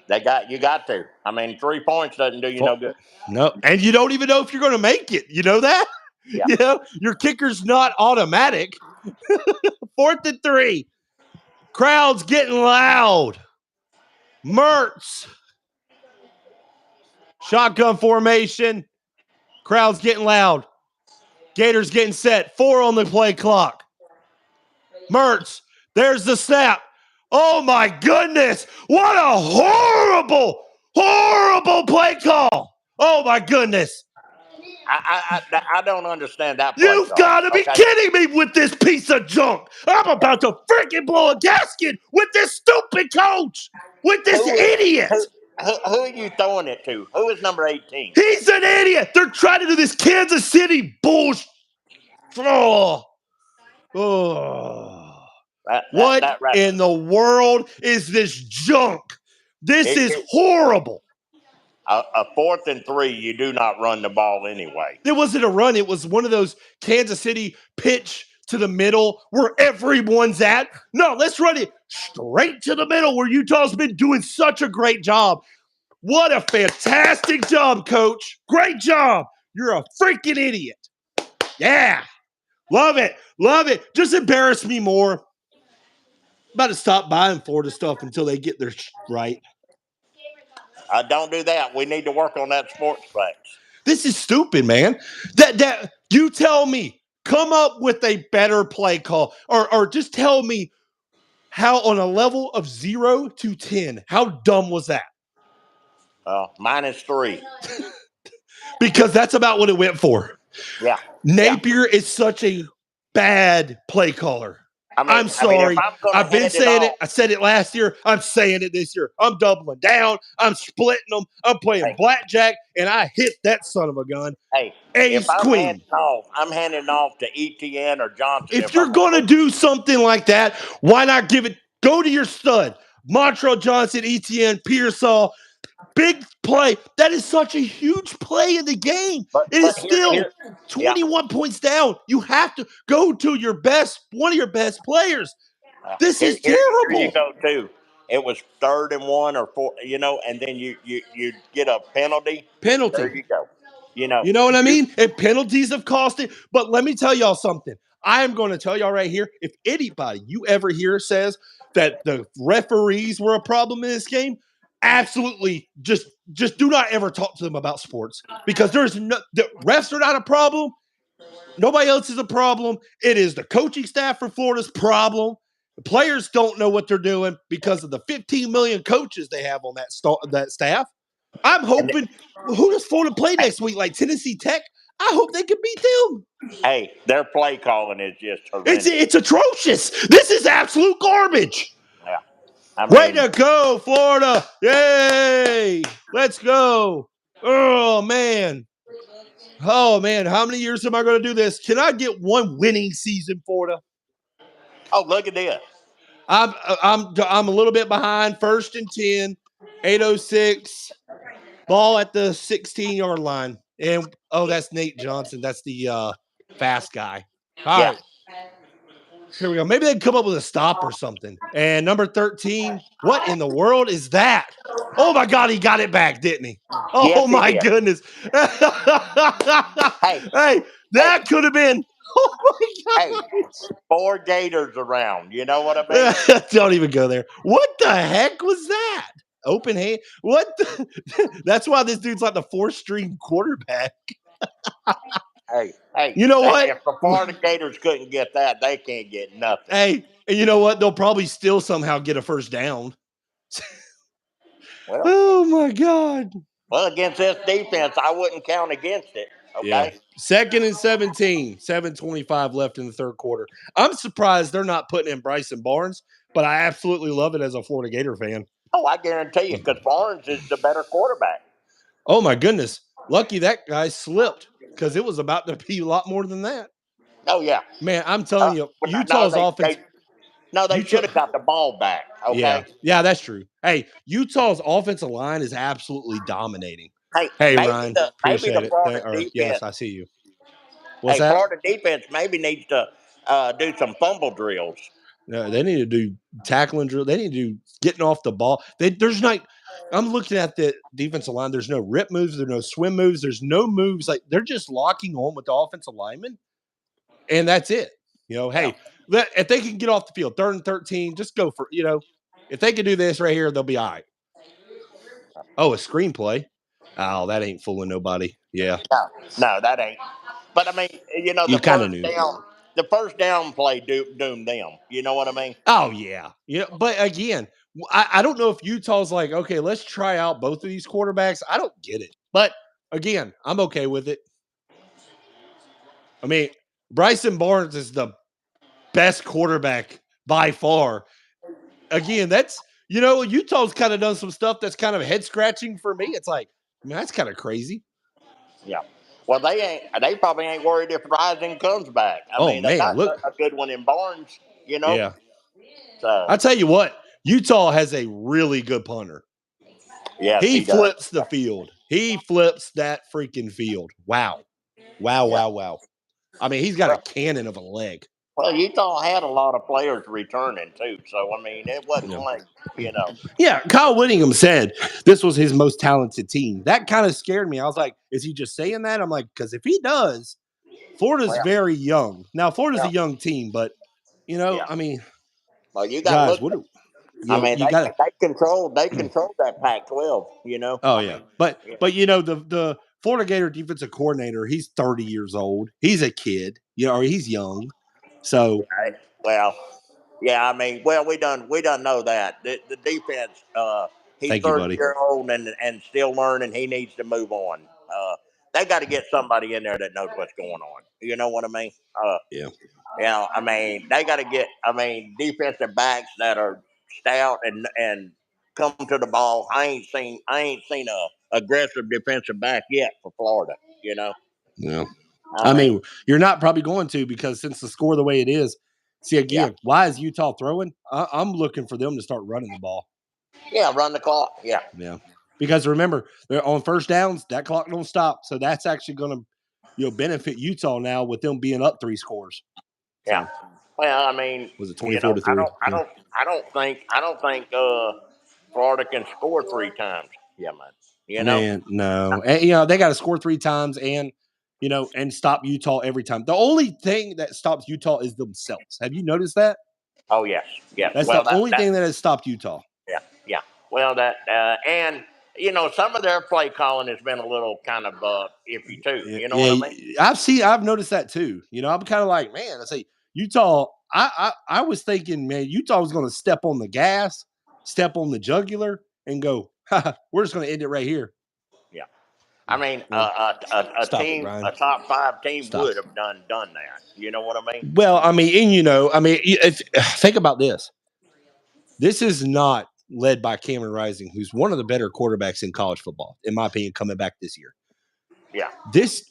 you got to. I mean, 3 points doesn't do you no good. No, and you don't even know if you're going to make it. You know that? Yeah. You know, your kicker's not automatic. 4th and 3. Crowd's getting loud. Mertz. Shotgun formation. Crowd's getting loud. Gators getting set. 4 on the play clock. Mertz. There's the snap. Oh my goodness. What a horrible, horrible play call. Oh my goodness. I don't understand that play You've call. got to be Okay? kidding me with this piece of junk. I'm about to freaking blow a gasket with this stupid coach, with this idiot. Who are you throwing it to? Who is number 18? He's an idiot. They're trying to do this Kansas City bullshit. Oh. What in the world is this junk? This is horrible. A 4th and 3, you do not run the ball anyway. It wasn't a run. It was one of those Kansas City pitch to the middle where everyone's at. No, let's run it straight to the middle where Utah's been doing such a great job. What a fantastic job, coach. Great job. You're a freaking idiot. Yeah. Love it. Love it. Just embarrass me more. I'm about to stop buying Florida stuff until they get their right. Don't do that. We need to work on that sports facts. This is stupid, man. That you tell me, come up with a better play call, or just tell me how on a level of 0 to 10, how dumb was that? -3. Because that's about what it went for. Yeah. Napier is such a bad play caller. I'm sorry. I've been saying it. I said it last year. I'm saying it this year. I'm doubling down. I'm splitting them. I'm playing blackjack, and I hit that son of a gun. Hey, Ace queen. I'm handing off to ETN or Johnson. If you're going to do something like that, why not give it? Go to your stud. Montrell Johnson, ETN, Pearsall. Big play. That is such a huge play in the game. It is still 21 points down. You have to go to your best, one of your best players. This is terrible. Here you go, too. It was 3rd and 1 or 4, and then you get a penalty. There you go. You know what I mean? And penalties have cost it. But let me tell y'all something. I am going to tell y'all right here, if anybody you ever hear says that the referees were a problem in this game, absolutely just do not ever talk to them about sports, because the refs are not a problem. Nobody else is a problem. It is the coaching staff for Florida's problem. The players don't know what they're doing because of the 15 million coaches they have on that staff. I'm hoping, who does Florida play next week? Like Tennessee Tech? I hope they can beat them. Hey, their play calling is just horrendous. It's atrocious. This is absolute garbage. Yeah. Way to go, Florida. Yay. Let's go. Oh, man. How many years am I going to do this? Can I get one winning season, Florida? Oh, look at this. I'm a little bit behind. 1st and 10, 8:06. Ball at the 16-yard line. And, that's Nate Johnson. That's the fast guy. All right. Here we go. Maybe they can come up with a stop or something. And number 13, what in the world is that? Oh, my God, he got it back, didn't he? Oh, yes, my goodness. Hey, that could have been. Oh, my God. Hey, 4 Gators around. You know what I mean? Don't even go there. What the heck was that? Open hand. What? That's why this dude's like the 4th-string quarterback. Hey, you know what? If the Florida Gators couldn't get that, they can't get nothing. Hey, and you know what? They'll probably still somehow get a 1st down. Well, oh my God. Well, against this defense, I wouldn't count against it. Okay. Yeah. 2nd and 17, 7:25 left in the 3rd quarter. I'm surprised they're not putting in Bryson Barnes, but I absolutely love it as a Florida Gator fan. Oh, I guarantee you, because Barnes is the better quarterback. Oh my goodness. Lucky that guy slipped, because it was about to be a lot more than that. Oh, yeah. Man, I'm telling you, Utah's offense. They should have got the ball back. Okay. Yeah, that's true. Hey, Utah's offensive line is absolutely dominating. Hey, Ryan, appreciate it. Florida defense, yes, I see you. What's Hey, that? Florida defense maybe needs to do some fumble drills. No, they need to do tackling drill. They need to do getting off the ball. There's not. I'm looking at the defensive line. There's no rip moves. There's no swim moves. There's no moves. Like they're just locking on with the offensive lineman, and that's it. Yeah. Hey, if they can get off the field, 3rd and 13, just go for. If they can do this right here, they'll be all right. Oh, a screenplay. Oh, that ain't fooling nobody. Yeah, No, that ain't. But I mean, you kind of knew. the first down play doomed them. You know what I mean? Oh yeah, But again, I don't know if Utah's like, okay, let's try out both of these quarterbacks. I don't get it, but again, I'm okay with it. I mean, Bryson Barnes is the best quarterback by far. Again, that's Utah's kind of done some stuff that's kind of head scratching for me. It's like, that's kind of crazy. Yeah. Well, they ain't. They probably ain't worried if Rising comes back. I Oh mean, they man, got look, a good one in Barnes. yeah. So I tell you what, Utah has a really good punter. yes, He he does. flips the field. He flips that freaking field. Wow. Wow, Yeah. wow, wow. I mean, he's got a Well, cannon of a leg. Utah had a lot of players returning too. So I mean, it wasn't Yeah. like you know. Yeah, Kyle Whittingham said this was his most talented team. That kind of scared me. I was like, is he just saying that? I'm like, because if he does, Florida's Well, very young. Now, Florida's yeah, a young team, but yeah. I mean, Well, you got to guys, look. what do I mean, you got they to control that Pac-12. You know. Oh I yeah. mean, But yeah. the Florida Gator defensive coordinator, he's 30 years old. He's a kid, or he's young. So, Right. Well, yeah. I mean, well, we done know that the defense. He's thank you, 30 buddy. year old and still learning. He needs to move on. They got to get somebody in there that knows what's going on. You know what I mean? Yeah. I mean, they got to get. I mean, defensive backs that are stout and come to the ball. I ain't seen a aggressive defensive back yet for Florida. You know. Yeah. I I mean, mean, you're not probably going to, because since the score the way it is, see yeah, again, why is Utah throwing? I'm looking for them to start running the ball. yeah. Run the clock. Yeah, Yeah. Because remember, they're on first downs, that clock don't stop. So that's actually going to benefit Utah now with them being up 3 scores. yeah. So Well, I mean, was it 24 to I 3? don't, I Yeah. don't, I don't think Florida can score 3 times. Yeah, man. You know. Man, no. And, they got to score 3 times and and stop Utah every time. The only thing that stops Utah is themselves. Have you noticed that? Oh yes, yes. That's the Well, only thing that has stopped Utah. yeah, yeah. Well, that and some of their play calling has been a little kind of iffy too. Yeah, You know what I mean? I've noticed that too. I'm kind of like, man, I say Utah. I was thinking, man, Utah was going to step on the gas, step on the jugular, and go. We're just going to end it right here. Yeah. I mean, Well, a stop it, team, Ryan. a top 5 team Stop would it. have done that. You know what I mean? Well, I mean, and think about this. This is not led by Cameron Rising, who's one of the better quarterbacks in college football, in my opinion, coming back this year. Yeah.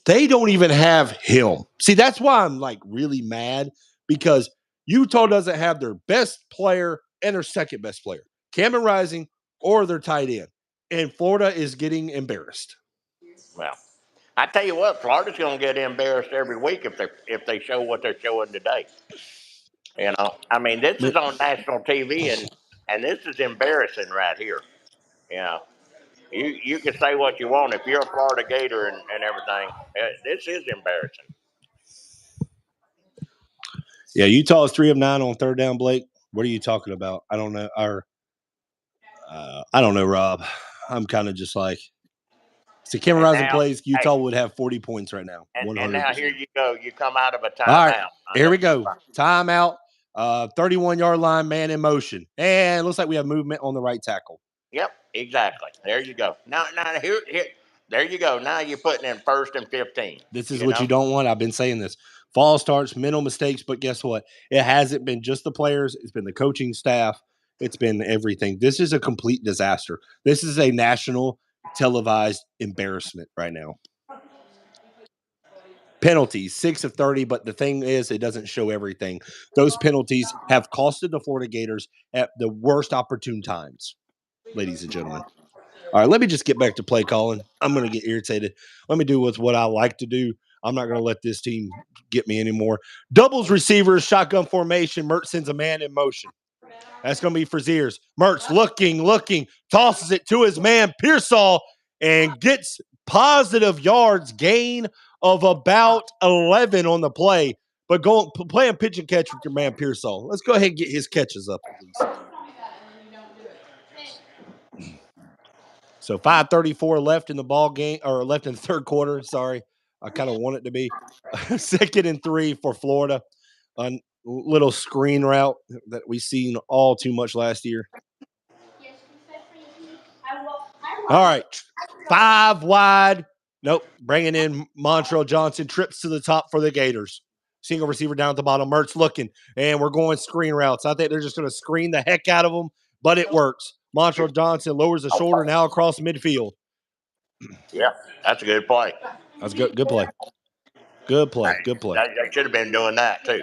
They don't even have him. See, that's why I'm like really mad, because Utah doesn't have their best player and their second best player, Cameron Rising, or their tight end. And Florida is getting embarrassed. Well, I tell you what, Florida's going to get embarrassed every week if they show what they're showing today. I mean, this is on national TV, and this is embarrassing right here. You know, you can say what you want if you're a Florida Gator and everything. This is embarrassing. Yeah, Utah is 3 of 9 on third down, Blake. What are you talking about? I don't know. I don't know, Rob. I'm kind of just like, see, Cameron And Rising now, plays, hey, Utah would have 40 points right now, and now 100%. here you go. You come out of a All right, timeout. here we go. Timeout. 31-yard line, man in motion. And it looks like we have movement on the right tackle. Yep, exactly. There you go. Now here, there you go. Now you're putting in 1st and 15. This is You what know. you don't want. I've been saying this. False starts, mental mistakes, but guess what? It hasn't been just the players. It's been the coaching staff. It's been everything. This is a complete disaster. This is a national televised embarrassment right now. Penalties, 6 of 30, but the thing is, it doesn't show everything. Those penalties have costed the Florida Gators at the worst opportune times, ladies and gentlemen. All right, let me just get back to play calling. I'm going to get irritated. Let me do what I like to do. I'm not going to let this team get me anymore. Doubles receivers, shotgun formation. Mertz sends a man in motion. That's going to be for Ziers. Mertz looking, tosses it to his man, Pearsall, and gets positive yards, gain of about 11 on the play. But playing pitch and catch with your man, Pearsall. Let's go ahead and get his catches up at least. So 5:34 left in the ball game, or left in the third quarter. Sorry. I kind of want it to be 2nd and 3 for Florida. A little screen route that we've seen all too much last year. All right. 5 wide. Nope. Bringing in Montrell Johnson. Trips to the top for the Gators. Single receiver down at the bottom. Mertz looking. And we're going screen routes. I think they're just going to screen the heck out of them, but it works. Montrell Johnson lowers the shoulder now across midfield. Yeah, that's a good play. That's good. Good play. Good play. Good play. They should have been doing that too.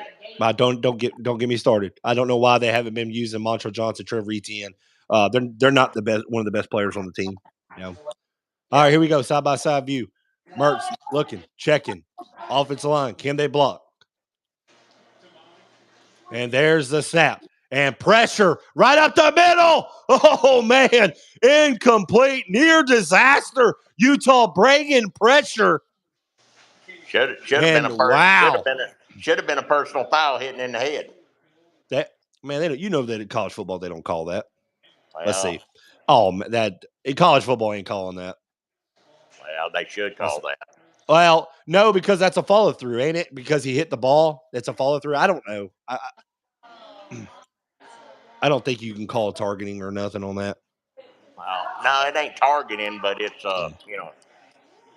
Don't get me started. I don't know why they haven't been using Montrell Johnson, Trevor Etienne. They're not the best, one of the best players on the team. You know. All right, here we go. Side by side view. Mertz looking, checking. Offensive line. Can they block? And there's the snap. And pressure right up the middle. Oh, man. Incomplete. Near disaster. Utah bringing pressure. Should have been a wow. should have been a personal foul hitting in the head. That man, that in college football they don't call that. Well, Let's see. Oh, that in college football ain't calling that. Well, they should call that. Well, no, because that's a follow through, ain't it? Because he hit the ball, that's a follow through. I don't know. I don't think you can call targeting or nothing on that. Well, no, it ain't targeting, but it's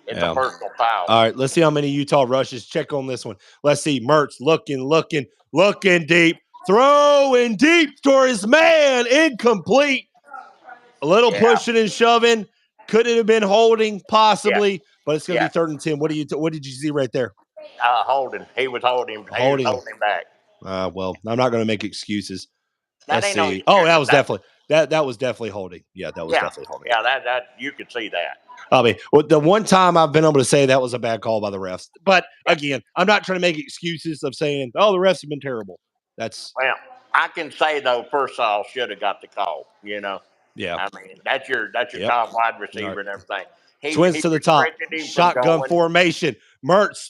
it's a personal foul. All right, let's see how many Utah rushes. Check on this one. Let's see. Mertz looking deep, throwing deep for his man. Incomplete. A little pushing and shoving. Could it have been holding? Possibly, but it's going to be 3rd and 10. What did you see right there? Holding. He was holding him. He was holding him back. Well, I'm not going to make excuses. Let's see. That was definitely holding. Yeah, that was definitely holding. Yeah, that you could see that. I mean, the one time I've been able to say that was a bad call by the refs. But again, I'm not trying to make excuses of saying, "Oh, the refs have been terrible." That's I can say though, Pearsall should have got the call. You know. Yeah. I mean, that's your top wide receiver and everything. Swings to the top. Shotgun formation. Mertz,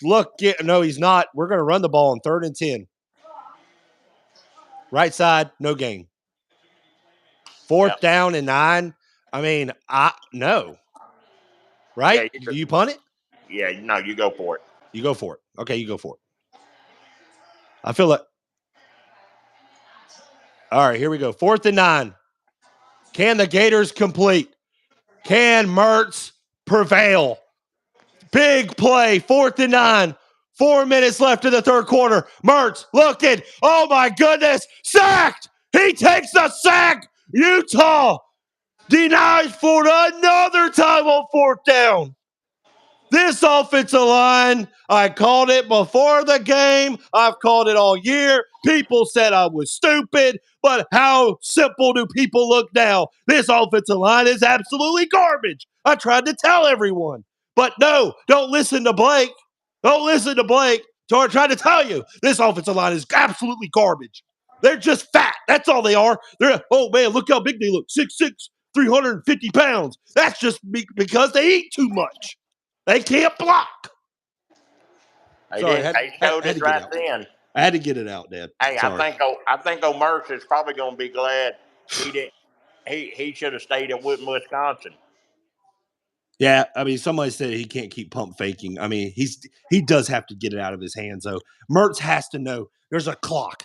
no, he's not. We're going to run the ball on 3rd and 10. Right side, no gain. 4th down and 9. I mean, no. Right? Yeah, Do you punt it? Yeah, no, you go for it. You go for it. Okay, you go for it. I feel like. All right, here we go. 4th and 9. Can the Gators complete? Can Mertz prevail? Big play, 4th and 9. 4 minutes left in the third quarter. Mertz looking. Oh, my goodness. Sacked. He takes the sack. Utah denies Florida another time on 4th down. This offensive line, I called it before the game. I've called it all year. People said I was stupid, but how simple do people look now? This offensive line is absolutely garbage. I tried to tell everyone. But no, don't listen to Blake. Don't listen to Blake. I tried to tell you, this offensive line is absolutely garbage. They're just fat. That's all they are. Oh, man, look how big they look. 6'6", 350 pounds. That's just because they eat too much. They can't block. Sorry, they showed it right then. I had to get it out, Dad. Hey, sorry. I think O'Merce is probably going to be glad he didn't. He should have stayed in Wisconsin. Yeah, I mean, somebody said he can't keep pump faking. I mean, he does have to get it out of his hands, though. Mertz has to know there's a clock.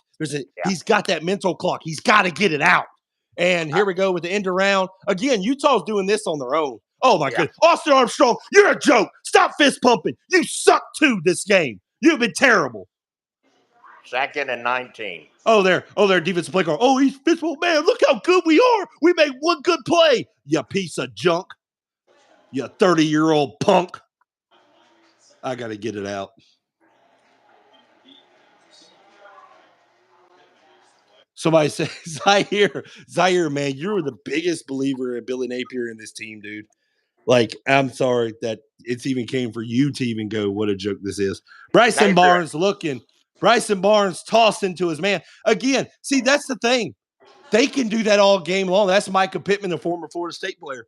He's got that mental clock. He's got to get it out. And here we go with the end around. Again, Utah's doing this on their own. Oh, my goodness. Austin Armstrong, you're a joke. Stop fist pumping. You suck, too, this game. You've been terrible. 2nd and 19. Oh, there, defensive play call. Oh, he's fist pump. Man, look how good we are. We made one good play, you piece of junk. You 30-year-old punk. I got to get it out. Somebody says, Zaire, man, you're the biggest believer in Billy Napier in this team, dude. Like, I'm sorry that it's even came for you to even go, what a joke this is. Bryson Dangerous. Barnes looking. Bryson Barnes tossed into his man. Again, see, that's the thing. They can do that all game long. That's Micah Pittman, the former Florida State player.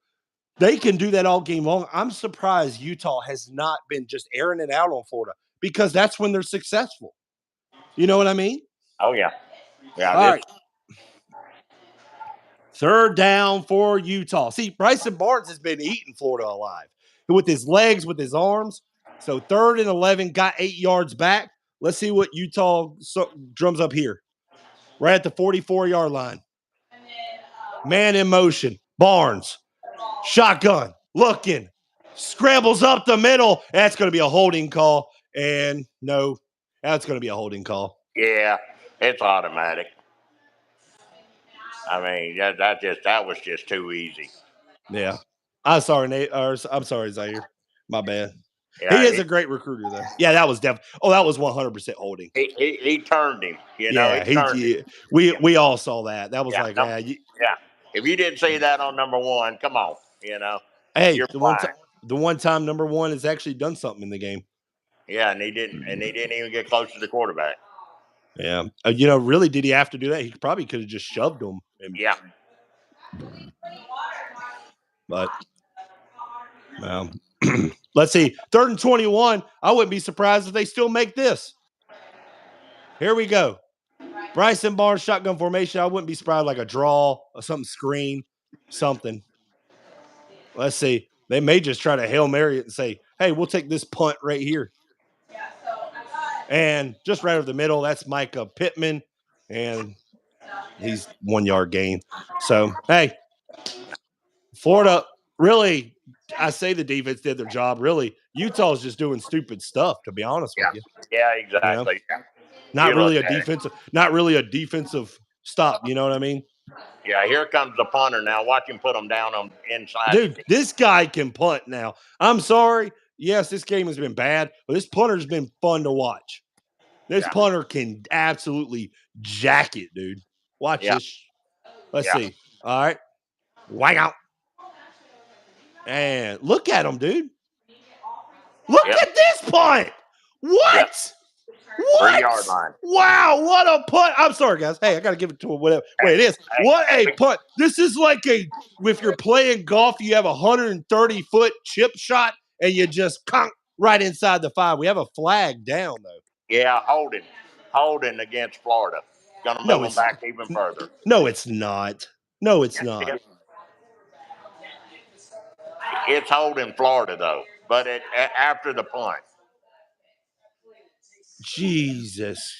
They can do that all game long. I'm surprised Utah has not been just airing it out on Florida because that's when they're successful. You know what I mean? Oh yeah, yeah. All right. Third down for Utah. See, Bryson Barnes has been eating Florida alive with his legs, with his arms. So 3rd and 11, got 8 yards back. Let's see what Utah drums up here. Right at the 44-yard line. Man in motion. Barnes. Shotgun. Looking. Scrambles up the middle. That's going to be a holding call. And no, that's going to be a holding call. Yeah, it's automatic. I mean, that was just too easy. Yeah. I'm sorry, Nate. I'm sorry, Zaire. My bad. Yeah, He is a great recruiter, though. Yeah, that was definitely. Oh, that was 100% holding. he turned him. You know, Yeah, he turned him. we all saw that. That was Yeah, like, yeah. If you didn't see that on number one, come on. You know, hey, you're blind. the one time number one has actually done something in the game. Yeah, and he didn't even get close to the quarterback. Yeah, really, did he have to do that? He probably could have just shoved him. Yeah. But let's see, 3rd and 21. I wouldn't be surprised if they still make this. Here we go. Bryson Barnes, shotgun formation. I wouldn't be surprised, like a draw or something, screen, something. Let's see. They may just try to Hail Mary it and say, hey, we'll take this punt right here. And just right over the middle, that's Micah Pittman. And he's 1 yard gain. So, hey, Florida, really, I say the defense did their job. Really, Utah's just doing stupid stuff, to be honest with you. Yeah, exactly. Not really a defensive stop. You know what I mean? Yeah, here comes the punter now. Watch him put them down on inside. Dude, this guy can punt now. I'm sorry. Yes, this game has been bad, but this punter's been fun to watch. This punter can absolutely jack it, dude. Watch this. Let's see. All right. Wang out. And look at him, dude. Look at this punt. What? What? 3-yard line. Wow, what a punt. I'm sorry, guys. Hey, I got to give it to him. Whatever. Wait, it is. What a punt. This is like if you're playing golf, you have a 130-foot chip shot, and you just conk right inside the 5. We have a flag down, though. Yeah, holding against Florida. Going to move them back even further. No, it's not. No, it's not. It's holding Florida, though, but after the punt. Jesus.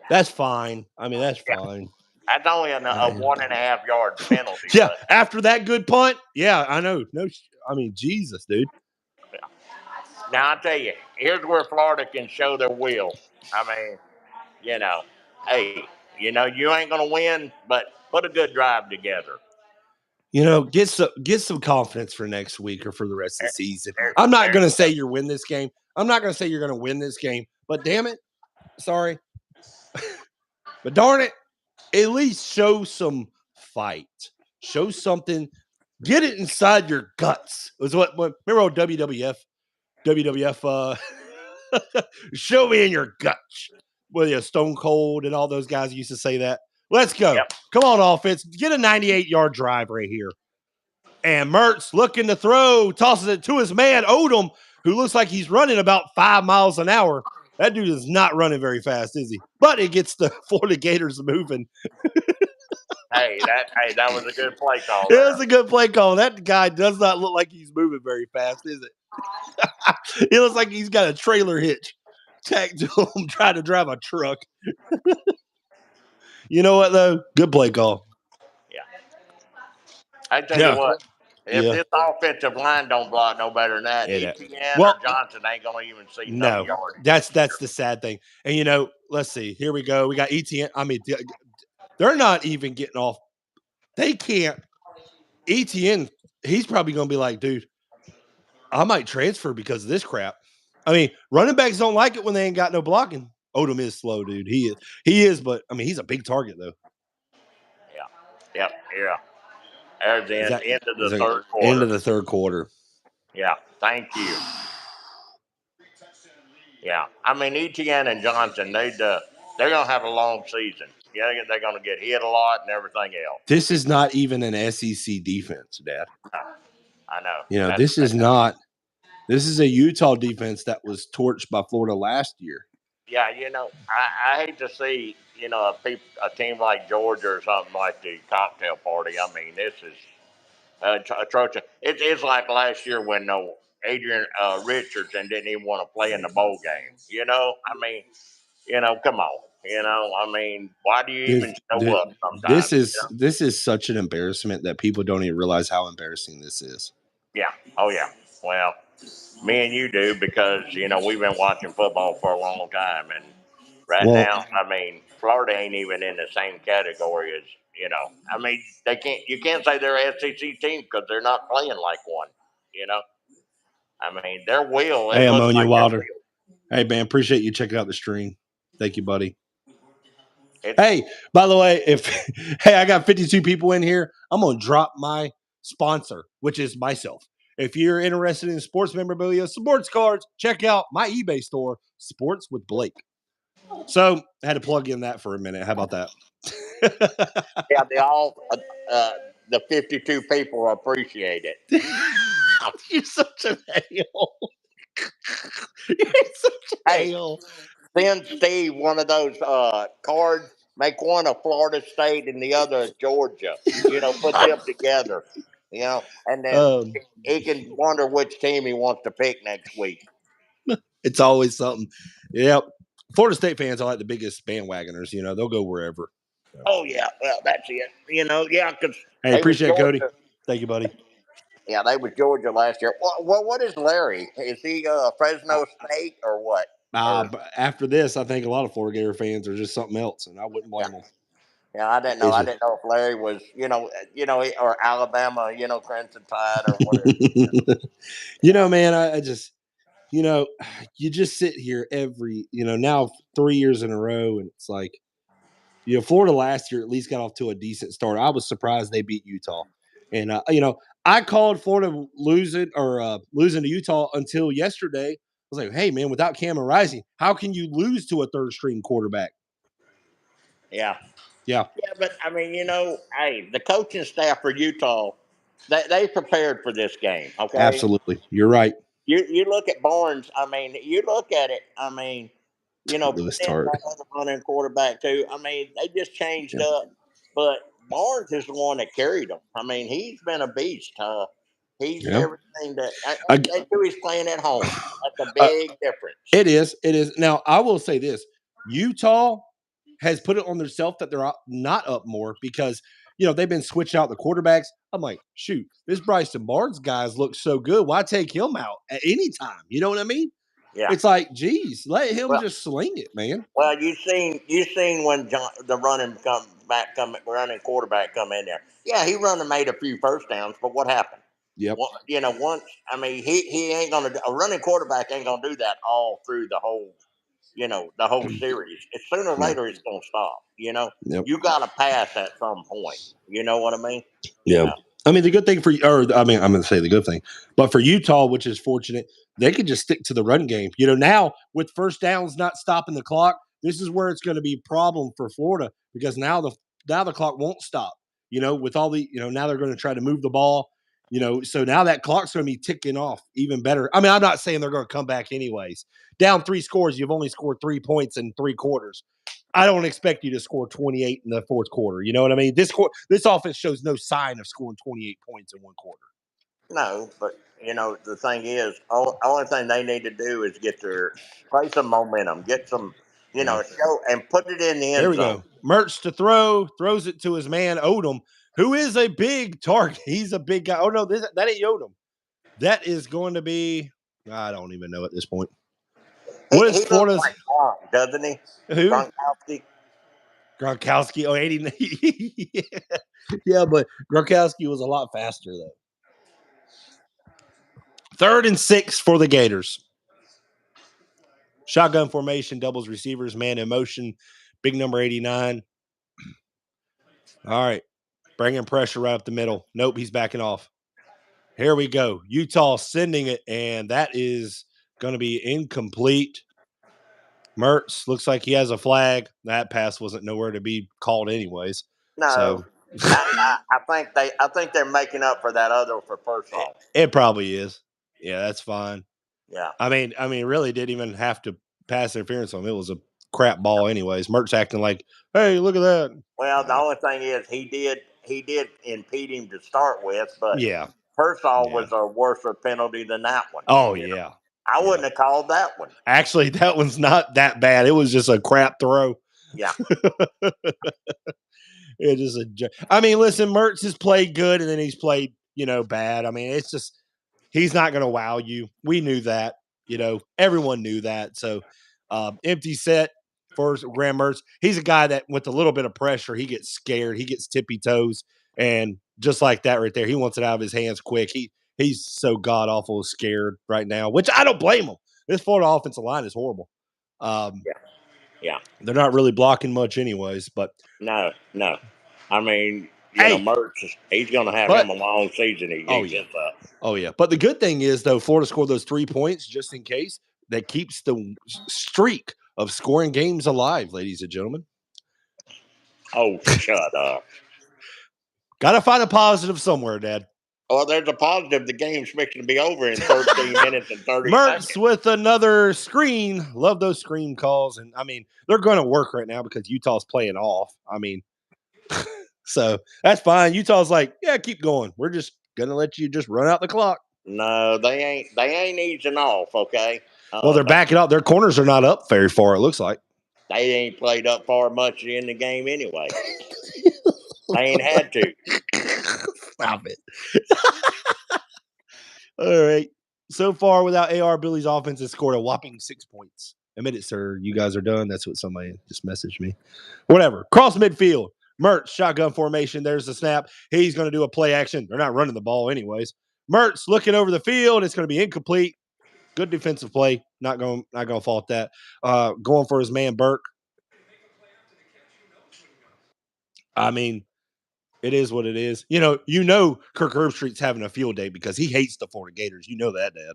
That's fine. I mean, that's fine. That's only a 1.5 yard penalty. Yeah, after that good punt, yeah, I know. No, I mean, Jesus, dude. Yeah. Now I tell you, here's where Florida can show their will. I mean, hey, you ain't gonna win, but put a good drive together. Get some confidence for next week or for the rest of the season. I'm not going to say you're win this game. I'm not going to say you're going to win this game, but damn it, sorry, but darn it, at least show some fight, show something, get it inside your guts. It was what remember WWF, show me in your guts. Well, yeah, Stone Cold and all those guys used to say that. Let's go. Yep. Come on, offense. Get a 98-yard drive right here. And Mertz looking to throw, tosses it to his man, Odom, who looks like he's running about 5 miles an hour. That dude is not running very fast, is he? But it gets the Florida Gators moving. Hey, that was a good play call. It was a good play call. That guy does not look like he's moving very fast, is it? It looks like he's got a trailer hitch tacked to him trying to drive a truck. You know what, though? Good play call. Yeah. I tell you what, if this offensive line don't block no better than that, ETN or Johnson ain't going to even see no yard. That's the sad thing. And, let's see. Here we go. We got ETN. I mean, they're not even getting off. They can't. ETN, he's probably going to be like, dude, I might transfer because of this crap. I mean, running backs don't like it when they ain't got no blocking. Odom is slow, dude. He is, but I mean, he's a big target though. Yeah. There's the end of the third quarter. End of the third quarter. Yeah, thank you. Yeah, I mean Etienne and Johnson, they're gonna have a long season. Yeah, they're gonna get hit a lot and everything else. This is not even an SEC defense, Dad. I know. You know, this is not. This is a Utah defense that was torched by Florida last year. Yeah, I hate to see a team like Georgia or something like the cocktail party. I mean, this is atrocious. It's like last year when Adrian Richardson didn't even want to play in the bowl game. I mean, come on. I mean, why do you even show up sometimes? This is such an embarrassment that people don't even realize how embarrassing this is. Yeah. Oh yeah. Well, me and you do because we've been watching football for a long time, and right Well, now, I mean, Florida ain't even in the same category as I mean, they can't. You can't say they're an SEC team because they're not playing like one. You know. I mean, their will. It hey, looks Ammonia like their Wilder. will. Hey, man, appreciate you checking out the stream. Thank you, buddy. It's Hey, by the way, if hey, I got 52 people in here, I'm gonna drop my sponsor, which is myself. If you're interested in sports memorabilia, sports cards, check out my eBay store, Sports with Blake. So I had to plug in that for a minute. How about that? yeah. They all the 52 people appreciate it. You're such an a-hole. You're such an Hey, a-hole. send Steve one of those cards. Make one of Florida State and the other of Georgia. Put them together. And then Um, he can wonder which team he wants to pick next week. it's always something. Yep. Florida State fans are like the biggest bandwagoners. You know, they'll go wherever. So. Oh yeah, well that's it. Yeah, because Hey, they was appreciate it, Cody. Georgia. Thank you, buddy. Yeah, they was Georgia last year. What is Larry? Is he Fresno State or what? Or But after this, I think a lot of Florida Gator fans are just something else, and I wouldn't yeah, blame them. yeah. I didn't know. It's I just, didn't know if Larry was or Alabama, Crimson Tide or whatever. Yeah, man, I just, you just sit here every, now 3 years in a row, and it's like, Florida last year at least got off to a decent start. I was surprised they beat Utah, and I called Florida losing to Utah until yesterday. I was like, hey man, without Cameron Rising, how can you lose to a third string quarterback? yeah, Yeah, yeah. But I mean, hey, the coaching staff for Utah, they prepared for this game. Okay, absolutely, you're right. you look at Barnes. I mean, you look at it. I mean, put Lewis in Tart. that other running quarterback too. I mean, they just changed Yeah. up. But Barnes is the one that carried them. I mean, he's been a beast. He's Yeah. everything that. I, They do. He's playing at home. That's a uh, big difference. it is. It is. Now, I will say this: Utah has put it on themselves that they're not up more because they've been switching out the quarterbacks. I'm like, shoot, this Bryson Barnes guys look so good. Why take him out at any time? You know what I mean? Yeah. It's like, geez, let him Well, just sling it, man. well, you seen when the running quarterback come in there. Yeah, he run and made a few first downs, but what happened? Yep. Once I mean, he ain't gonna a running quarterback ain't gonna do that all through the whole series. It's sooner or No. later it's gonna stop. Yep. You got to pass at some point. You know what I mean? Yeah. I mean, the good thing I'm going to say the good thing, but for Utah, which is fortunate, they could just stick to the run game. Now with first downs not stopping the clock, this is where it's going to be a problem for Florida because now the clock won't stop. With all the now they're going to try to move the ball. So now that clock's going to be ticking off even better. I mean, I'm not saying they're going to come back anyways. Down 3 scores, you've only scored 3 points in 3 quarters. I don't expect you to score 28 in the fourth quarter. You know what I mean? This offense shows no sign of scoring 28 points in one quarter. No, but the thing is, only thing they need to do is play some momentum, get some, Yeah. show and put it in the There end we zone. go. Mertz to throws it to his man Odom, who is a big target. He's a big guy. Oh no, that ain't Odom. That is going to be. I don't even know at this point. He, What is he looks Florida's like Gronk, doesn't he? who? Gronkowski. Gronkowski. Oh, 80. Yeah, but Gronkowski was a lot faster though. 3rd and 6 for the Gators. Shotgun formation, doubles receivers, man in motion, big number 89. All right. Bringing pressure right up the middle. Nope, he's backing off. Here we go. Utah sending it, and that is going to be incomplete. Mertz looks like he has a flag. That pass wasn't nowhere to be called, anyways. No, So I think they're making up for that other for first off. it probably is. Yeah, that's fine. Yeah. I mean, really didn't even have to pass interference on him. It was a crap ball, anyways. Mertz acting like, hey, look at that. Well, the only thing is he did impede him to start with, but Yeah. Persall Yeah. was a worse penalty than that one. Oh, You know, yeah. I Yeah. wouldn't have called that one. Actually, that one's not that bad. It was just a crap throw. Yeah. It is I mean, listen, Mertz has played good and then he's played, bad. I mean, it's just he's not going to wow you. We knew that. Everyone knew that. So, empty set for Graham Mertz. He's a guy that with a little bit of pressure, he gets scared. He gets tippy toes, and just like that right there, he wants it out of his hands quick. He's so god awful scared right now, which I don't blame him. This Florida offensive line is horrible. Yeah. They're not really blocking much, anyways. But No. I mean, hey, Mertz, he's going to have but him a long season. He oh keeps yeah, this up. oh yeah. But the good thing is, though, Florida scored those 3 points just in case. That keeps the streak of scoring games alive, ladies and gentlemen. Oh, shut up. Got to find a positive somewhere, Dad. Well, there's a positive. The game's fixing to be over in 13 minutes and 30 Mertz seconds. with another screen. Love those screen calls. And I mean, they're going to work right now because Utah's playing off. I mean, so that's fine. Utah's like, yeah, keep going. We're just going to let you just run out the clock. No, they ain't. They ain't easing off. Okay. Well, they're backing up. Their corners are not up very far, it looks like. They ain't played up far much in the game anyway. They ain't had to. Stop it. All right. So far, without AR, Billy's offense has scored a whopping 6 points. Admit it, sir. You guys are done. That's what somebody just messaged me. Whatever. Cross midfield. Mertz, shotgun formation. There's the snap. He's going to do a play action. They're not running the ball, anyways. Mertz looking over the field. It's going to be incomplete. Good defensive play. Not going to fault that. Going for his man Burke. I mean, it is what it is. Kirk Herbstreit's having a field day because he hates the Florida Gators. You know that, Dad.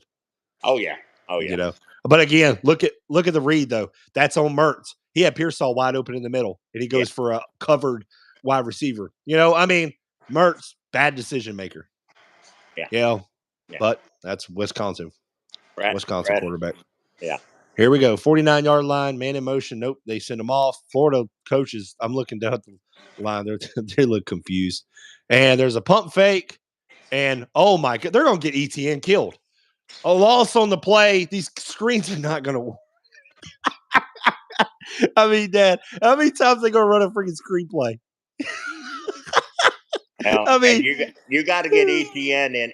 Oh yeah. Oh yeah. But again, look at the read though. That's on Mertz. He had Pearsall wide open in the middle, and he goes for a covered wide receiver. I mean, Mertz, bad decision maker. Yeah. But that's Wisconsin. Wisconsin quarterback. Yeah. Here we go. 49-yard line, man in motion. Nope, they send him off. Florida coaches, I'm looking down at the line. They look confused. And there's a pump fake. And oh my God, they're going to get ETN killed. A loss on the play. These screens are not going to work. I mean, Dad, how many times they going to run a freaking screenplay? I mean, you got to get ETN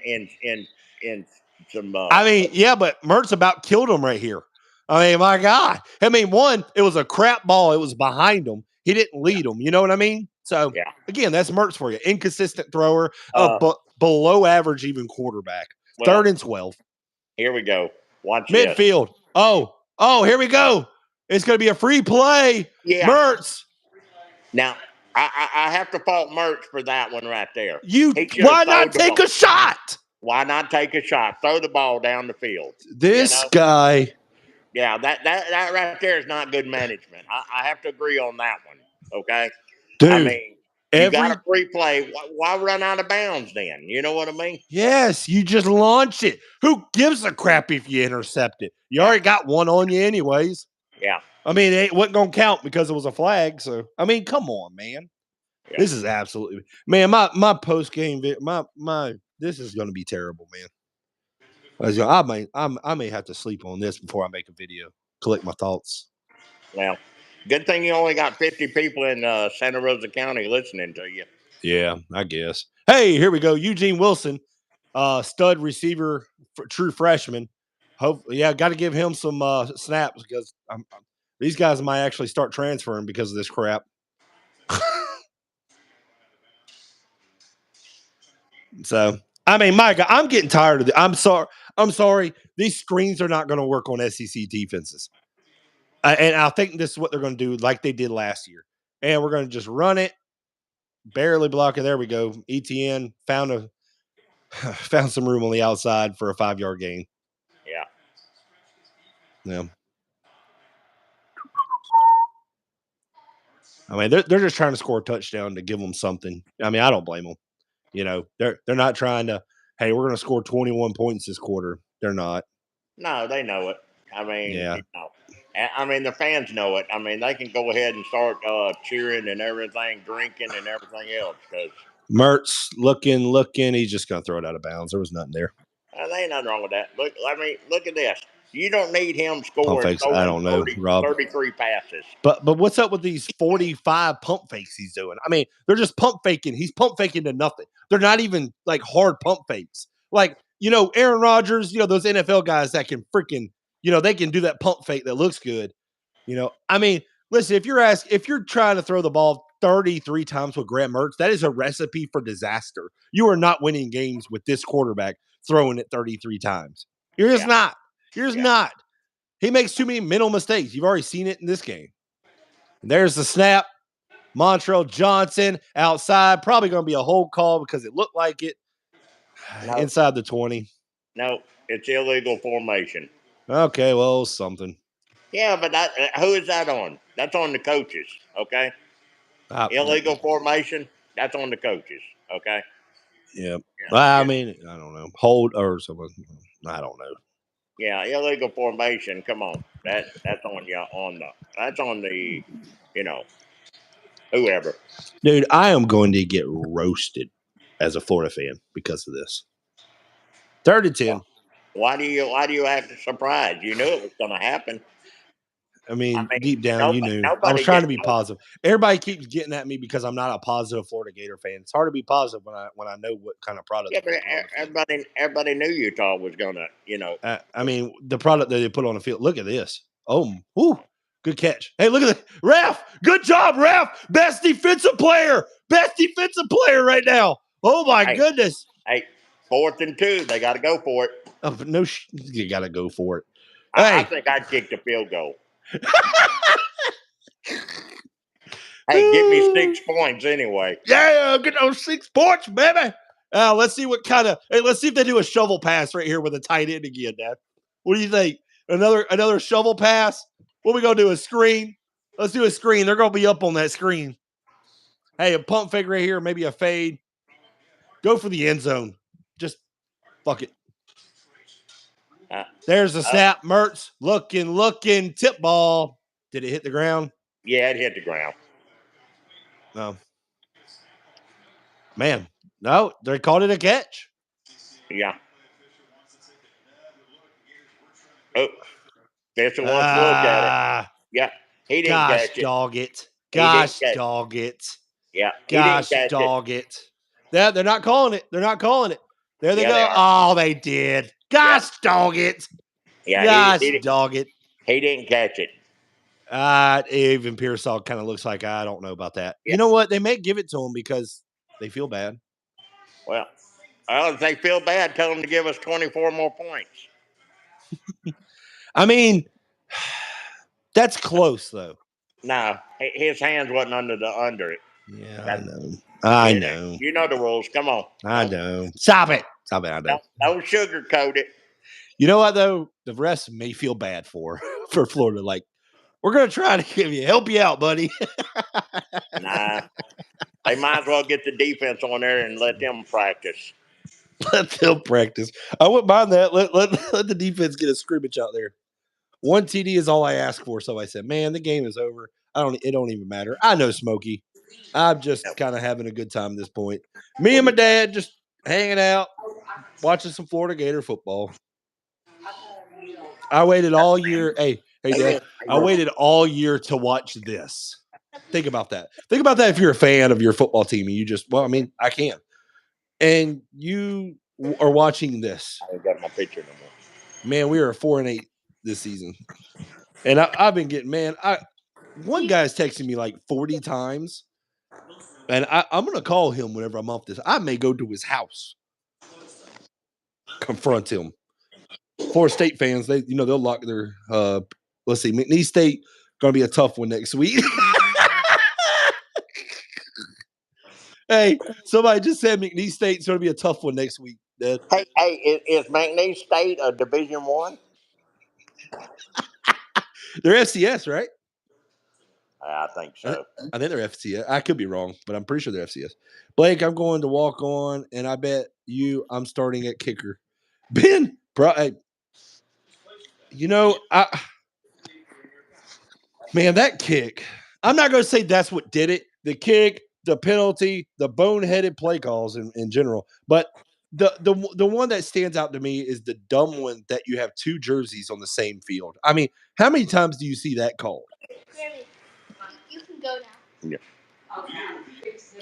in some. I mean, yeah, but Mertz about killed him right here. I mean, my God. I mean, one, it was a crap ball. It was behind him. He didn't lead him. You know what I mean? So, again, that's Mertz for you. Inconsistent thrower, but below average even quarterback. Well, 3rd and 12. Here we go. Watch midfield. This. Oh, here we go. It's going to be a free play. Yeah. Mertz. Now, I have to fault Mertz for that one right there. Why not take a shot? Why not take a shot? Throw the ball down the field. This guy. Yeah, that right there is not good management. I have to agree on that one. Okay. Dude. I mean, you got a free play. Why run out of bounds then? You know what I mean? Yes, you just launch it. Who gives a crap if you intercept it? You already got one on you anyways. Yeah. I mean, it wasn't going to count because it was a flag. So, I mean, come on, man. Yeah. This is absolutely, man, my post-game, this is going to be terrible, man. I may have to sleep on this before I make a video, collect my thoughts. Well, good thing you only got 50 people in Santa Rosa County listening to you. Yeah, I guess. Hey, here we go. Eugene Wilson, stud receiver, true freshman. Got to give him some snaps because these guys might actually start transferring because of this crap. So, I mean, Micah, I'm getting tired of it. I'm sorry. These screens are not going to work on SEC defenses. And I think this is what they're going to do like they did last year. And we're going to just run it, barely block it. There we go. ETN found a Found some room on the outside for a 5-yard gain. Yeah. Yeah. I mean, they're just trying to score a touchdown to give them something. I mean, I don't blame them. You know, they're not trying to, hey, we're going to score 21 points this quarter. They're not. No, they know it. I mean, Yeah. I mean, the fans know it. I mean, they can go ahead and start cheering and everything, drinking and everything else. Because Mertz looking. He's just going to throw it out of bounds. There was nothing there. there ain't nothing wrong with that. Look, I mean, look at this. You don't need him Pump scoring, fakes. I throwing don't know, 30, Rob. 33 passes. But what's up with these 45 pump fakes he's doing? I mean, they're just pump faking. He's pump faking to nothing. They're not even like hard pump fakes. Like, Aaron Rodgers, those NFL guys that can freaking, they can do that pump fake that looks good. I mean, listen, if you're trying to throw the ball 33 times with Graham Mertz, that is a recipe for disaster. You are not winning games with this quarterback throwing it 33 times. You're just not. You're just not. He makes too many mental mistakes. You've already seen it in this game. And there's the snap. Montrell Johnson outside. Probably going to be a hold call because it looked like it. No, Inside the 20. no, it's illegal formation. Okay, well, something. Yeah, but who is that on? That's on the coaches, okay? Illegal formation, that's on the coaches, okay? Yeah. Well, I mean, I don't know. Hold or something. I don't know. Yeah, illegal formation. Come on, that's on you that's on the, whoever. Dude, I am going to get roasted as a Florida fan because of this. 3rd and 10. Why do you have to surprise? You knew it was going to happen. I mean, I mean, deep down, you knew. I was nobody trying gets to be positive. Everybody keeps getting at me because I'm not a positive Florida Gator fan. It's hard to be positive when I know what kind of product Yeah, but they put on the field. everybody knew Utah was going to, I mean, the product that they put on the field. Look at this. Oh, whoo, good catch. Hey, look at the ref. Good job, ref. Best defensive player. Best defensive player right now. Oh my goodness. Hey, 4th and 2, they got to go for it. Oh, but no, you got to go for it. I think I'd kick the field goal. Hey, give me 6 points anyway. Yeah, get those 6 points, baby. Let's see let's see if they do a shovel pass right here with a tight end again, Dad. What do you think? Another shovel pass? What we gonna do? A screen? Let's do a screen. They're gonna be up on that screen. Hey, a pump fake right here, maybe a fade. Go for the end zone. Just fuck it. There's the snap. Mertz looking. Tip ball. Did it hit the ground? Yeah, it hit the ground. No. Man, no, they called it a catch. Yeah. Oh, Fisher wants to look at it. Yeah, he didn't catch it. Dog it. Gosh, dog it. Yeah, he Gosh, didn't catch dog it. They're not calling it. They're not calling it. There they Yeah, go. they are. Oh, they did. Gosh, dog it. Yeah, Gosh, dog it. He didn't catch it. Even Pearsall kind of looks like I don't know about that. Yeah. You know what? They may give it to him because they feel bad. Well, if they feel bad, tell them to give us 24 more points. I mean, that's close though. No, his hands wasn't under it. Yeah, I know. You know the rules. Come on. I know. Stop it. I know. Don't sugarcoat it. You know what though? The rest may feel bad for Florida. Like, we're gonna try to help you out, buddy. Nah, they might as well get the defense on there and let them practice. Let them practice. I wouldn't mind that. Let the defense get a scrimmage out there. 1 TD is all I ask for. So I said, man, the game is over. It don't even matter. I know Smokey. I'm just kind of having a good time at this point. Me and my dad just hanging out, watching some Florida Gator football. I waited all year. Hey, Dad. I waited all year to watch this. Think about that. Think about that if you're a fan of your football team and you just, I can. And you are watching this. I ain't got my picture no more. Man, we are 4-8 this season. And I've been getting, one guy's texting me like 40 times. And I'm going to call him whenever I'm off this. I may go to his house, confront him. Florida State fans, they'll lock their, let's see, McNeese State, going to be a tough one next week. Hey, somebody just said McNeese State's going to be a tough one next week. Dad. Hey, is McNeese State a Division One? They're FCS, right? I think so. I think they're FCS. I could be wrong, but I'm pretty sure they're FCS. Blake, I'm going to walk on, and I bet you I'm starting at kicker. Ben, bro, man, that kick. I'm not going to say that's what did it. The kick, the penalty, the boneheaded play calls in general, but the one that stands out to me is the dumb one that you have two jerseys on the same field. I mean, how many times do you see that called? You can go now. Yeah. This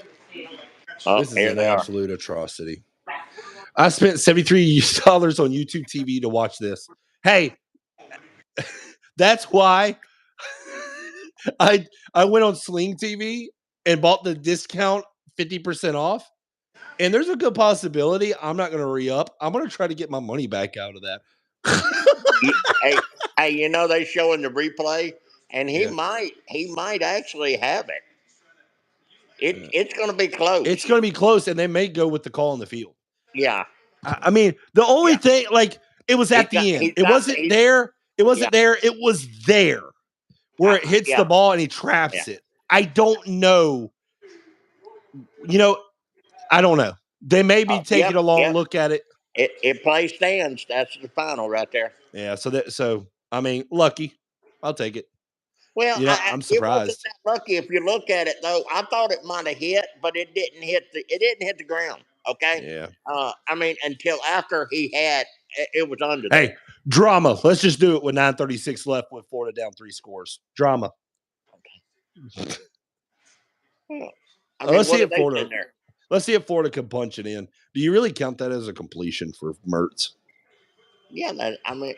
is Here an they are. absolute atrocity. I spent $73 on YouTube TV to watch this. Hey, that's why I went on Sling TV and bought the discount 50% off. And there's a good possibility I'm not going to re-up. I'm going to try to get my money back out of that. Hey, they showing the replay, and he Yeah. might actually have it. It's going to be close. It's going to be close, and they may go with the call on the field. Yeah. I mean, the only thing, like, it was at the end. It wasn't there. It wasn't there. It was there where it hits the ball and he traps it. I don't know. I don't know. They may be taking a long look at it. It play stands. That's the final right there. Yeah. So I mean, lucky. I'll take it. Well, I'm it wasn't surprised. that lucky if you look at it though. I thought it might have hit, but it didn't hit the ground. Okay. Yeah. I mean, until after it was under Hey, there. drama. Let's just do it with 9:36 left with Florida down 3 scores. Drama. Yeah. I mean, Let's see what if did they Florida. say there? Let's see if Florida can punch it in. Do you really count that as a completion for Mertz? Yeah, I mean,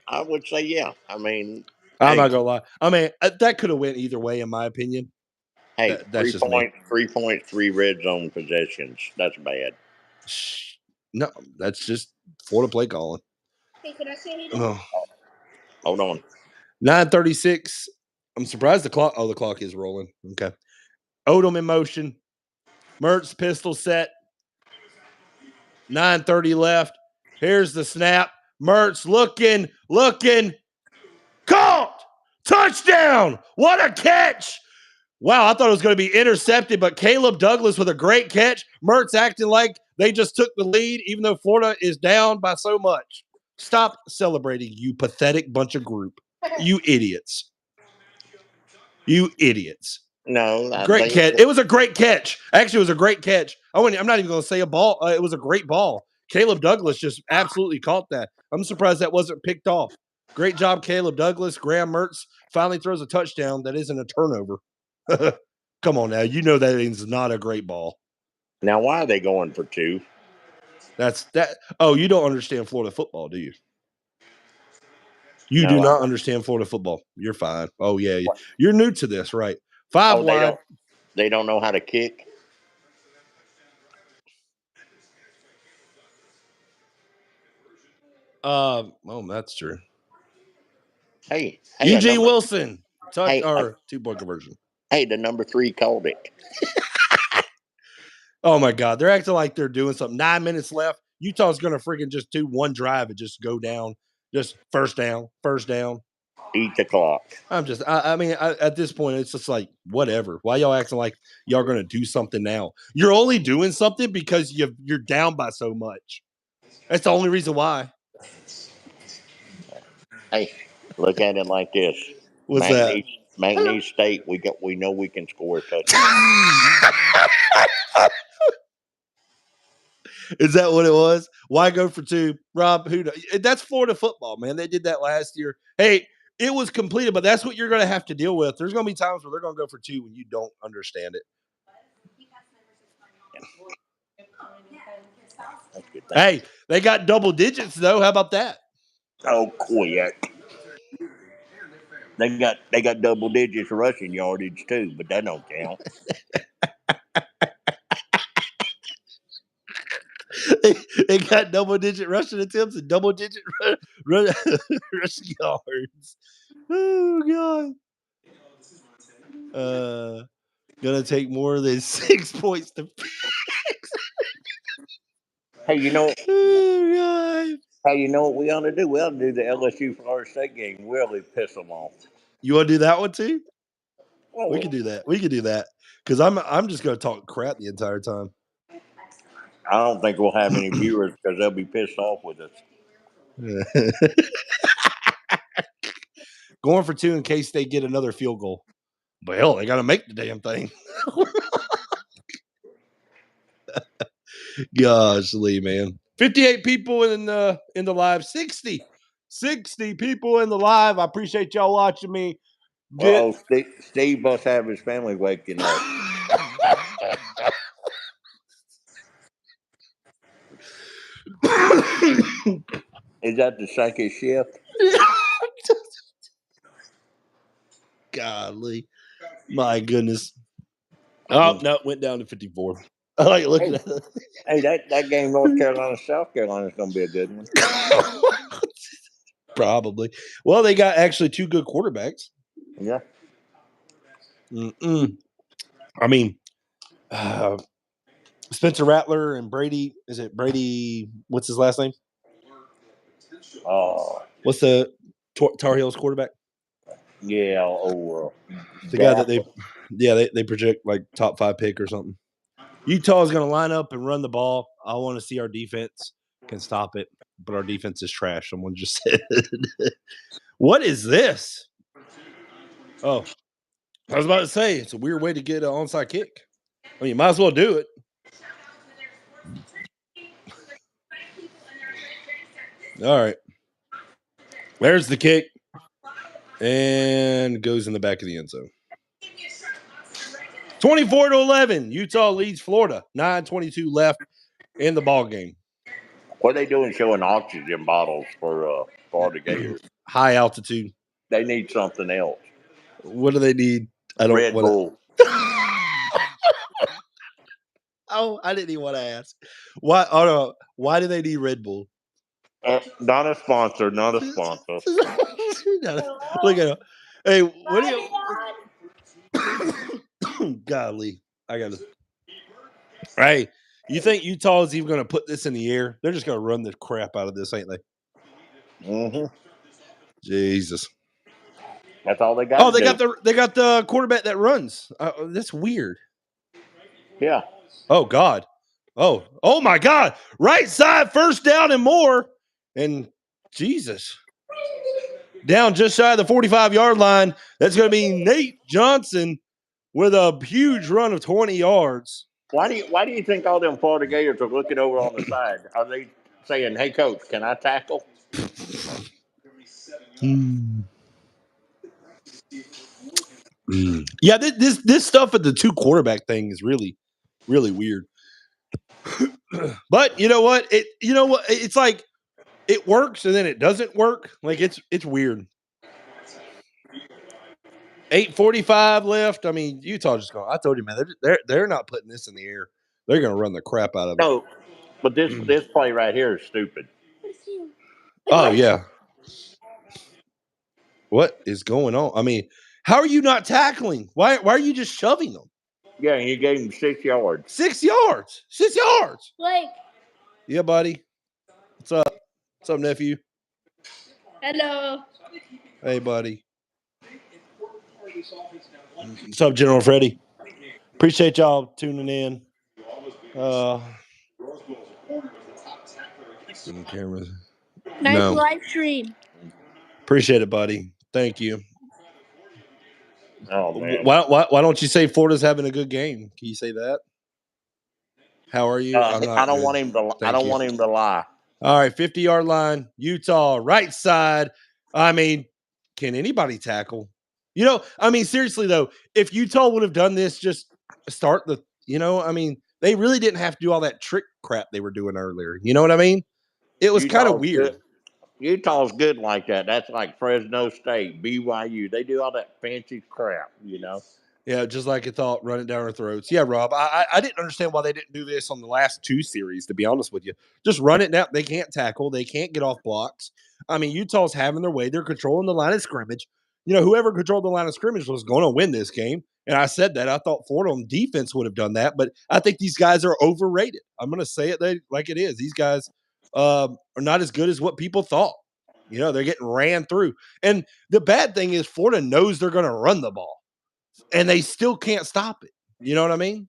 I would say yeah. I mean, I'm not gonna lie. I mean, that could have went either way, in my opinion. hey, That's just me. 3 red zone possessions. That's bad. No, that's just Florida play calling. Hey, can I say anything? Oh. Hold on. 9:36. I'm surprised the clock. Oh, the clock is rolling. Okay. Odom in motion. Mertz pistol set. 9:30 left. Here's the snap. Mertz looking. Caught! Touchdown! What a catch! Wow, I thought it was going to be intercepted, but Caleb Douglas with a great catch. Mertz acting like they just took the lead, even though Florida is down by so much. Stop celebrating, you pathetic bunch of group. You idiots. You idiots. No, Great catch. It was a great catch. Actually, it was a great catch. I'm not even going to say a ball. It was a great ball. Caleb Douglas just absolutely caught that. I'm surprised that wasn't picked off. Great job, Caleb Douglas. Graham Mertz finally throws a touchdown that isn't a turnover. Come on now. You know that is not a great ball. Now, why are they going for 2? That's that. Oh, you don't understand Florida football, do you? You do not understand Florida football. You're fine. Oh, yeah. You're new to this, right? 5 wide. They don't know how to kick. Oh, that's true. Hey, Eugene Wilson, touch or 2-point conversion. Hey, the number 3 called it. Oh my God, they're acting like they're doing something. 9 minutes left. Utah's gonna freaking just do one drive and just go down, just first down. Eat the clock. I mean, at this point, it's just like whatever. Why y'all acting like y'all gonna do something now? You're only doing something because you're down by so much. That's the only reason why. Hey, look at it like this. What's that? McNeese State. We know we can score a touchdown. Is that what it was? Why go for 2? Rob, that's Florida football, man. They did that last year. Hey, it was completed, but that's what you're going to have to deal with. There's going to be times where they're going to go for 2 when you don't understand it. Hey, they got double digits, though. How about that? Oh, quick. They got double digits rushing yardage, too, but that don't count. They got double-digit rushing attempts and double-digit rushing yards. Oh God. Gonna take more than 6 points to. Hey, you know, Oh God! hey, you know what we ought to do? We ought to do the LSU Florida State game. Really piss them off. You want to do that one too? We Well, can do that. We can do that because I'm just gonna talk crap the entire time. I don't think we'll have any viewers because they'll be pissed off with us. Going for 2 in case they get another field goal. But hell, they got to make the damn thing. Gosh, Lee, man. 58 people in the live. 60 people in the live. I appreciate y'all watching me get. Oh, Steve must have his family waking up. Is that the second shift? Golly. My goodness. Oh, no, went down to 54. I like looking at it. Hey, that game North Carolina South Carolina is going to be a good one. Probably. Well, they got actually 2 good quarterbacks. Yeah. I mean, Spencer Rattler and Brady. Is it Brady? What's his last name? What's the Tar Heels quarterback? Yeah. The guy that they project like top 5 pick or something. Utah is going to line up and run the ball. I want to see our defense can stop it, but our defense is trash. Someone just said. What is this? Oh, I was about to say it's a weird way to get an onside kick. I mean, you might as well do it. All right. There's the kick. And goes in the back of the end zone. 24-11. Utah leads Florida. 9:22 left in the ball game. What are they doing showing oxygen bottles for Florida Gators? High altitude. They need something else. What do they need? I don't Red want Bull. Oh, I didn't even want to ask. Why? Oh no. Why do they need Red Bull? Not a sponsor. Not a sponsor. Look at him. Hey, what do you? Golly, I got to. Hey, you think Utah is even going to put this in the air? They're just going to run the crap out of this, ain't they? Mm-hmm. Jesus. That's all they got. Oh, they got the quarterback that runs. That's weird. Yeah. Oh God. Oh my God. Right side, first down and more. And Jesus. Down just shy of the 45-yard line. That's going to be Nate Johnson with a huge run of 20 yards. Why do you think all them Florida Gators are looking over on the side? Are they saying, "Hey, coach, can I tackle?" Yeah, this stuff at the 2 quarterback thing is really, really weird. But you know what? It's like it works and then it doesn't work. Like it's weird. 8:45 left. I mean, Utah just going. I told you, man, they're not putting this in the air. They're going to run the crap out of it. No, but this play right here is stupid. Oh yeah. What is going on? I mean, how are you not tackling? Why are you just shoving them? Yeah, and you gave him 6 yards. 6 yards. 6 yards. Blake. Yeah, buddy. What's up? What's up, nephew? Hello. Hey, buddy. What's up, General Freddie? Appreciate y'all tuning in. Cameras. Nice No. live stream. Appreciate it, buddy. Thank you. Oh man. Why don't you say Florida's having a good game? Can you say that? How are you? I don't want him to. I don't want him to lie. All right, 50-yard line, Utah, right side. I mean, can anybody tackle? I mean, seriously though, if Utah would have done this, just start the. I mean, they really didn't have to do all that trick crap they were doing earlier. You know what I mean? It was kind of weird. Good. Utah's good like that. That's like Fresno State, BYU. They do all that fancy crap, Yeah, just like I thought, run it down our throats. Yeah, Rob, I didn't understand why they didn't do this on the last 2 series, to be honest with you. Just run it down. They can't tackle. They can't get off blocks. I mean, Utah's having their way. They're controlling the line of scrimmage. whoever controlled the line of scrimmage was going to win this game. And I said that. I thought Florida on defense would have done that, but I think these guys are overrated. I'm going to say it like it is. These guys are not as good as what people thought. They're getting ran through. And the bad thing is Florida knows they're going to run the ball, and they still can't stop it. You know what I mean?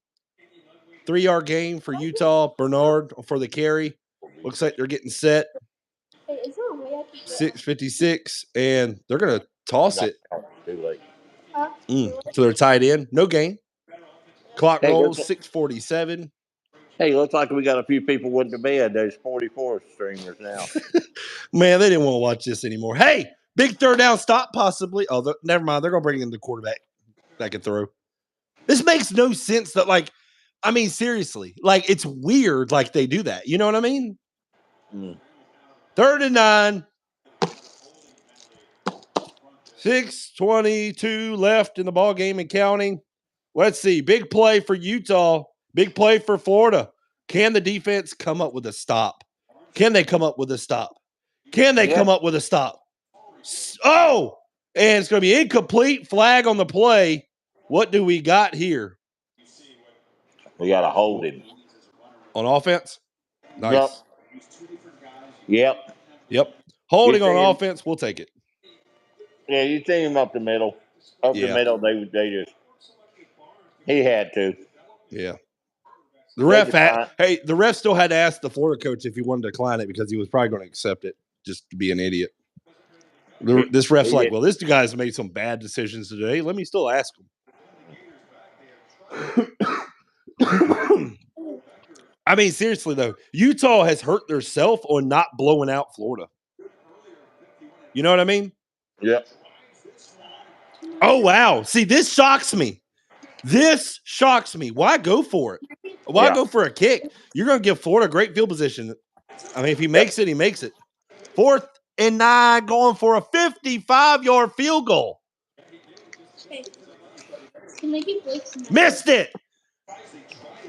3-yard gain for Utah. Bernard for the carry. Looks like they're getting set. 6:56, and they're going to toss it. Too late. So they're tied in. No gain. Clock rolls, 6:47. Hey, looks like we got a few people with the bed. There's 44 streamers now. Man, they didn't want to watch this anymore. Hey, big third down stop possibly. Oh, never mind. They're going to bring in the quarterback that can throw. This makes no sense that, seriously, it's weird they do that. You know what I mean? 3rd and 9. 6:22 left in the ball game and counting. Let's see. Big play for Utah. Big play for Florida. Can the defense come up with a stop? Can they come up with a stop? Can they come up with a stop? Oh, and it's going to be incomplete. Flag on the play. What do we got here? We got to hold him. On offense? Nice. Yep. Holding on offense, we'll take it. Yeah, you see him up the middle. The middle, they just, he had to. Yeah. The ref still had to ask the Florida coach if he wanted to decline it because he was probably going to accept it just to be an idiot. This ref's like, well, this guy's made some bad decisions today. Let me still ask him. I mean, seriously, though, Utah has hurt themselves on not blowing out Florida. You know what I mean? Yep. Oh, wow. See, this shocks me. Why go for it? Why go for a kick? You're going to give Florida great field position. I mean, if he makes it, he makes it. 4th and 9 going for a 55-yard field goal. Missed it.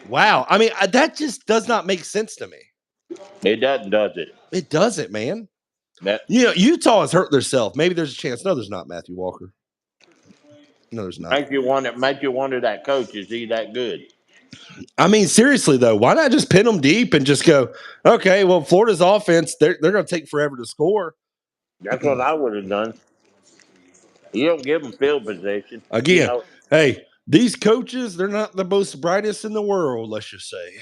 Wow. I mean, that just does not make sense to me. It doesn't, does it? It doesn't, man. Utah has hurt themselves. Maybe there's a chance. No, there's not, Matthew Walker. No, there's not. Make you wonder that coach, is he that good? I mean, seriously, though, why not just pin them deep and just go, okay, well, Florida's offense, they're going to take forever to score. That's what I would have done. You don't give them field position. Again, hey, these coaches, they're not the most brightest in the world, let's just say.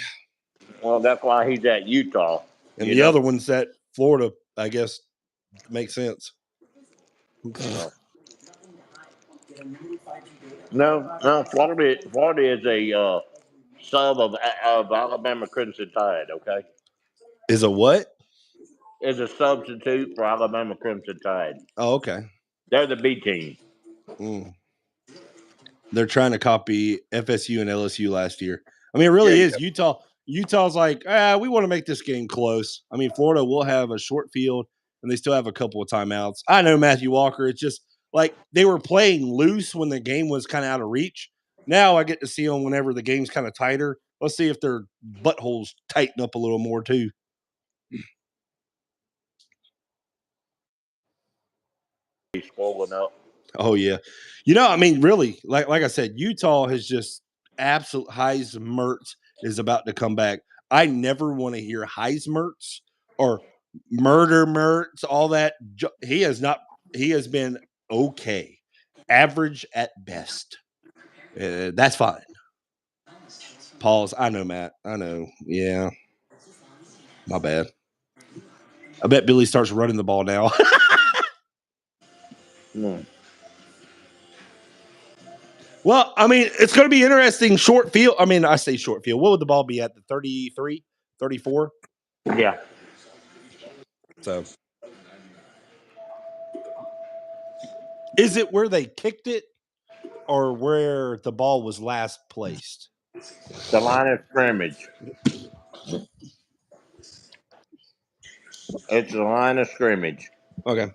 Well, that's why he's at Utah. And the other one's at Florida, I guess, makes sense. No, Florida is a sub of Alabama Crimson Tide, okay? Is a what? Is a substitute for Alabama Crimson Tide. Oh, okay. They're the B team. They're trying to copy FSU and LSU last year. I mean, it really is. Utah's like, we want to make this game close. I mean, Florida will have a short field, and they still have a couple of timeouts. I know Matthew Walker. It's just like they were playing loose when the game was kind of out of reach. Now I get to see them whenever the game's kind of tighter. Let's see if their buttholes tighten up a little more, too. He's swollen up. Oh, yeah. I mean, really, like I said, Utah has just absolute Heismertz is about to come back. I never want to hear Heismertz or Murder Mertz, all that. He has been okay. Average at best. That's fine. Pause. I know, Matt. I know. Yeah. My bad. I bet Billy starts running the ball now. Well, I mean, it's going to be interesting. Short field. I mean, I say short field. What would the ball be at? The 33, 34? Yeah. So, is it where they kicked it or where the ball was last placed? The line of scrimmage. It's the line of scrimmage. Okay.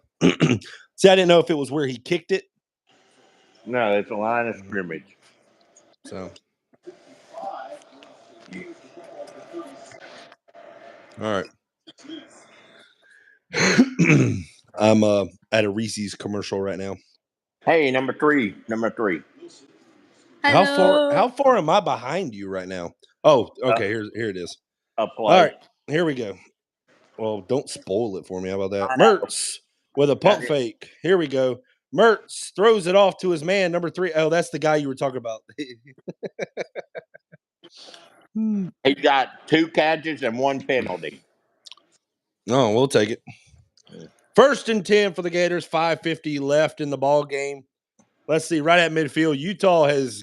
See, I didn't know if it was where he kicked it. No, it's a line of scrimmage. So, all right. I'm at a Reese's commercial right now. Hey, number three. Hello. How far am I behind you right now? Oh, okay, here it is. A All play. right, here we go. Well, don't spoil it for me. How about that? I know. Mertz with a That pump is- fake. Here we go. Mertz throws it off to his man, number 3. Oh, that's the guy you were talking about. He got 2 catches and 1 penalty. Oh, we'll take it. 1st and 10 for the Gators. 5:50 left in the ball game. Let's see. Right at midfield, Utah has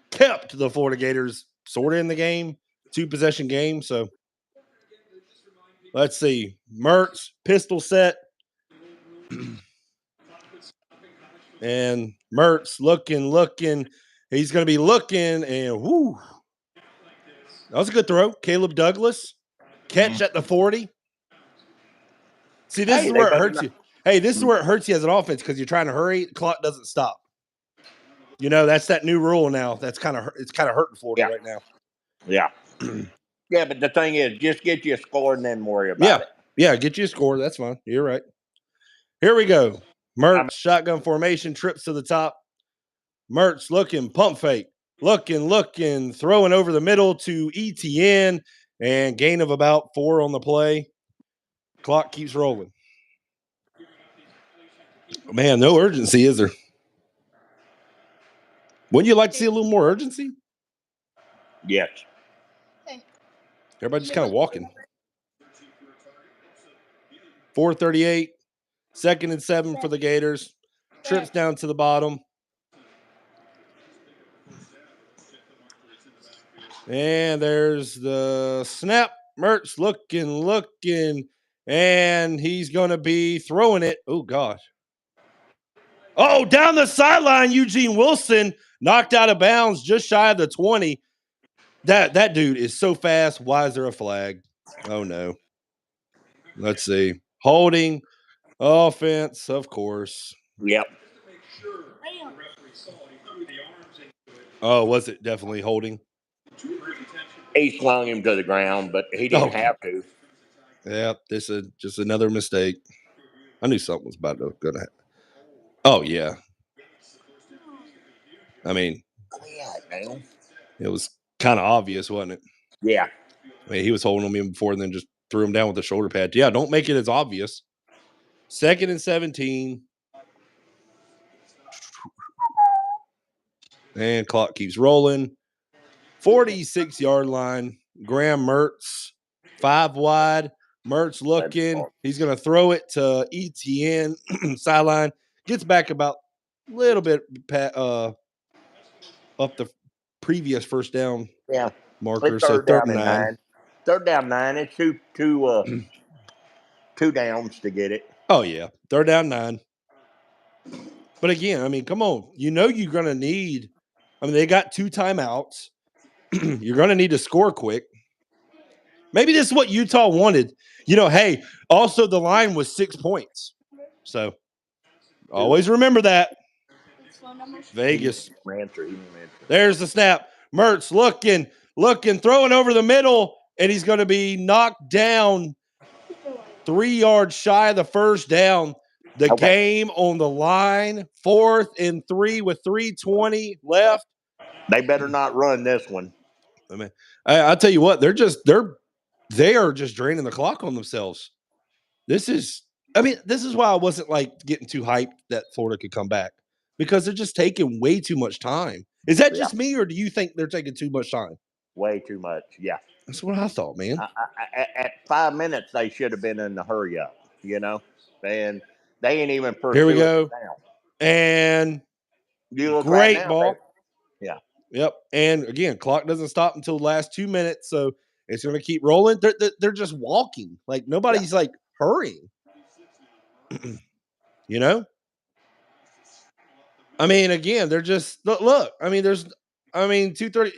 kept the Florida Gators sort of in the game. 2-possession game. So let's see. Mertz pistol set. And Mertz looking. He's going to be looking, and whoo. That was a good throw. Caleb Douglas. Catch at the 40. See, this Hey, is they where it better hurts not. you. Hey, this is where it hurts you as an offense because you're trying to hurry. The clock doesn't stop. You know, that's that new rule now. It's kind of hurting Florida Yeah. right now. Yeah. Yeah, but the thing is, just get you a score and then worry about Yeah. it. Yeah, get you a score. That's fine. You're right. Here we go. Mertz, shotgun formation, trips to the top. Mertz looking, pump fake. Looking, throwing over the middle to ETN, and gain of about 4 on the play. Clock keeps rolling. Man, no urgency, is there? Wouldn't you like to see a little more urgency? Yes. Everybody just kind of walking. 4:38, 2nd and 7 for the Gators. Trips down to the bottom. And there's the snap. Mertz looking, and he's going to be throwing it. Oh, gosh. Oh, down the sideline, Eugene Wilson knocked out of bounds just shy of the 20. That dude is so fast. Why is there a flag? Oh, no. Let's see. Holding, offense, of course. Yep. Oh, was it definitely holding? He slung him to the ground, but he didn't have to. Yeah, this is just another mistake. I knew something was about to gonna happen. Oh yeah. I mean, it was kind of obvious, wasn't it? Yeah. I mean, he was holding him before and then just threw him down with the shoulder pad. Yeah, don't make it as obvious. 2nd and 17. And clock keeps rolling. 46-yard line. Graham Mertz, 5 wide. Mertz looking. He's going to throw it to ETN sideline. Gets back about a little bit up the previous first down marker. It's So third 3rd down and and 9. 9. 3rd down 9. It's two downs to get it. Oh yeah, 3rd down 9. But again, I mean, come on. You know you're going to need. I mean, they got 2 timeouts. You're going to need to score quick. Maybe this is what Utah wanted. You know, hey, also the line was 6 points. So always remember that. Vegas. There's the snap. Mertz looking, throwing over the middle, and he's going to be knocked down 3 yards shy of the first down. The game on the line, 4th and 3 with 3:20 left. They better not run this one. I mean, I'll tell you what, they are just draining the clock on themselves. This is why I wasn't like getting too hyped that Florida could come back because they're just taking way too much time. Is that just me, or do you think they're taking too much time? Way too much. Yeah. That's what I thought, man. At 5 minutes, they should have been in the hurry up, and they ain't even pursuing Here we go. it now. And You look great right now, ball. Yeah. Yep. And again, clock doesn't stop until the last 2 minutes, so it's going to keep rolling. They're just walking. Like nobody's like hurrying. You know? I mean, again, they're just look. I mean, 2:30.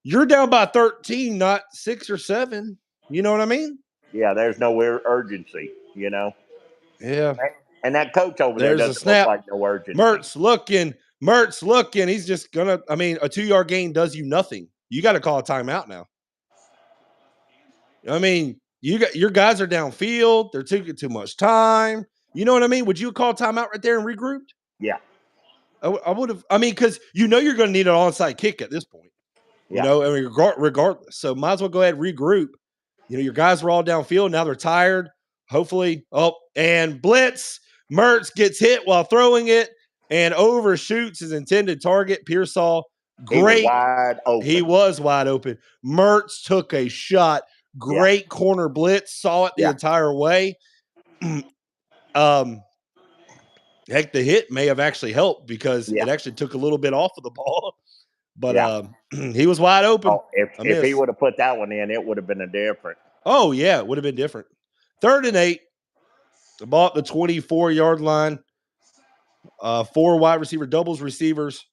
You're down by 13, not 6 or 7. You know what I mean? Yeah, there's no urgency, Yeah. And that coach over there There's a doesn't look snap. like no urgency. Mertz looking. He's just gonna. I mean, a 2-yard gain does you nothing. You got to call a timeout now. I mean, your guys are downfield. They're taking too much time. You know what I mean? Would you call timeout right there and regrouped? Yeah. I would have. I mean, because you're going to need an onside kick at this point. Yeah. I mean, regardless. So might as well go ahead and regroup. Your guys were all downfield. Now they're tired. Hopefully. Oh, and blitz. Mertz gets hit while throwing it and overshoots his intended target. Pearsall, He was great. wide open. He was wide open. Mertz took a shot. Great corner blitz. Saw it the entire way. Heck, the hit may have actually helped because it actually took a little bit off of the ball. But he was wide open. Oh, if he would have put that one in, it would have been a different. Oh, yeah, it would have been different. 3rd and 8. The ball at the 24-yard line. 4 wide receiver doubles receivers.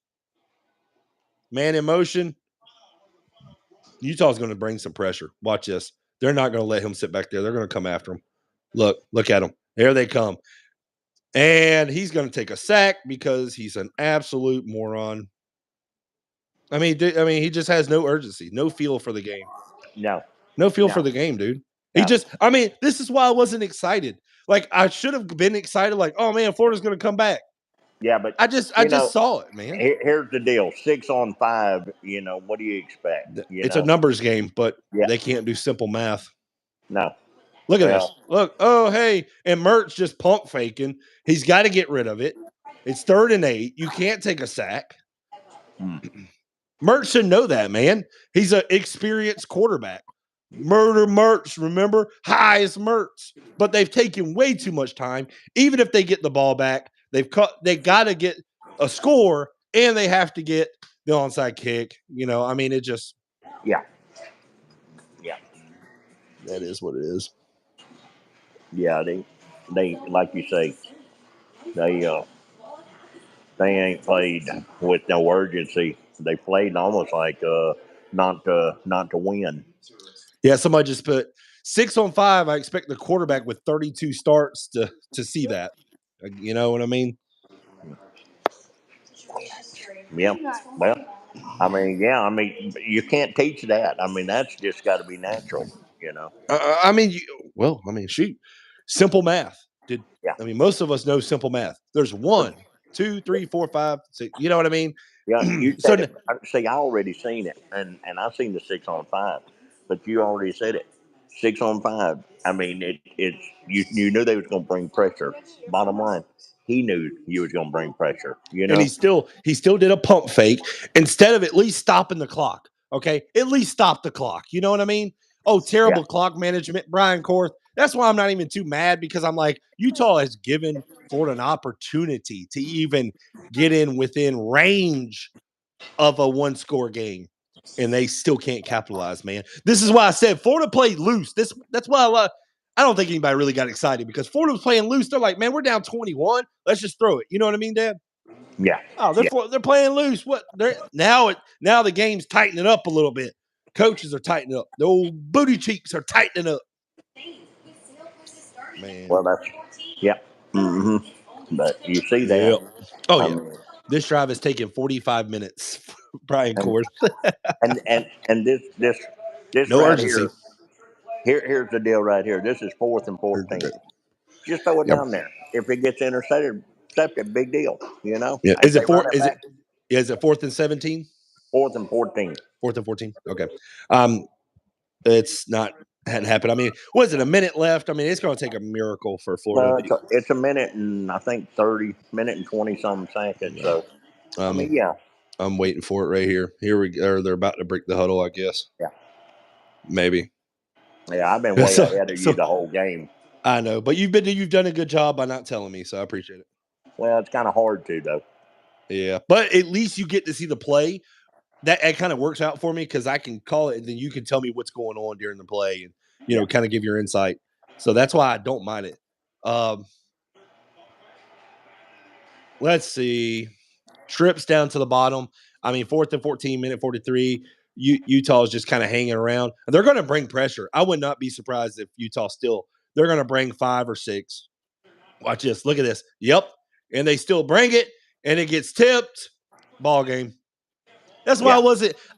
Man in motion. Utah's going to bring some pressure. Watch this. They're not going to let him sit back there. They're going to come after him. Look at him. There they come. And he's going to take a sack because he's an absolute moron. I mean, he just has no urgency, no feel for the game. No feel for the game, dude. No. This is why I wasn't excited. Like, I should have been excited, like, oh man, Florida's going to come back. Yeah, but I just saw it, man. Here's the deal: 6 on 5. What do you expect? It's a numbers game, but they can't do simple math. No. Look at this. Look. Oh, hey, and Mertz just pump faking. He's got to get rid of it. It's 3rd and 8. You can't take a sack. Mertz should know that, man. He's an experienced quarterback. Murder Mertz, remember? Highest Mertz. But they've taken way too much time. Even if they get the ball back, they got to get a score, and they have to get the onside kick. It just. Yeah. That is what it is. Yeah, they like you say, they ain't played with no urgency. They played almost like not to win. Yeah, somebody just put 6 on 5. I expect the quarterback with 32 starts to see that. You know what I mean? Yeah. Well, you can't teach that. That's just got to be natural. Shoot, simple math. Most of us know simple math. There's 1, 2, 3, 4, 5, 6. You know what I mean? Yeah, you said it. See, I already seen it, and I've seen the 6 on 5, but you already said it. 6 on 5. It's you knew they was going to bring pressure. Bottom line, he knew you was going to bring pressure. And he still did a pump fake instead of at least stopping the clock. Okay, at least stop the clock. You know what I mean? Oh, terrible clock management, Brian Korth. That's why I'm not even too mad, because I'm like, Utah has given Florida an opportunity to even get in within range of a 1-score game, and they still can't capitalize, man. This is why I said Florida played loose. That's why I don't think anybody really got excited, because Florida was playing loose. They're like, man, we're down 21. Let's just throw it. You know what I mean, Dad? Yeah. Oh, they're playing loose. What? Now the game's tightening up a little bit. Coaches are tightening up. The old booty cheeks are tightening up. Man. Well, that's Mm-hmm. But you see that? Yep. Oh yeah. This drive has taken 45 minutes, Brian Korth. and this no right urgency. Here's the deal right here. This is 4th and 14. Just throw it down there. If it gets intercepted, big deal. Yeah. Is it 4th and 17? 4th and 14. 4th and 14. Okay. It's not hadn't happened. Was it a minute left? It's going to take a miracle for Florida. It's a minute and I think 30 and 20 something seconds. So yeah. I'm waiting for it right here. Here we go. They're about to break the huddle, I guess. Yeah. Maybe. Yeah, I've been way ahead of you the whole game. I know, but you've done a good job by not telling me, so I appreciate it. Well, it's kind of hard to, though. Yeah, but at least you get to see the play. That kind of works out for me, because I can call it, and then you can tell me what's going on during the play, and kind of give your insight. So that's why I don't mind it. Let's see. Trips down to the bottom. 4th and 14, minute 43. Utah is just kind of hanging around. They're going to bring pressure. I would not be surprised if Utah they're going to bring 5 or 6. Watch this. Look at this. Yep. And they still bring it, and it gets tipped. Ball game. That's why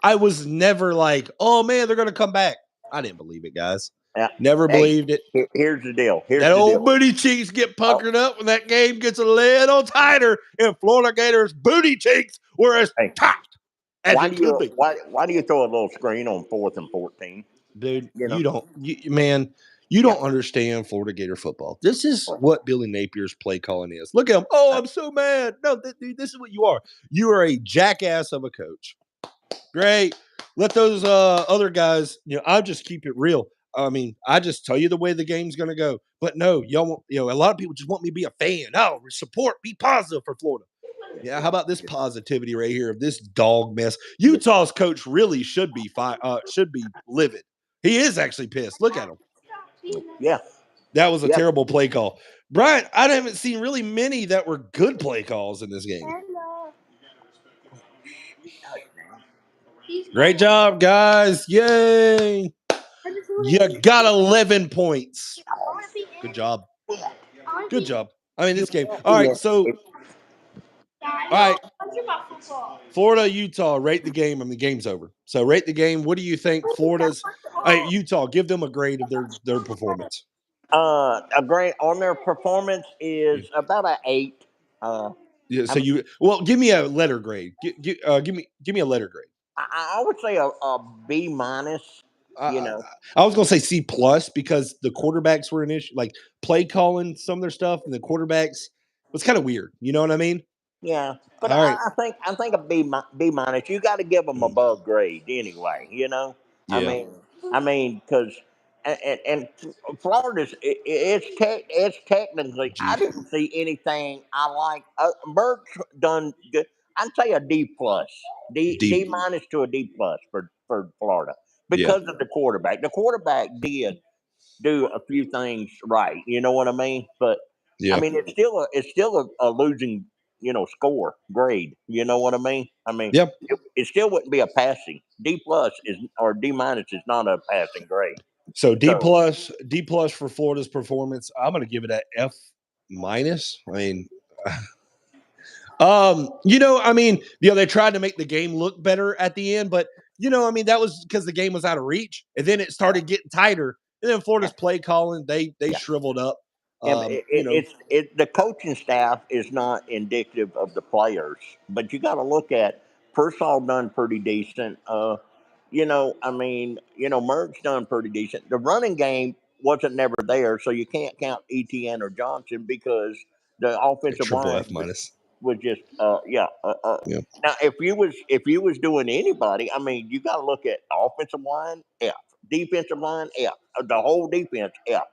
I was never like, oh man, they're going to come back. I didn't believe it, guys. Yeah. Never Hey, believed it. here's the deal. That old booty cheeks get Oh, puckered up when that game gets a little tighter, and Florida Gators' booty cheeks were as hey, tight as why it do could you be. why do you throw a little screen on 4th and 14? Dude, You know. man, you Yeah. don't understand Florida Gator football. This is Well, what Billy Napier's play calling is. Look at him. Oh, I'm so mad. No, dude, this is what you are. You are a jackass of a coach. Great. Let those other guys, I'll just keep it real. I mean, I just tell you the way the game's going to go. But no, y'all want, a lot of people just want me to be a fan. Oh, support, be positive for Florida. Yeah, how about this positivity right here of this dog mess? Utah's coach really should be livid. He is actually pissed. Look at him. yeah. That was a Yeah. terrible play call. Brian, I haven't seen really many that were good play calls in this game. Great job, guys. Yay. You got 11 points. Good job. Good job. I mean, this game. All right. So, all right. Florida, Utah, rate the game. I mean, the game's over. So, rate the game. What do you think Florida's Utah, give them a grade of their performance. A grade on their performance Yeah. is about an 8. Yeah, I so mean, give me a letter grade. Give me a letter grade. I would say a B minus. You I, know. I was gonna say C plus because the quarterbacks were an issue, like play calling some of their stuff, and the quarterbacks was kind of weird. You know what I mean? Yeah, but All right. I think a B minus. You got to give them Mm, above grade anyway. You know, I yeah. mean, because and Florida's it's technically I G didn't see anything I like. Merck's done good. I'd say a D plus, D D. minus to a D plus for Florida Yeah. because of the quarterback. The quarterback did do a few things right. You know what I mean? But I Yeah. mean, it's still a losing score grade. You know what I mean? I mean, Yep. it still wouldn't be a passing. D plus is or D minus is not a passing grade. So So D plus for Florida's performance. I'm gonna give it a F minus. I mean, I mean, they tried to make the game look better at the end, but I mean, that was because the game was out of reach, and then it yeah, started getting tighter, and then yeah, Florida's play calling, they yeah. shriveled up. Yeah, but the coaching staff is not indicative of the players, but you got to look at Persall done pretty decent. I mean, Merck's done pretty decent. The running game wasn't never there, so you can't count ETN or Johnson because the offensive Triple line F minus. was just yeah. Yeah. Now if you was doing anybody, I mean, you got to look at offensive line F, defensive line F, the whole defense F,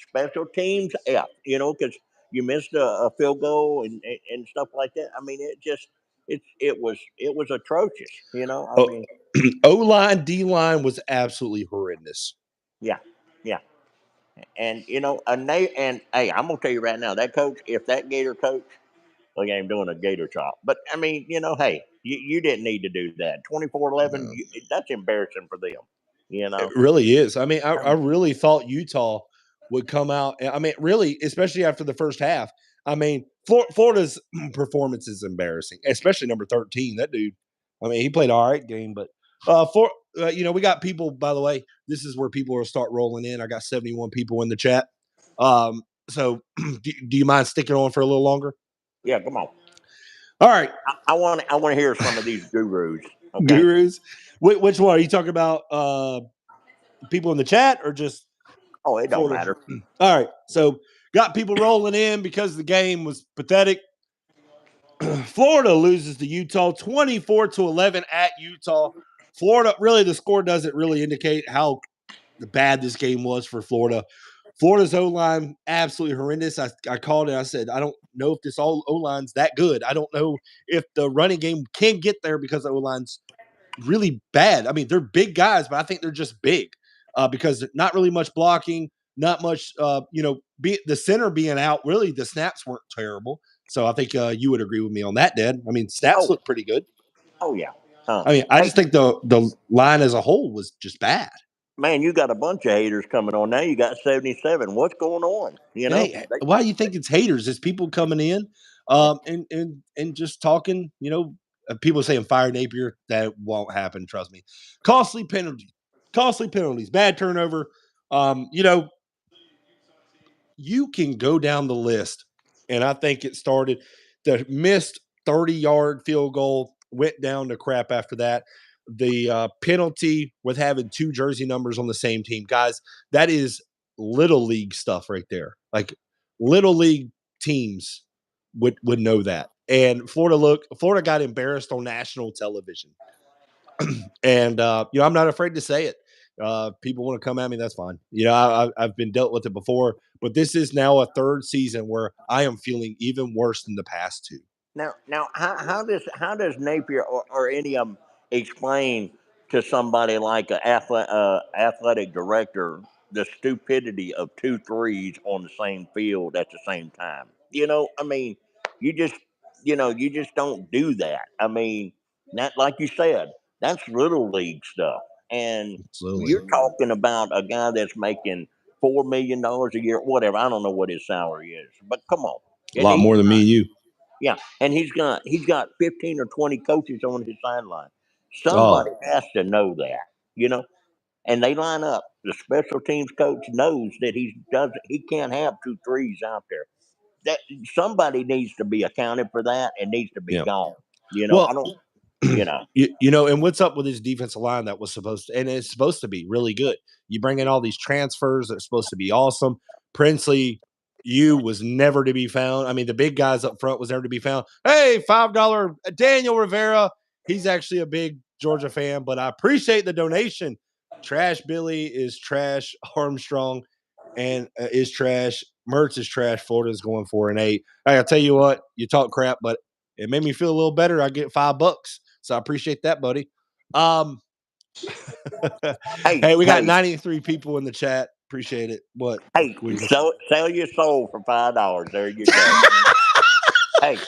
special teams F. Because you missed a field goal and stuff like that. I mean, it was atrocious. I Oh, mean, O line, D line was absolutely horrendous. yeah, yeah. And and hey, I'm gonna tell you right now, that coach, if that Gator coach, look at him doing a Gator chop. But I mean, hey, you didn't need to do that. 24-11, No. that's embarrassing for them. You It know, really is. I mean, I Um, really thought Utah would come out. I mean, really, especially after the first half. I mean, Florida's performance is embarrassing, especially number 13. That dude. I mean, he played all right game, but we got people. By the way, this is where people will start rolling in. I got 71 people in the chat. So do you mind sticking on for a little longer? yeah, come on. All right, I want to hear some of these gurus. Okay. gurus. Which one are you talking about? People in the chat or just Oh, it don't Florida? matter. All right. So got people rolling in because the game was pathetic. Florida loses to Utah 24-11 at Utah. Florida, really, the score doesn't really indicate how bad this game was for Florida. Florida's O line absolutely horrendous. I called it. I said, I don't know if this O line's that good. I don't know if the running game can get there because the O line's really bad. I mean, they're big guys, but I think they're just big because not really much blocking, not much. The center being out, really, the snaps weren't terrible. So I think you would agree with me on that, Dad. I mean, snaps Oh, look pretty good. oh yeah. I mean, I Hey, just think the line as a whole was just bad. man, you got a bunch of haters coming on now. You got 77. What's going on? Hey, why do you think it's haters? It's people coming in, Yeah. and just talking. People saying fire Napier. That won't happen. Trust me. Costly penalties, bad turnover. You know, you can go down the list, and I think it started the missed 30-yard field goal went down to crap after that. The penalty with having two jersey numbers on the same team, guys, that is little league stuff right there. Like little league teams would know that. And Florida got embarrassed on national television. And I'm not afraid to say it. People want to come at me, that's fine. I've been dealt with it before, but this is now a third season where I am feeling even worse than the past two. Now, how does Napier or any of them explain to somebody like an athletic director the stupidity of two threes on the same field at the same time? I mean, you just you just don't do that. I mean, that like you said, that's little league stuff, and Absolutely. you're talking about a guy that's making $4 million a year, whatever. I don't know what his salary is, but come on, A and lot he's more than me and you. yeah, and he's got 15 or 20 coaches on his sideline. Oh, Somebody has to know that, you know, and they line up. The special teams coach knows that he can't have two threes out there. That somebody needs to be accounted for that and needs to be yeah. gone. I Well, don't. You know, and what's up with his defensive line that was supposed to, and it's supposed to be really good. You bring in all these transfers that are supposed to be awesome. Princely, you was never to be found. I mean, the big guys up front was never to be found. Hey, $5 Daniel Rivera. He's actually a big Georgia fan, but I appreciate the donation. Trash Billy is trash. Armstrong and is trash. Mertz is trash. Florida is going 4-8. Hey, I'll tell you what, you talk crap, but it made me feel a little better. I get $5. So I appreciate that, buddy. Um, hey, hey, we got hey, 93 people in the chat. Appreciate it. What? hey, What you gonna sell your soul for $5. There you go. Hey,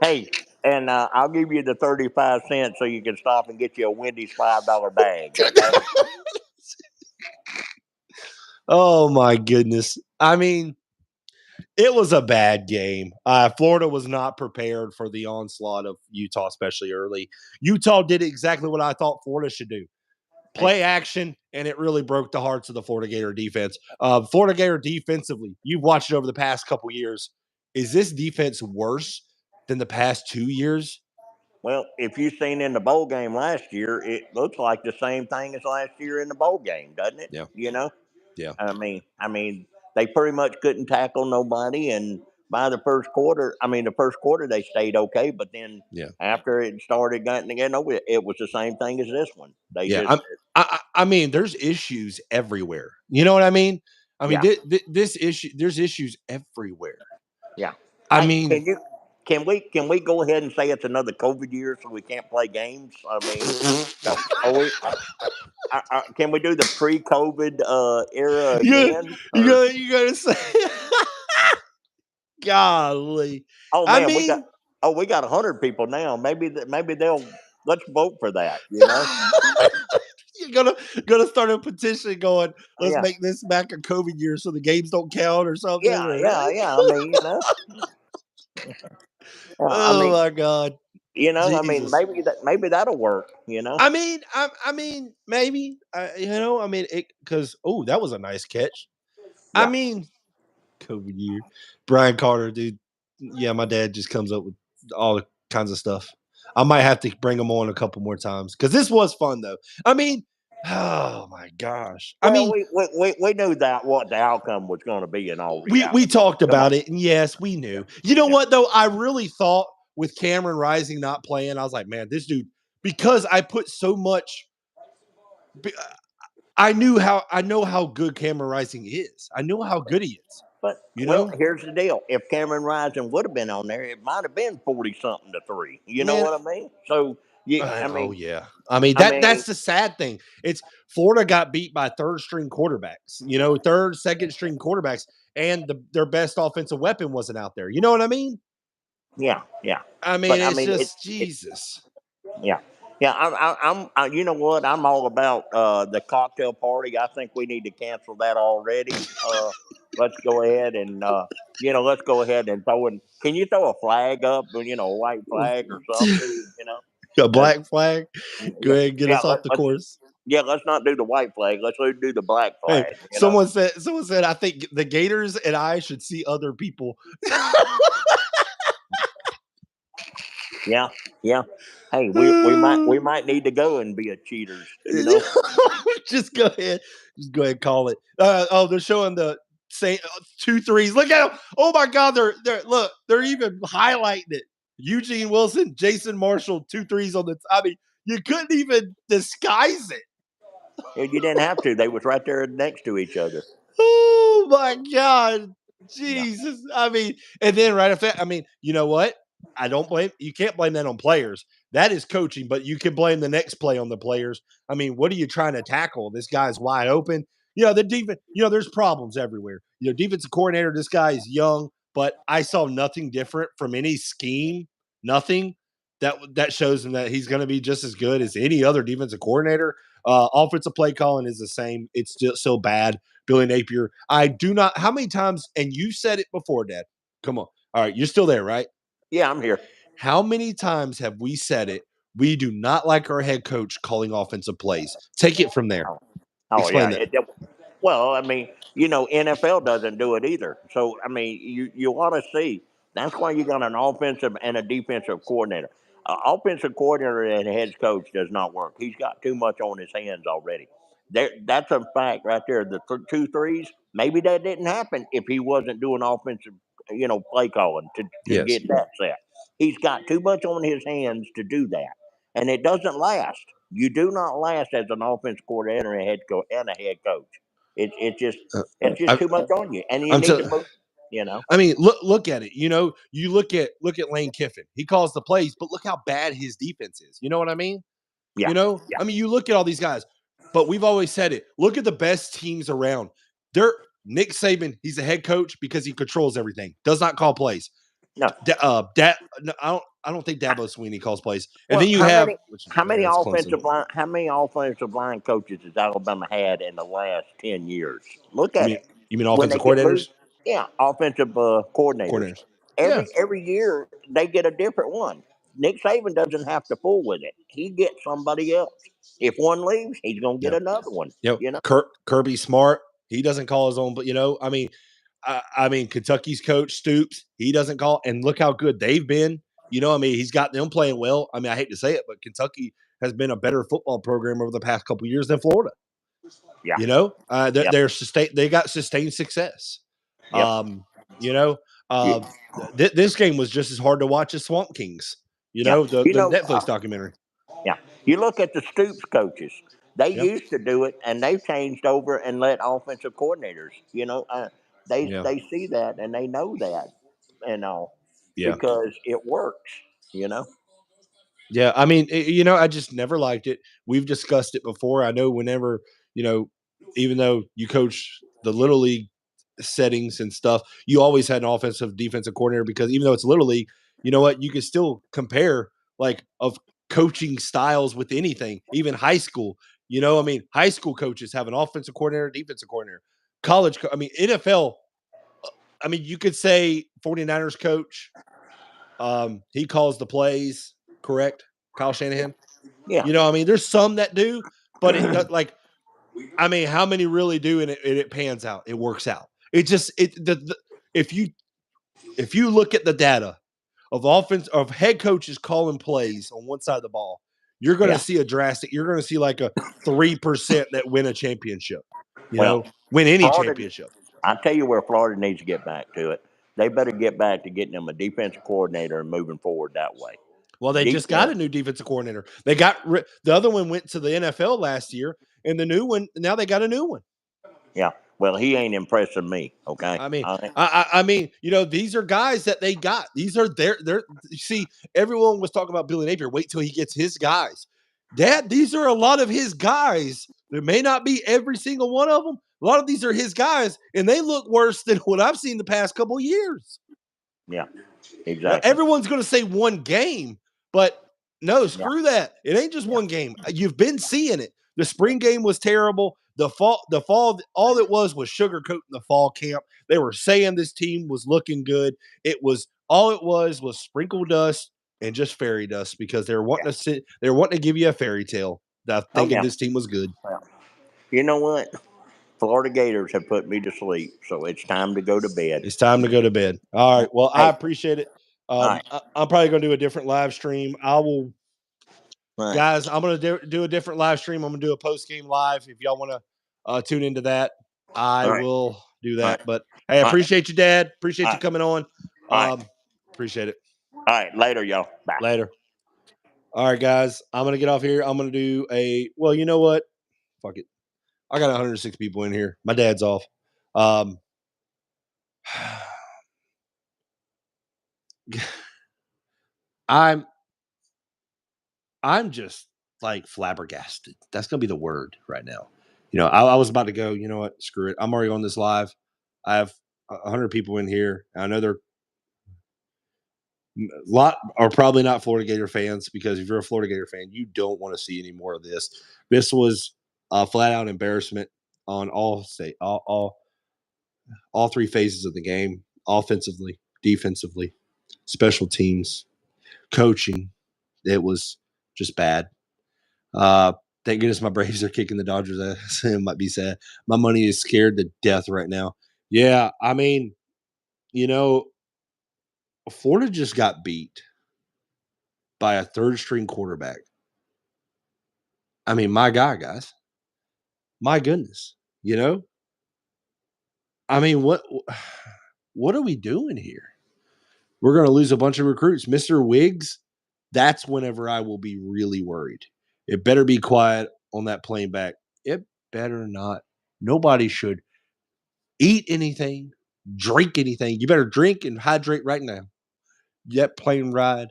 hey, and I'll give you the 35 cents so you can stop and get you a Wendy's $5 bag. Okay. Oh my goodness. I mean, it was a bad game. Florida was not prepared for the onslaught of Utah, especially early. Utah did exactly what I thought Florida should do. Hey, Play action, and it really broke the hearts of the Florida Gator defense. Florida Gator defensively, you've watched it over the past couple years. Is this defense worse than the past 2 years? well, if you seen in the bowl game last year, it looks like the same thing as last year in the bowl game, doesn't it? Yeah, yeah, I mean, they pretty much couldn't tackle nobody, and by the first quarter they stayed okay, but then yeah, after it started getting again, it was the same thing as this one. They yeah. just, I mean, there's issues everywhere. You know what I mean? I mean, yeah, there's issues everywhere. yeah. I Hey, mean, can we go ahead and say it's another COVID year so we can't play games? I mean, are we? Can we do the pre-COVID era you again? you Or gotta you gotta say, golly. oh I man, we got mean, 100 people now. Maybe they'll let's vote for that. you're gonna start a petition going, let's Yeah, make this back a COVID year so the games don't count or something. yeah, Or yeah, yeah. I mean, yeah, I oh mean, my god, Jesus. maybe that'll work. I mean, maybe. I mean, it because that was a nice catch. I Yeah. mean, COVID year, Brian Carter, dude. Yeah, my dad just comes up with all kinds of stuff. I might have to bring him on a couple more times because this was fun though. I mean, oh my gosh. I Well, mean, we knew that what the outcome was going to be in all we reality. talked Come on. about it, and yes, we knew. You know Yeah. what though? I really thought with Cameron Rising not playing, I was like, man, this dude. Because I put so much. I know how good Cameron Rising is. I know how good he is. But You well, know, here's the deal: if Cameron Rising would have been on there, it might have been 40 something to three. You know man. what I mean? So you, I Oh mean, yeah. I mean I that's mean, the sad thing. It's Florida got beat by third string quarterbacks. Third, second string quarterbacks, and their best offensive weapon wasn't out there. You know what I mean? yeah, yeah. I mean, But I it's mean, just it Jesus. yeah, yeah. You know what? I'm all about the cocktail party. I think we need to cancel that already. Let's go ahead and let's go ahead and throw in. Can you throw a flag up? A white flag or something. A Uh, black flag. Go yeah, ahead and get yeah. us off the course. Yeah, let's not do the white flag. Let's do the black Hey, flag. someone said I think the Gators and I should see other people. Yeah, yeah. Hey, we might need to go and be a cheaters. Just go ahead. Just go ahead and call it. They're showing the same 2 threes. Look at them. Oh my God, they're even highlighting it. Eugene Wilson, Jason Marshall, 2 threes on the. I mean, you couldn't even disguise it. You didn't have to. They was right there next to each other. Oh my God. Yeah. Jesus. I mean, and then right after that, I mean, you know what? I don't blame you can't blame that on players. That is coaching, but you can blame the next play on the players. I mean, what are you trying to tackle? This guy's wide open. The defense, there's problems everywhere. Defensive coordinator, this guy is young, but I saw nothing different from any scheme, nothing that shows him that he's going to be just as good as any other defensive coordinator. Offensive play calling is the same. It's still so bad. Billy Napier. I do not. How many times? And you said it before, Dad. Come on. All right, you're still there, right? Yeah, I'm here. How many times have we said it? We do not like our head coach calling offensive plays. Take it from there. Oh, oh yeah. Explain that. Well, I mean, NFL doesn't do it either. So, I mean, you ought to see. That's why you got an offensive and a defensive coordinator. Offensive coordinator and head coach does not work. He's got too much on his hands already. That's a fact right there. The 2 threes, maybe that didn't happen if he wasn't doing offensive, play calling to Yes. get that set. He's got too much on his hands to do that, and it doesn't last. You do not last as an offense coordinator and a head coach it's just I, too much on you, and you I'm need t- to move. You know, I mean, look at it. You look at Lane Kiffin. He calls the plays, but look how bad his defense is. You know what I mean? yeah, yeah, I mean, you look at all these guys, but we've always said it. Look at the best teams around. They're Nick Saban. He's a head coach because he controls everything. Does not call plays. no. No, I don't think Dabo Sweeney calls plays. And then Well, you have which how many that's Clemson. offensive line coaches has Alabama had in the last 10 years? Look You at mean it. you mean When they offensive get moved, coordinators? yeah, offensive coordinators. Coordinators. Yeah. Every year they get a different one. Nick Saban doesn't have to fool with it. He gets somebody else. If one leaves, he's gonna get Yeah. another one. You know. Kirby Smart. He doesn't call his own, but I mean, Kentucky's coach Stoops. He doesn't call, and look how good they've been. I mean, he's got them playing well. I mean, I hate to say it, but Kentucky has been a better football program over the past couple of years than Florida. Yeah. Yep. They're sustained. They got sustained success. Yep. Um, you know, Yeah. uh, this game was just as hard to watch as Swamp Kings. Yeah. The Netflix documentary. Yeah. You look at the Stoops coaches. They Yep. used to do it, and they've changed over and let offensive coordinators. Yeah. They see that and they know that, and all Yeah. because it works. You know. Yeah, I mean, I just never liked it. We've discussed it before. I know whenever, you know, even though you coach the little league settings and stuff, you always had an offensive defensive coordinator because even though it's little league, you know what, you can still compare like of coaching styles with anything, even high school. I mean, high school coaches have an offensive coordinator, defensive coordinator. I mean, NFL, I mean, you could say 49ers coach, he calls the plays, correct? Kyle Shanahan. Yeah. I mean, there's some that do, but like, I mean, how many really do, and it pans out, it works out. It just if you look at the data of head coaches calling plays on one side of the ball, you're going to Yeah. see you're going to see like a 3% that win a championship. Well, Win any Florida. championship. I tell you where Florida needs to get back to it. They better get back to getting them a defensive coordinator and moving forward that way. Well, they just got Defense. a new defensive coordinator. They got the other one went to the NFL last year, and the new one now they got a new one. Yeah. Well, he ain't impressing me. Okay. I mean, I mean, these are guys that they got. These are their. You see, everyone was talking about Billy Napier. Wait till he gets his guys. Dad, these are a lot of his guys. There may not be every single one of them. A lot of these are his guys, and they look worse than what I've seen the past couple of years. Yeah. Exactly. Everyone's going to say one game, but no, Yeah. screw that. It ain't just Yeah. one game. You've been seeing it. The spring game was terrible. The fall, all it was sugarcoating the fall camp. They were saying this team was looking good. It was sprinkle dust and just fairy dust because they're wanting to give you a fairy tale. thinking yeah. this team was good. Well, you know what? Florida Gators have put me to sleep, so it's time to go to bed. It's time to go to bed. All right. Well, I Hey, appreciate it. all right, I'm probably going to do a different live stream. I will, all right, guys. I'm going to do a different live stream. I'm going to do a post game live. If y'all want to tune into that, I all right, will do all that. right, But hey, I all right, appreciate you, Dad. Appreciate all you right, coming on. all right. Appreciate it. All right, later, y'all. Bye. Later. All right, guys. I'm going to get off here. I'm going to do well, you know what? Fuck it. I got 106 people in here. My dad's off. Um, I'm just like flabbergasted. That's gonna be the word right now. I was about to go. You know what? Screw it. I'm already on this live. I have 100 people in here. I know they're a lot are probably not Florida Gator fans because if you're a Florida Gator fan, you don't want to see any more of this. This was a flat out embarrassment on all three phases of the game: offensively, defensively, special teams, coaching. It was just bad. Uh, thank goodness my Braves are kicking the Dodgers ass. It might be sad. My money is scared to death right now. Yeah, I mean, you know, Florida just got beat by a third string quarterback. I mean, my God, guys. My goodness. You know? I mean, what are we doing here? We're going to lose a bunch of recruits. Mr. Wiggs, that's whenever I will be really worried. It better be quiet on that plane back. It better not. Nobody should eat anything, drink anything. You better drink and hydrate right now. That plane ride,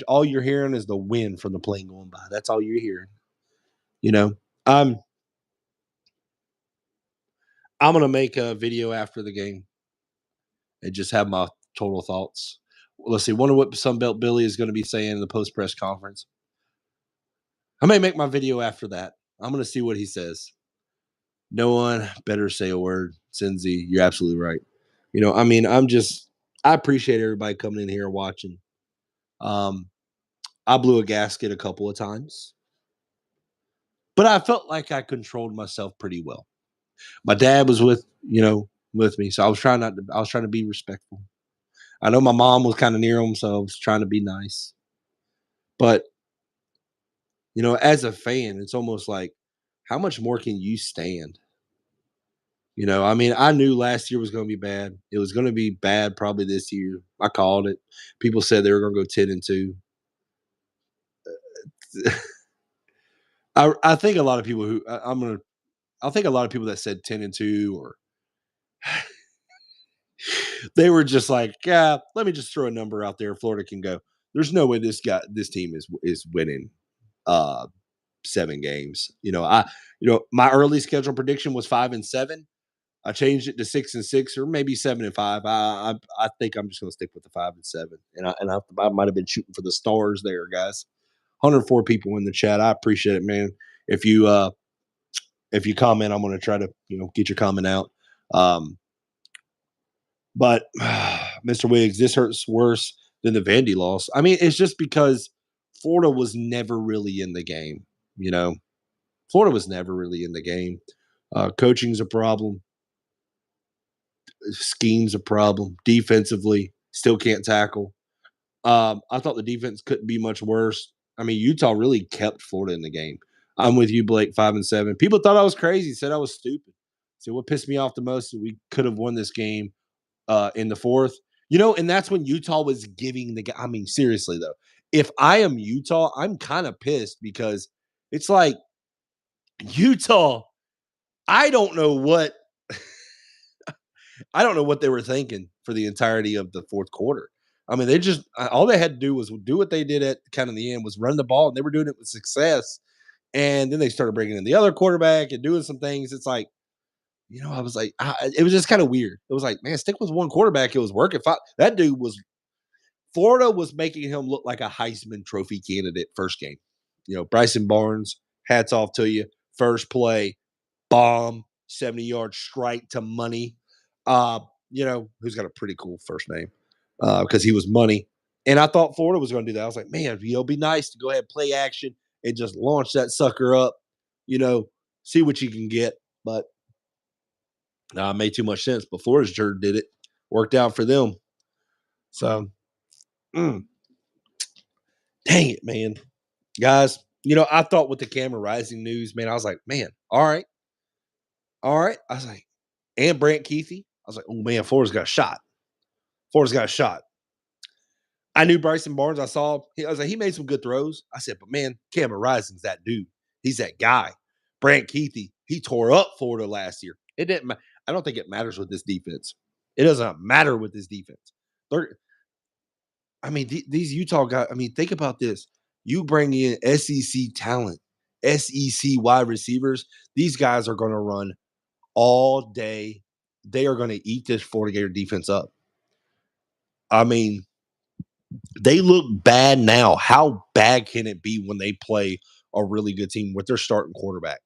all you're hearing is the wind from the plane going by. That's all you're hearing. You know, I'm I'm gonna make a video after the game and just have my total thoughts. Let's see. Wonder what Sunbelt Billy is going to be saying in the post press conference. I may make my video after that. I'm going to see what he says. No one better say a word. Cinzy, you're absolutely right. I mean, I appreciate everybody coming in here watching. Um, I blew a gasket a couple of times, but I felt like I controlled myself pretty well. My dad was with me, so I was trying to be respectful. I know my mom was kind of near him, so I was trying to be nice. But as a fan, it's almost like, how much more can you stand? I mean, I knew last year was going to be bad. It was going to be bad probably this year. I called it. People said they were going to go 10-2. I think a lot of people I think a lot of people that said 10-2 or they were just like, yeah, let me just throw a number out there. Florida can go. There's no way this team is winning 7 games. My early schedule prediction was 5-7. I changed it to 6-6 or maybe 7-5. I think I'm just going to stick with the 5-7. I might have been shooting for the stars there, guys. 104 people in the chat. I appreciate it, man. If you comment, I'm going to try to get your comment out. But Mr. Wiggs, this hurts worse than the Vandy loss. I mean, it's just because Florida was never really in the game. Florida was never really in the game. Coaching's a problem. Scheme's a problem. Defensively, still can't tackle. I thought the defense couldn't be much worse. I mean, Utah really kept Florida in the game. I'm with you, Blake, 5-7. People thought I was crazy, said I was stupid. So what pissed me off the most is we could have won this game in the fourth. And that's when Utah was giving I mean, seriously, though, if I am Utah, I'm kind of pissed because it's like Utah, I don't know what they were thinking for the entirety of the fourth quarter. I mean, all they had to do was do what they did at kind of the end was run the ball, and they were doing it with success. And then they started bringing in the other quarterback and doing some things. It's like, I was like, it was just kind of weird. It was like, man, stick with one quarterback. It was working. That dude Florida was making him look like a Heisman Trophy candidate first game. Bryson Barnes, hats off to you. First play, bomb, 70-yard strike to money. Who's got a pretty cool first name because he was money. And I thought Florida was going to do that. I was like, man, it'll be nice to go ahead and play action and just launch that sucker up, see what you can get. But it made too much sense. But Florida's jerk did it. Worked out for them. So, dang it, man. Guys, I thought with the Cameron Rising news, man, I was like, man, all right. All right. I was like, and Brant Keithy. I was like, oh, man, Florida's got a shot. Florida's got a shot. I knew Bryson Barnes. I was like, he made some good throws. I said, but man, Cameron Rising's that dude. He's that guy. Brant Keithy, he tore up Florida last year. It didn't. I don't think it matters with this defense. It doesn't matter with this defense. These Utah guys. Think about this. You bring in SEC talent, SEC wide receivers. These guys are going to run all day. They are going to eat this Florida Gator defense up. They look bad now. How bad can it be when they play a really good team with their starting quarterback,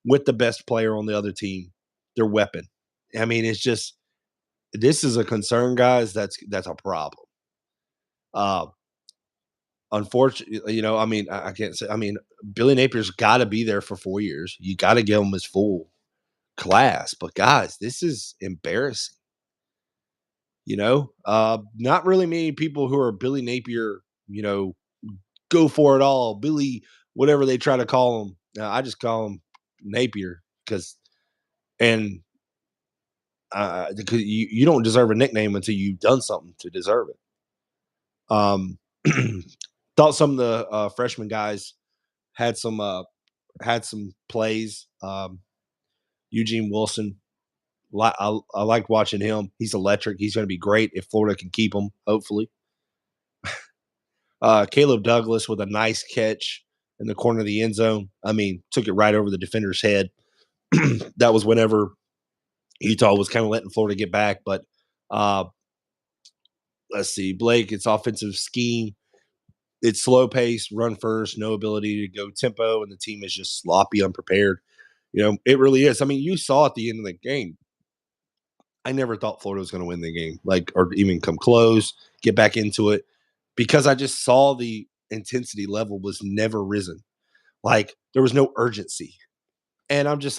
with the best player on the other team, their weapon? It's just, this is a concern, guys. That's a problem. Unfortunately, I can't say. Billy Napier's got to be there for 4 years. You got to give him his full class. But guys, this is embarrassing. Not really many people who are Billy Napier, go for it all. Billy, whatever they try to call him. I just call him Napier because you don't deserve a nickname until you've done something to deserve it. Thought some of the freshman guys had some plays. Eugene Wilson, I like watching him. He's electric. He's going to be great if Florida can keep him, hopefully. Caleb Douglas with a nice catch in the corner of the end zone. Took it right over the defender's head. That was whenever Utah was kind of letting Florida get back. But let's see, Blake, it's offensive scheme. It's slow pace, run first, no ability to go tempo, and the team is just sloppy, unprepared. It really is. You saw at the end of the game, I never thought Florida was going to win the game, or even come close, get back into it, because I just saw the intensity level was never risen. There was no urgency. And I'm just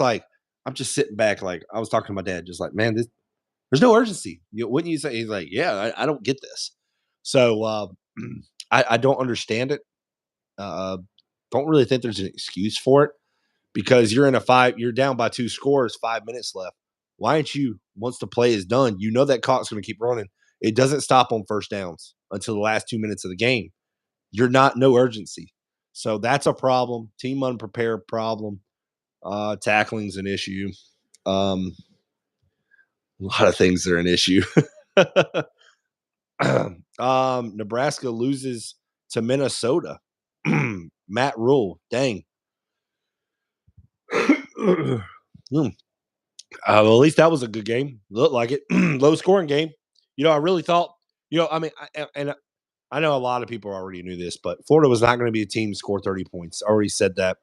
sitting back, I was talking to my dad, just like, man, there's no urgency. Wouldn't you say? He's like, yeah, I don't get this. So I don't understand it. Don't really think there's an excuse for it, because you're down by 2 scores, 5 minutes left. Why aren't you, once the play is done, that clock's going to keep running. It doesn't stop on first downs until the last 2 minutes of the game. No urgency. So that's a problem. Team unprepared problem. Tackling's an issue. A lot of things are an issue. Nebraska loses to Minnesota. Matt Rule. Dang. Well, at least that was a good game. Looked like it. Low scoring game. I really thought, I know a lot of people already knew this, but Florida was not going to be a team to score 30 points. I already said that.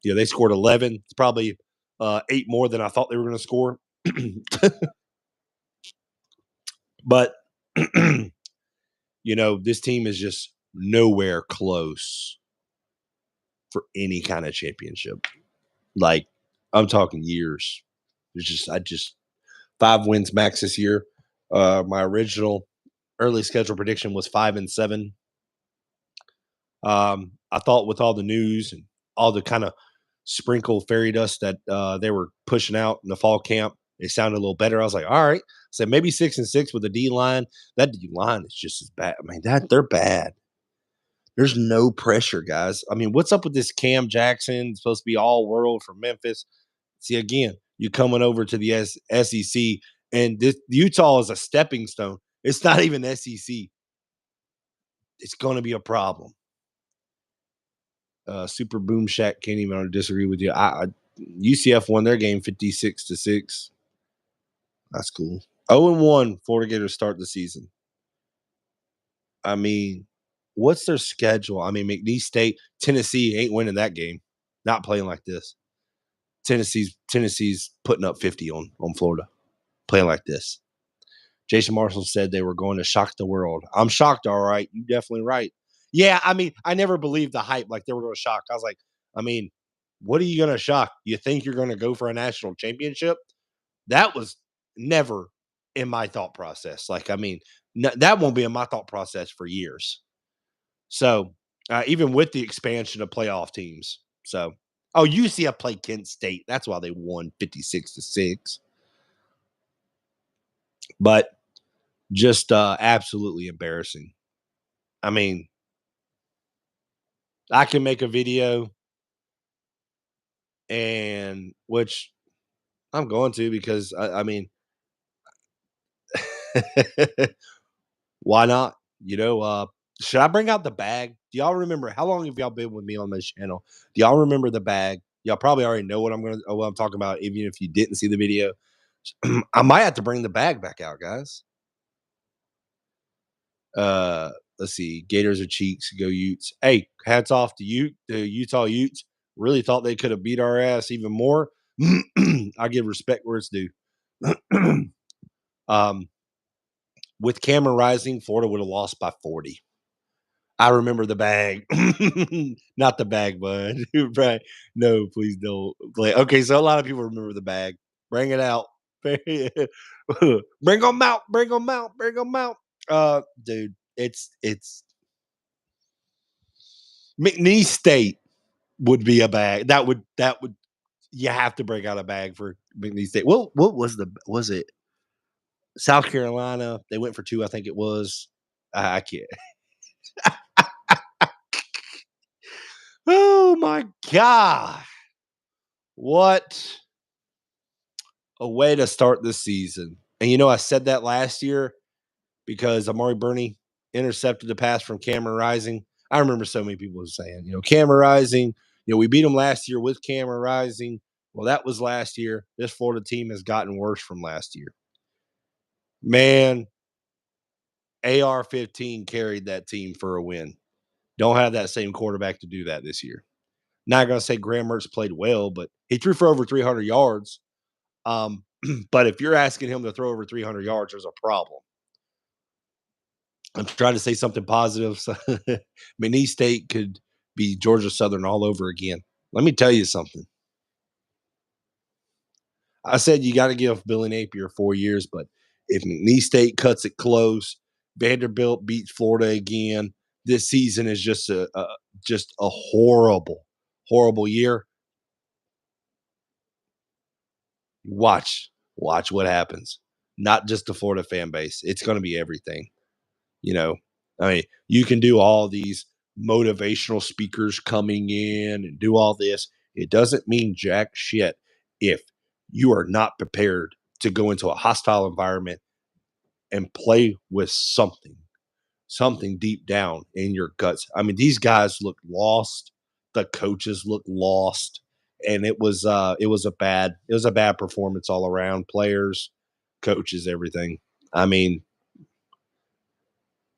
They scored 11. It's probably 8 more than I thought they were going to score. But, this team is just nowhere close for any kind of championship. I'm talking years. There's 5 wins max this year. My original early schedule prediction was 5-7. I thought with all the news and all the kind of sprinkle fairy dust that they were pushing out in the fall camp, it sounded a little better. I was like, all right. So maybe 6-6 with the D line. That D line is just as bad. They're bad. There's no pressure, guys. What's up with this Cam Jackson? It's supposed to be all world from Memphis. See, again, you coming over to the SEC, and Utah is a stepping stone. It's not even SEC. It's going to be a problem. Super Boom Shack can't even disagree with you. UCF won their game 56-6. That's cool. 0-1 Florida Gators start the season. What's their schedule? McNeese State, Tennessee ain't winning that game. Not playing like this. Tennessee's putting up 50 on Florida. Playing like this. Jason Marshall said they were going to shock the world. I'm shocked, all right. You're definitely right. Yeah, I mean, I never believed the hype like they were going to shock. I was like, I mean, what are you going to shock? You think you're going to go for a national championship? That was never in my thought process. Like, I mean, that won't be in my thought process for years. So, even with the expansion of playoff teams. So, UCF played Kent State. That's why they won 56-6. But just absolutely embarrassing. I mean, I can make a video and which I'm going to because I mean, why not? Should I bring out the bag? Do y'all remember how long have y'all been with me on this channel? Do y'all remember the bag? Y'all probably already know what I'm talking about, even if you didn't see the video. I might have to bring the bag back out, guys. Let's see. Gators or cheeks, go Utes. Hey, hats off to the Utah Utes. Really thought they could have beat our ass even more. I give respect where it's due. um, with Cameron Rising, Florida would have lost by 40. I remember the bag, not the bag, bud. Right? No, please don't. Okay, so a lot of people remember the bag. Bring it out. Bring them out. Bring them out. Bring them out. Dude, it's McNeese State would be a bag. That would you have to break out a bag for McNeese State. Well, what was it South Carolina? They went for 2, I think it was. I can't. Oh my god. What a way to start the season. And I said that last year because Amari Burney intercepted the pass from Cameron Rising. I remember so many people saying, Cameron Rising, we beat them last year with Cameron Rising. Well, that was last year. This Florida team has gotten worse from last year. Man, AR-15 carried that team for a win. Don't have that same quarterback to do that this year. Not going to say Graham Mertz played well, but he threw for over 300 yards. But if you're asking him to throw over 300 yards, there's a problem. I'm trying to say something positive. So McNeese State could be Georgia Southern all over again. Let me tell you something. I said you got to give Billy Napier 4 years, but if McNeese State cuts it close, Vanderbilt beats Florida again. This season is just a horrible, horrible year. Watch what happens. Not just the Florida fan base. It's going to be everything. I mean, you can do all these motivational speakers coming in and do all this. It doesn't mean jack shit if you are not prepared to go into a hostile environment and play with something deep down in your guts. I mean, these guys look lost. The coaches look lost. And it was a bad performance all around. Players, coaches, everything. I mean,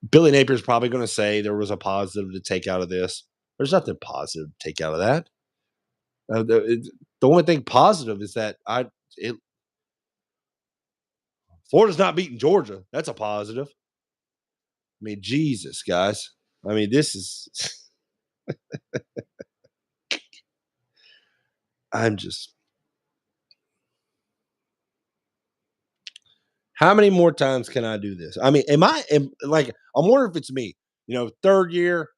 Billy Napier's probably going to say there was a positive to take out of this. There's nothing positive to take out of that. The only thing positive is that Florida's not beating Georgia. That's a positive. I mean, Jesus, guys. I mean, this is. I'm just. How many more times can I do this? I mean, I'm wondering if it's me. Third year,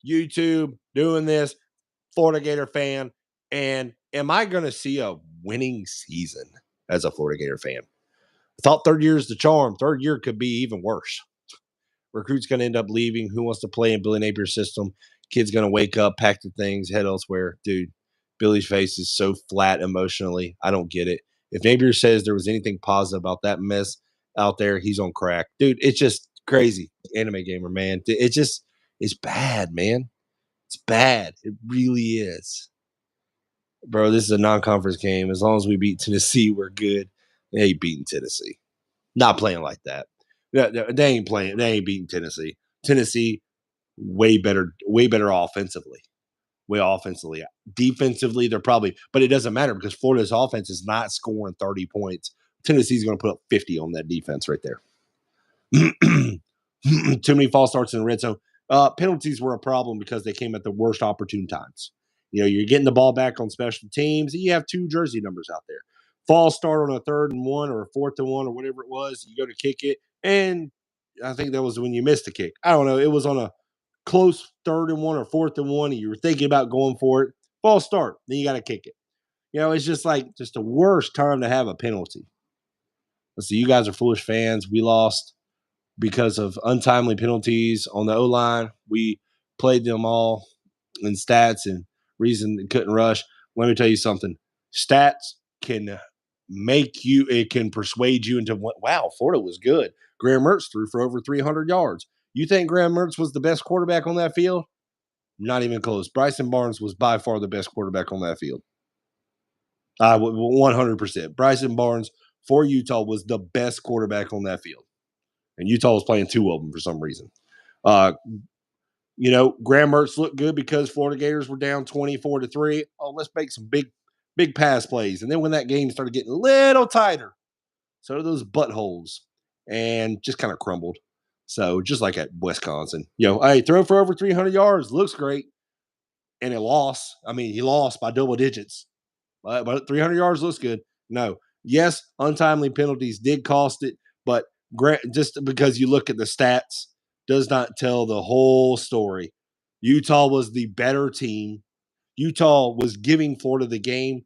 YouTube, doing this, Florida Gator fan. And am I going to see a winning season as a Florida Gator fan? I thought third year is the charm. Third year could be even worse. Recruits going to end up leaving. Who wants to play in Billy Napier's system? Kid's going to wake up, pack the things, head elsewhere. Dude, Billy's face is so flat emotionally. I don't get it. If Napier says there was anything positive about that mess out there, he's on crack. Dude, it's just crazy. Anime gamer, man. It's bad, man. It's bad. It really is. Bro, this is a non-conference game. As long as we beat Tennessee, we're good. They ain't beating Tennessee. Not playing like that. They ain't playing. They ain't beating Tennessee. Tennessee, way better offensively. Way offensively. Defensively, they're probably, but it doesn't matter because Florida's offense is not scoring 30 points. Tennessee's going to put up 50 on that defense right there. Too many false starts in the red zone. Penalties were a problem because they came at the worst opportune times. You're getting the ball back on special teams. And you have two jersey numbers out there. False start on a 3rd and 1 or a 4th and 1 or whatever it was. You go to kick it, and I think that was when you missed the kick. I don't know. It was on a close 3rd and 1 or 4th and 1, and you were thinking about going for it. False start. Then you got to kick it. It's just the worst time to have a penalty. Let's see. You guys are foolish fans. We lost because of untimely penalties on the O-line. We played them all in stats and reason they couldn't rush. Let me tell you something. Stats can it can persuade you into wow, Florida was good. Graham Mertz threw for over 300 yards. You think Graham Mertz was the best quarterback on that field? Not even close. Bryson Barnes was by far the best quarterback on that field. 100%. Bryson Barnes for Utah was the best quarterback on that field. And Utah was playing 2 of them for some reason. Graham Mertz looked good because Florida Gators were down 24-3. Oh, let's make some big pass plays. And then when that game started getting a little tighter, so did those buttholes, and just kind of crumbled. So just like at Wisconsin, hey, throw for over 300 yards, looks great, and it lost. I mean, he lost by double digits, but 300 yards looks good. No, yes, untimely penalties did cost it, but just because you look at the stats does not tell the whole story. Utah was the better team. Utah was giving Florida the game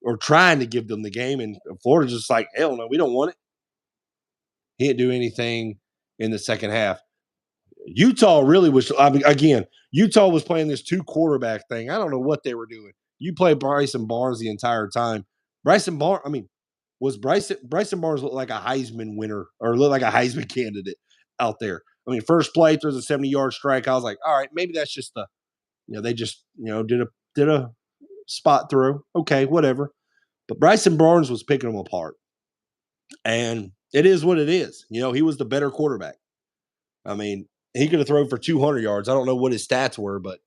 or trying to give them the game, and Florida just like, hell no, we don't want it. He didn't do anything in the second half. Utah really was, again, Utah was playing this 2 quarterback thing. I don't know what they were doing. You play Bryson Barnes the entire time. Bryson Barnes look like a Heisman winner or look like a Heisman candidate out there. I mean, first play throws a 70-yard strike. I was like, all right, maybe that's just they just, did a spot throw. Okay, whatever. But Bryson Barnes was picking them apart. And it is what it is. He was the better quarterback. I mean, he could have thrown for 200 yards. I don't know what his stats were, but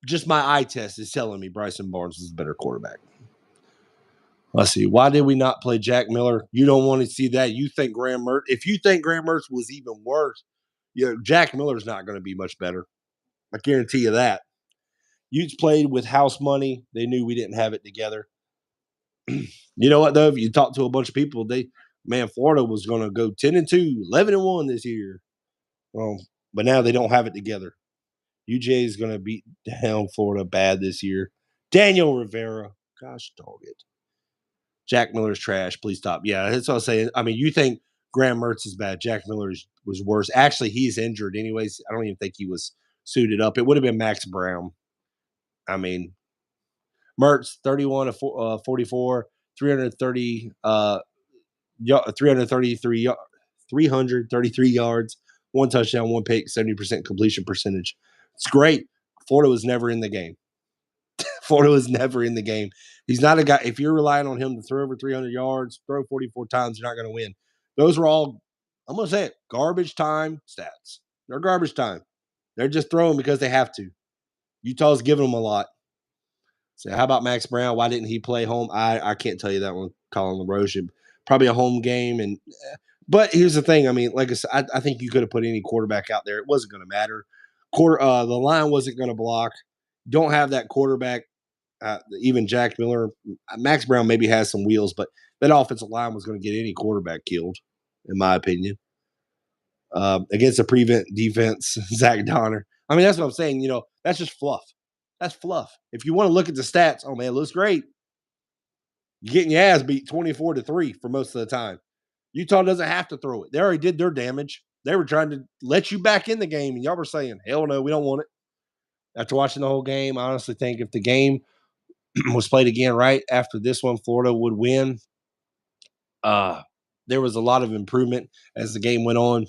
just my eye test is telling me Bryson Barnes is the better quarterback. Let's see. Why did we not play Jack Miller? You don't want to see that. You think Graham Mertz. If you think Graham Mertz was even worse, Jack Miller's not going to be much better. I guarantee you that. Utes played with house money. They knew we didn't have it together. You know what, though? If you talk to a bunch of people, Florida was going to go 10-2, 11-1 this year. But now they don't have it together. UJ is going to beat down Florida bad this year. Daniel Rivera. Gosh dog it. Jack Miller's trash. Please stop. Yeah, that's what I was saying. I mean, you think Graham Mertz is bad. Jack Miller was worse. Actually, he's injured anyways. I don't even think he was suited up. It would have been Max Brown. I mean, Mertz, 31 of 44, 333 yards, 1 touchdown, 1 pick, 70% completion percentage. It's great. Florida was never in the game. Florida was never in the game. He's not a guy. If you're relying on him to throw over 300 yards, throw 44 times, you're not going to win. Those were all, I'm going to say it, garbage time stats. They're garbage time. They're just throwing because they have to. Utah's giving them a lot. So how about Max Brown? Why didn't he play home? I can't tell you that one. Colin LaRoche, probably a home game. But here's the thing. I mean, like I said, I think you could have put any quarterback out there. It wasn't going to matter. The line wasn't going to block. Don't have that quarterback. Even Jack Miller, Max Brown maybe has some wheels, but that offensive line was going to get any quarterback killed, in my opinion. Against a prevent defense, Zach Donner. I mean, that's what I'm saying. That's just fluff. That's fluff. If you want to look at the stats, oh man, it looks great. You're getting your ass beat 24-3 for most of the time. Utah doesn't have to throw it. They already did their damage. They were trying to let you back in the game, and y'all were saying, hell no, we don't want it. After watching the whole game, I honestly think if the game was played again right after this one, Florida would win. There was a lot of improvement as the game went on.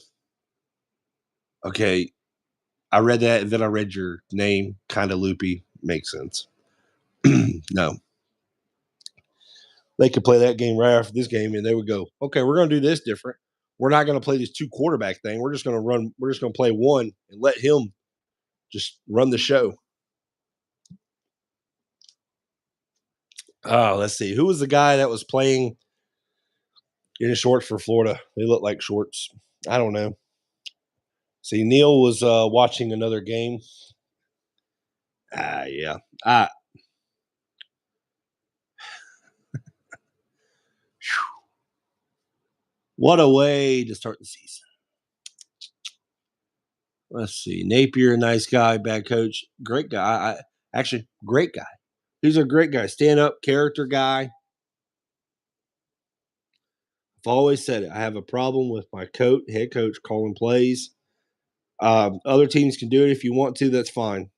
Okay, I read that, and then I read your name, kind of loopy. Makes sense. No. They could play that game right after this game, and they would go, okay, we're going to do this different. We're not going to play this 2 quarterback thing. We're just going to play one and let him just run the show. Let's see. Who was the guy that was playing in shorts for Florida? They look like shorts. I don't know. See, Neil was watching another game. Yeah. What a way to start the season. Let's see. Napier, nice guy, bad coach. Great guy. Actually, great guy. He's a great guy. Stand up, character guy. I've always said it. I have a problem with my head coach calling plays. Other teams can do it if you want to. That's fine.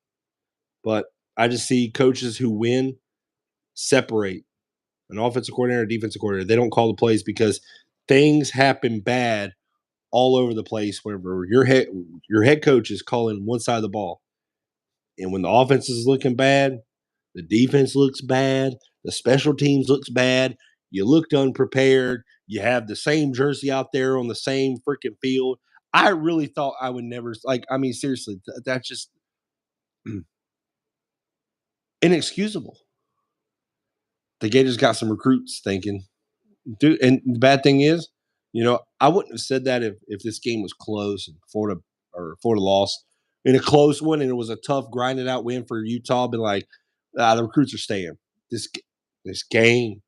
But I just see coaches who win separate an offensive coordinator, defensive coordinator. They don't call the plays because things happen bad all over the place whenever your head coach is calling one side of the ball. And when the offense is looking bad, the defense looks bad, the special teams looks bad, you looked unprepared, you have the same jersey out there on the same freaking field. I really thought I would never seriously, that's just inexcusable. The Gators got some recruits thinking, dude, and the bad thing is, I wouldn't have said that if this game was close and Florida lost in a close one and it was a tough grinded out win for Utah. Been like, the recruits are staying. This game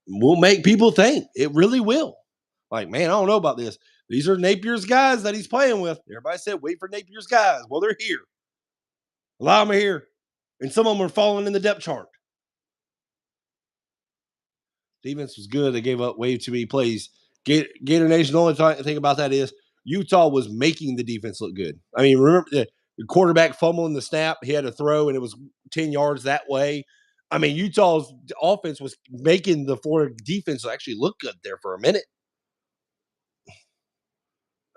will make people think. It really will. Like, man, I don't know about this. These are Napier's guys that he's playing with. Everybody said, wait for Napier's guys. Well, they're here. A lot of them are here. And some of them are falling in the depth chart. Defense was good. They gave up way too many plays. Gator Nation, the only thing about that is Utah was making the defense look good. I mean, remember the quarterback fumbling the snap. He had to throw, and it was 10 yards that way. I mean, Utah's offense was making the Florida defense actually look good there for a minute.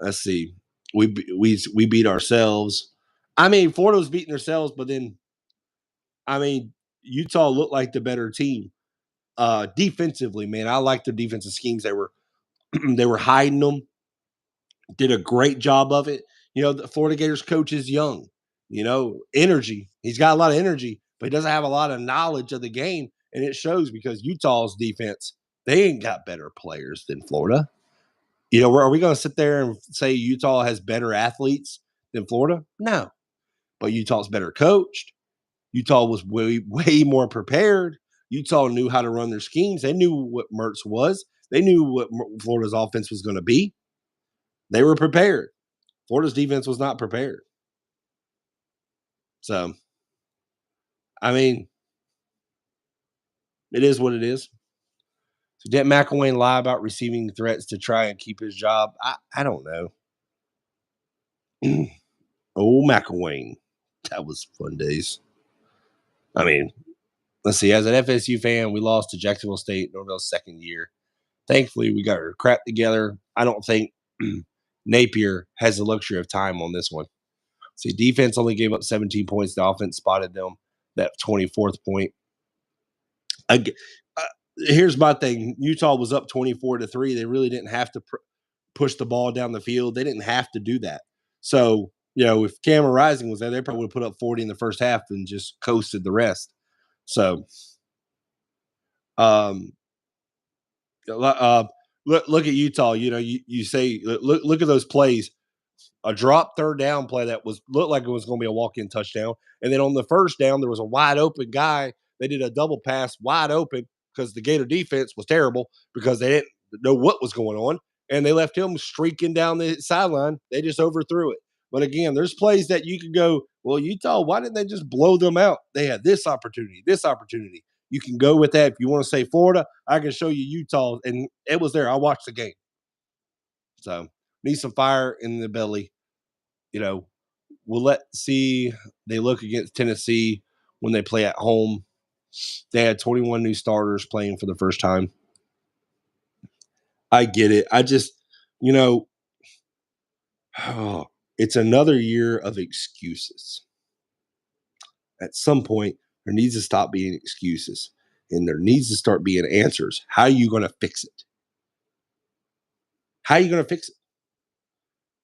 Let's see. We beat ourselves. I mean, Florida was beating themselves, but then, I mean, Utah looked like the better team. Defensively, man, I like their defensive schemes. They were hiding them, did a great job of it. The Florida Gators coach is young, energy. He's got a lot of energy, but he doesn't have a lot of knowledge of the game. And it shows because Utah's defense, they ain't got better players than Florida. Are we going to sit there and say Utah has better athletes than Florida? No. But Utah's better coached. Utah was way, way more prepared. Utah knew how to run their schemes. They knew what Mertz was. They knew what Florida's offense was going to be. They were prepared. Florida's defense was not prepared. So, I mean, it is what it is. So did McElwain lie about receiving threats to try and keep his job? I don't know. Oh, McElwain. That was fun days. I mean, let's see. As an FSU fan, we lost to Jacksonville State, Norvell's second year. Thankfully, we got our crap together. I don't think Napier has the luxury of time on this one. See, defense only gave up 17 points. The offense spotted them that 24th point. Here's my thing. Utah was up 24-3. They really didn't have to push the ball down the field. They didn't have to do that. So, if Cameron Rising was there, they probably would have put up 40 in the first half and just coasted the rest. So, look at Utah. You say look at those plays. A drop third down play that looked like it was going to be a walk-in touchdown, and then on the first down there was a wide open guy. They did a double pass wide open because the Gator defense was terrible because they didn't know what was going on, and they left him streaking down the sideline. They just overthrew it. But again, there's plays that you could go, well, Utah, why didn't they just blow them out? They had this opportunity, this opportunity. You can go with that. If you want to say Florida, I can show you Utah. And it was there. I watched the game. So need some fire in the belly. We'll see. They look against Tennessee when they play at home. They had 21 new starters playing for the first time. I get it. I just, it's another year of excuses. At some point, there needs to stop being excuses and there needs to start being answers. How are you going to fix it? How are you going to fix it?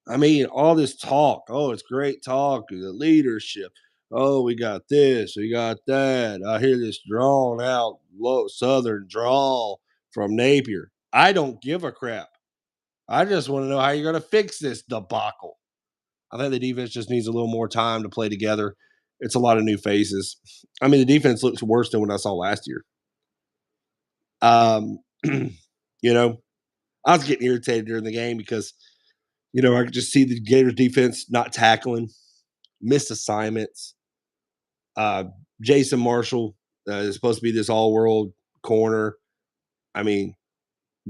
I mean, all this talk. Oh, it's great talk. The leadership. Oh, we got this. We got that. I hear this drawn out low Southern drawl from Napier. I don't give a crap. I just want to know how you're going to fix this debacle. I think the defense just needs a little more time to play together. It's a lot of new faces. I mean, the defense looks worse than what I saw last year. You know, I was getting irritated during the game because, I could just see the Gators defense not tackling, missed assignments. Uh, Jason Marshall is supposed to be this all-world corner. I mean,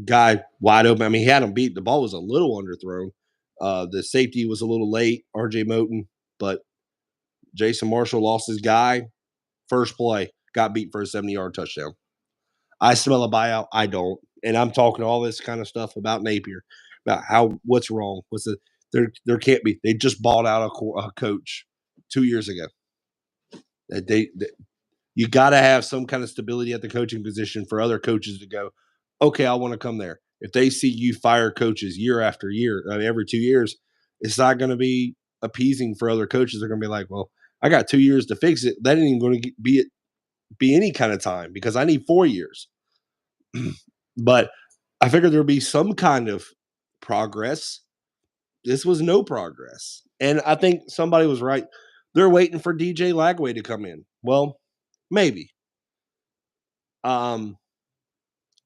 guy wide open. I mean, he had him beat. The ball was a little underthrown. The safety was a little late, RJ Moten, but Jason Marshall lost his guy. First play, got beat for a 70-yard touchdown. I smell a buyout. I don't. And I'm talking all this kind of stuff about Napier, about what's wrong. There can't be. They just bought out a coach 2 years ago. You got to have some kind of stability at the coaching position for other coaches to go, okay, I want to come there. If they see you fire coaches year after year, every 2 years, it's not going to be appeasing for other coaches. They're going to be like, well, I got 2 years to fix it. That ain't even going to be any kind of time because I need 4 years. But I figured there'd be some kind of progress. This was no progress. And I think somebody was right. They're waiting for DJ Lagway to come in. Well, maybe. And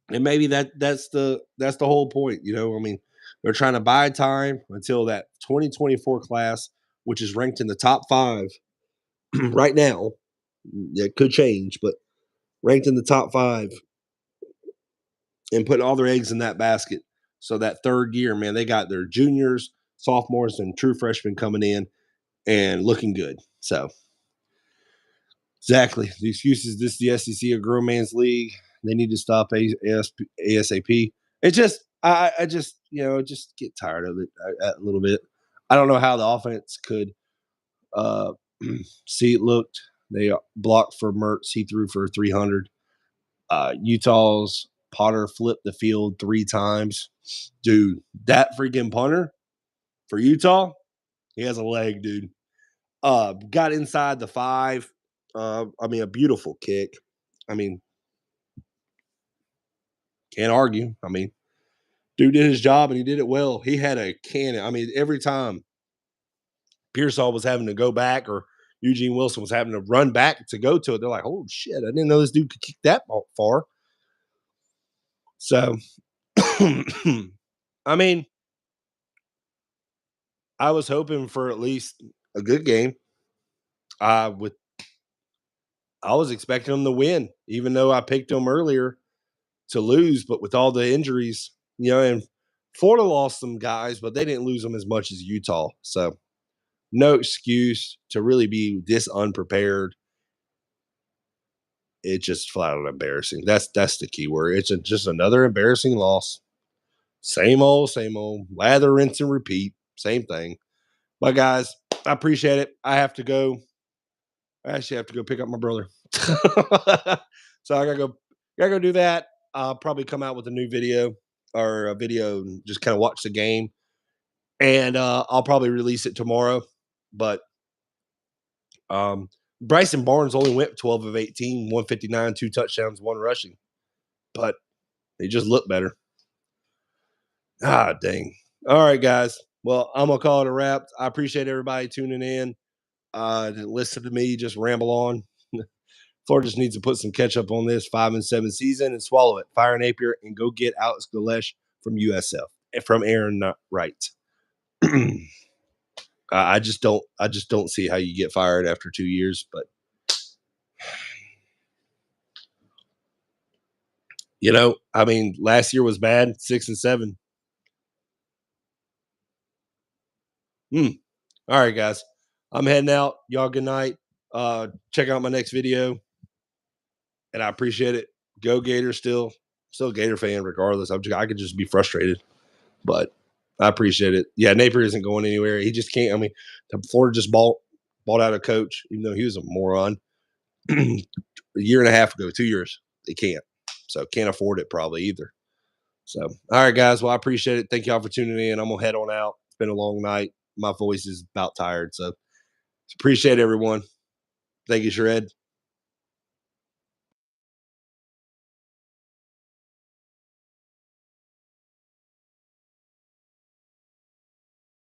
maybe that's the whole point, I mean, they're trying to buy time until that 2024 class, which is ranked in the top 5 right now. It could change, but ranked in the top 5 and putting all their eggs in that basket. So that third year, man, they got their juniors, sophomores, and true freshmen coming in and looking good. So exactly. The excuses, this is the SEC, a grown man's league. They need to stop ASAP. It just, I just, just get tired of it a little bit. I don't know how the offense could see it looked. They blocked for Mertz. He threw for 300. Utah's Potter flipped the field 3 times. Dude, that freaking punter for Utah, he has a leg, dude. Got inside the 5. A beautiful kick. I mean, can't argue. I mean, dude did his job and he did it well. He had a cannon. I mean, every time Pearsall was having to go back or Eugene Wilson was having to run back to go to it, they're like, oh shit, I didn't know this dude could kick that far. So, I mean, I was hoping for at least a good game. I was expecting them to win, even though I picked them earlier to lose. But with all the injuries, and Florida lost some guys, but they didn't lose them as much as Utah. So no excuse to really be this unprepared. It's just flat out embarrassing. That's the key word. It's just another embarrassing loss. Same old, lather, rinse, and repeat. Same thing. But guys, I appreciate it. I actually have to go pick up my brother. So I gotta go do that. I'll probably come out with a new video or a video and just kind of watch the game. And I'll probably release it tomorrow. But Bryson Barnes only went 12 of 18, 159, 2 touchdowns, 1 rushing. But they just look better. Ah, dang. All right, guys. Well, I'm going to call it a wrap. I appreciate everybody tuning in. Listen to me just ramble on. Florida just needs to put some ketchup on this 5-7 season and swallow it. Fire Napier and go get Alex Galesh from USF and from Aaron Wright. I just don't see how you get fired after 2 years, but last year was bad, 6-7. All right, guys. I'm heading out. Y'all good night. Check out my next video. And I appreciate it. Go Gators still a Gator fan regardless. I could just be frustrated. But I appreciate it. Yeah, Napier isn't going anywhere. He just can't. I mean, Florida just bought out a coach, even though he was a moron. A year and a half ago, 2 years. They can't. So can't afford it probably either. So, all right, guys. Well, I appreciate it. Thank y'all for tuning in. I'm going to head on out. It's been a long night. My voice is about tired. So appreciate everyone. Thank you, Shred.